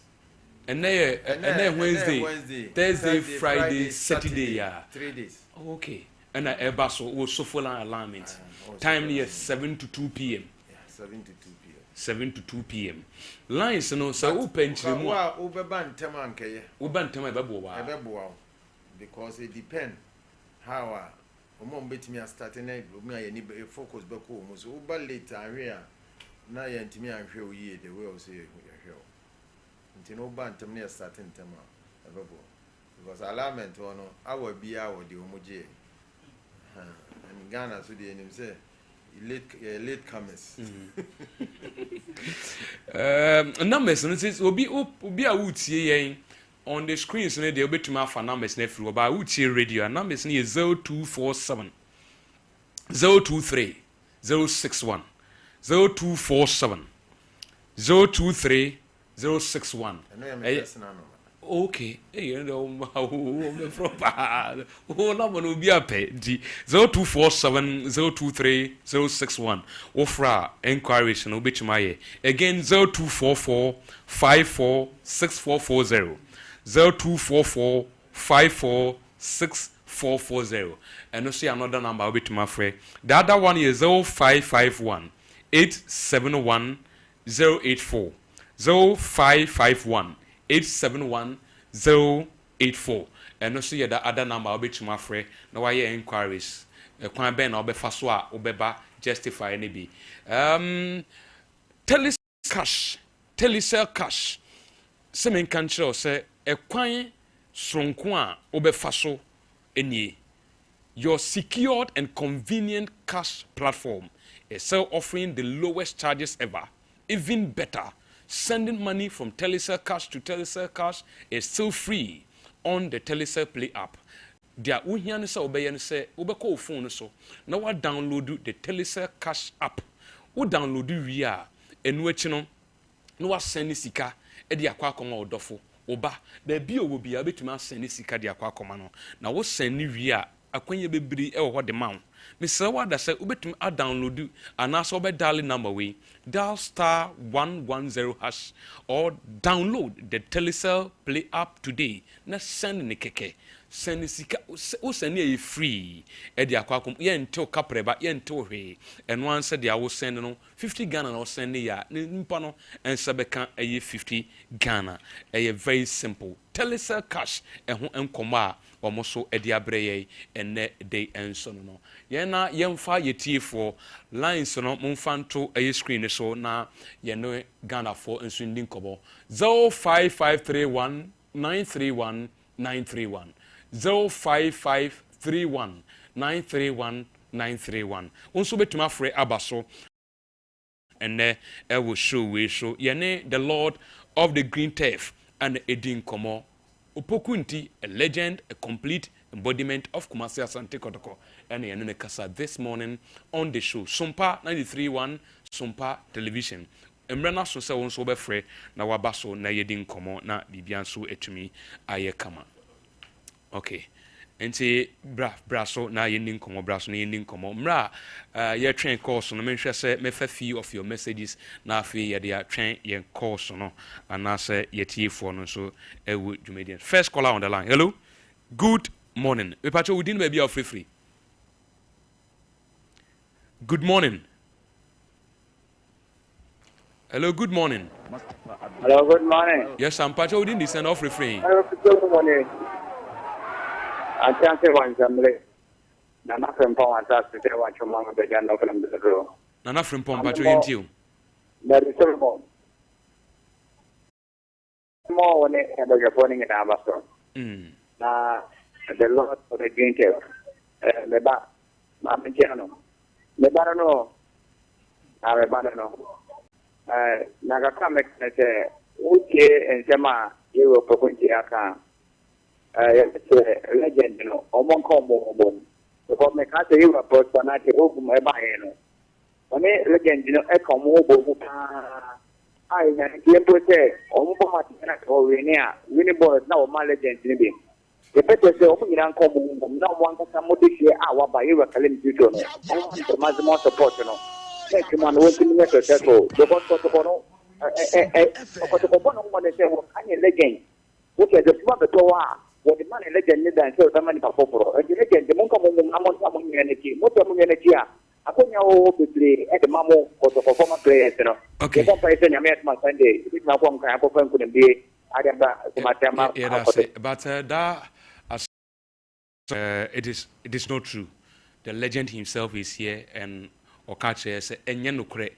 And then Wednesday, Thursday, Friday, Saturday, yeah. 3 days. Okay. And I so full alignment. Time is 7 to 2 p.m. Yeah, 7 to 2 p.m. 7 to 2 p.m. Lines no so open chimo. Ubeban tema nkeye. Uban tema ebeboa. Ebeboa. Because it depend how omo betimi start na me aye ni focus be ko omo so uba later anwe na ye ntimi anhwe oyi the way o say ye hwe. Nti no uba ntem na start ntem ebeboa. Because alignment ono awa bia wo de omo je. And Ghana so the name say late comers. Numbers no says obi a wutie yen on the screens no dey obetuma fa numbers na free oba wutie radio numbers no 0247 023 061 0247 023 061. Okay, you know proper. Oh, no one will be a pay. 0247 023 061. Ofra enquiries and obit my again 0244 54 6440 0244 54 6440. And you see another number obit my friend. The other one is 0551 871 084 0551 871-084 and also yeah the other number I'll be to my friend now I inquiries kwan ben obe fa so a obeba justify any be telecell cash semen kan kire say kwan sonko a obefa so enie your secured and convenient cash platform is still offering the lowest charges ever, even better. Sending money from Telecell Cash to Telecell Cash is still free on the Telecell Play app. Dia uhiane sa obeye say obeko phone so na wa download the Telecell Cash app. Wo download wi a enu achi no na wa send sika e de akwa akoma odofo oba da bi owo bia betuma send sika de akwa akoma no na wo send wi a akwanye bebiri e wo ho de ma wo Mr. Wada say ubetum a download and also be dial number way dial *110# or download the Telecell Play app today. Na send ni keke send sika o send e free e de akwakom ye ntel kapreba ye ntel hwe and one said they will send no 50 Ghana or send ya nimpa no and sabeka e 50 Ghana e very simple Telecell Cash e ho enkomo a omoso e de abreye ene day enso no ye na yemfa yetifo lines no mumfanto e screen so na ye no Ghana for enso ndi nkobo 05531 931 931 05531 931 931 Unso betuma free abaso and I will show we show yene the Lord of the green turf and edin komo Opokunti, a legend, a complete embodiment of Kumasi Asante Kotoko. And Yanune Kasa this morning on the show. Sompa 93.1, Sompa Television. Emrana so se won so be frɛ na wabaso na yedi nkomo na bibia so etumi aye kama. Okay. Enti bra so na yedi nkomo bra so na yedi nkomo. Mra ye train course no menhwɛ sɛ mefa few of your messages na afi ye dia train ye course no anase yetiefo no so ewu dwumedian. First caller on the line. Hello. Good morning. We pacho within maybe of free. Good morning. Hello, good morning. Hello, good morning. Yes, I'm Pacho within the send off refrain. Hello, good morning. I can't say one family. Nana from Pong and to say what your mama began to open the room. Nana from Pong Pacho into you. That is so more. More when it had a phoning in Amazon. Now, the Lord for the green tail. The back, Mamma Piano. The Barano. I remember. Nagaka say uche ensema yewo pokunti aka legend no omonko omo because me ka say yewo personality ogum eba he no one legend no e ka omo obo pa ai na yempo say omo bo mati na ko we ni a winning boys na o ma legend ni bi e pete say omo nyina nko omo na omo anka mo de hie a wa ba yewo kalem tuto no omo maximum support no make man won to me to settle because no legend. Okay, the people that what the man legend need and so the man for and the legend the monk among energy, most of energy. I couldn't know between at the mamo for the former players, you know. Okay, the person I met my Sunday, it's not one kind of couldn't be. I am but that it is not true. The legend himself is here and Okache say enye nokre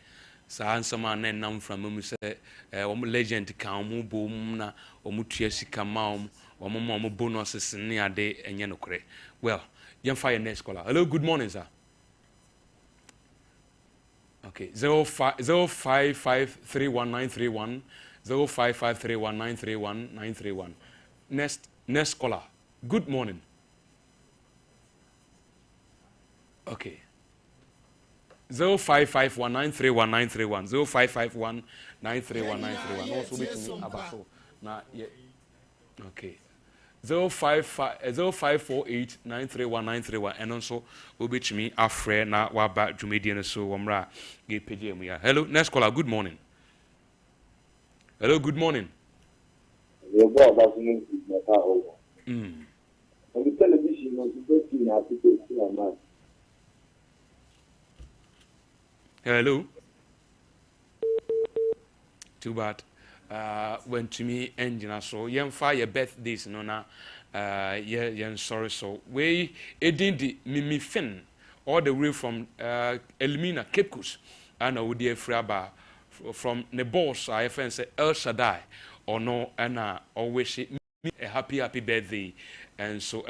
sa ansama na nam from mu say legend ka omu bom na omu tua sika ma omu bonuses ne ade enye nokre. Well, you fire next caller. Hello, good morning, sir. Okay, 05531931 05531931 next caller. Good morning. Okay. 0551931931 0551931931 also between abaso na yeah okay 0548931931 and also obetumi afre na waba dwumedie so womra ge page mu ya. Hello, next caller. Good morning. Hello, good morning. You go about me better over. On the television on the TV na people see am. Hello. Too bad. When to me engine so yen fire birthdays no na yen sorry so we edindi mimi fin all the way from Elmina Cape Coast and we dear fraba from the boss I say El Shaddai or no and always me a happy birthday and so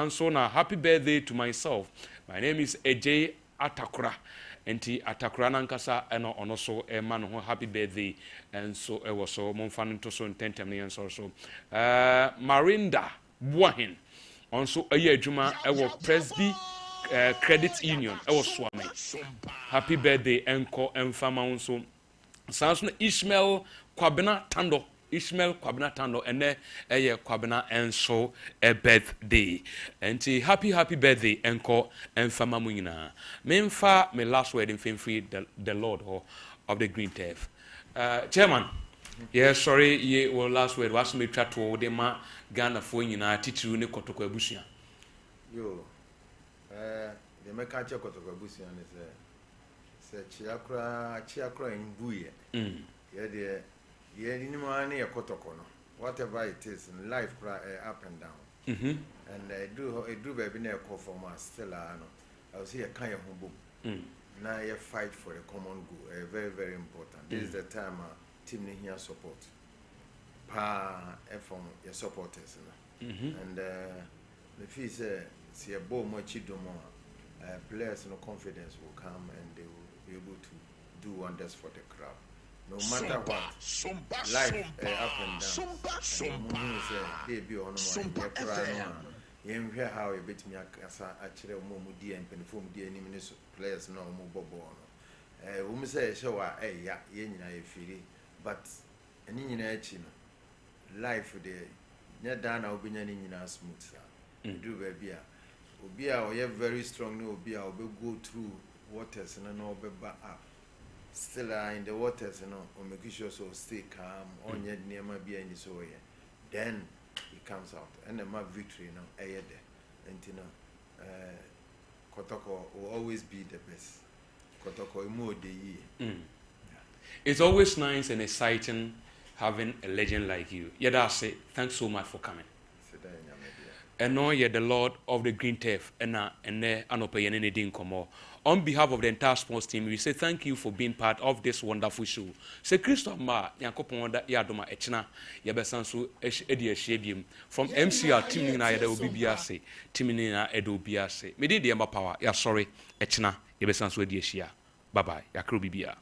so now happy birthday to myself. My name is AJ Atakura. Enti Atakura nankasa eno ono so ema no happy birthday and so e was so monfan to so intentem ne so Marinda Buahin onso eye adwuma e wo Presby Credit Union e wo Swame happy birthday enko emfama onso sanso Ishmael Kwabena Tando ene eye Kwabena enso a birthday enti happy birthday enko emfama mu nyina memfa me last word in free the Lord of the green turf chairman yes sorry ye well last word was me twa to de ma Ghana fo nyina titiru ne kotoko abusia yo the meka che kotoko abusia ne se chiakra mbuye ye de ye ni ma ne kotoko no whatever it is in life up and down and I do baby na call for my still no I will see a kind of boom now you fight for a common goal very very important. This is the time team need here support from your supporters and the fee say see a ball much players no confidence will come and they will be able to do wonders for the crowd. no matter what, life up and down. They be on one. How a bit me actually mumudi and penform the enemy players no more bono. We say, show yeah, I feel but an in life for the near down I'll be any smooth. Do baby. Obia we very strong no obia will go through waters and no be back up. Still in the waters, or make sure so stay calm, on yet near my be in this way. Then it comes out, and the map victory, and Kotoko will always be the best. Kotoko more the year. It's always nice and exciting having a legend like you. Yada say, thanks so much for coming. And now you're the Lord of the Green Turf, and there anope anything come. On behalf of the entire sports team, we say thank you for being part of this wonderful show. Say Christopher Ma, Yankopon da Yadoma Echna, Yabesansu Edia Shebium from MCR Timina Edo Biase, Timina Edo Biase. Medi the Emma Power, ya sorry, Echna, Yabesansu Edia Shia. Bye bye, Yakru Bibia.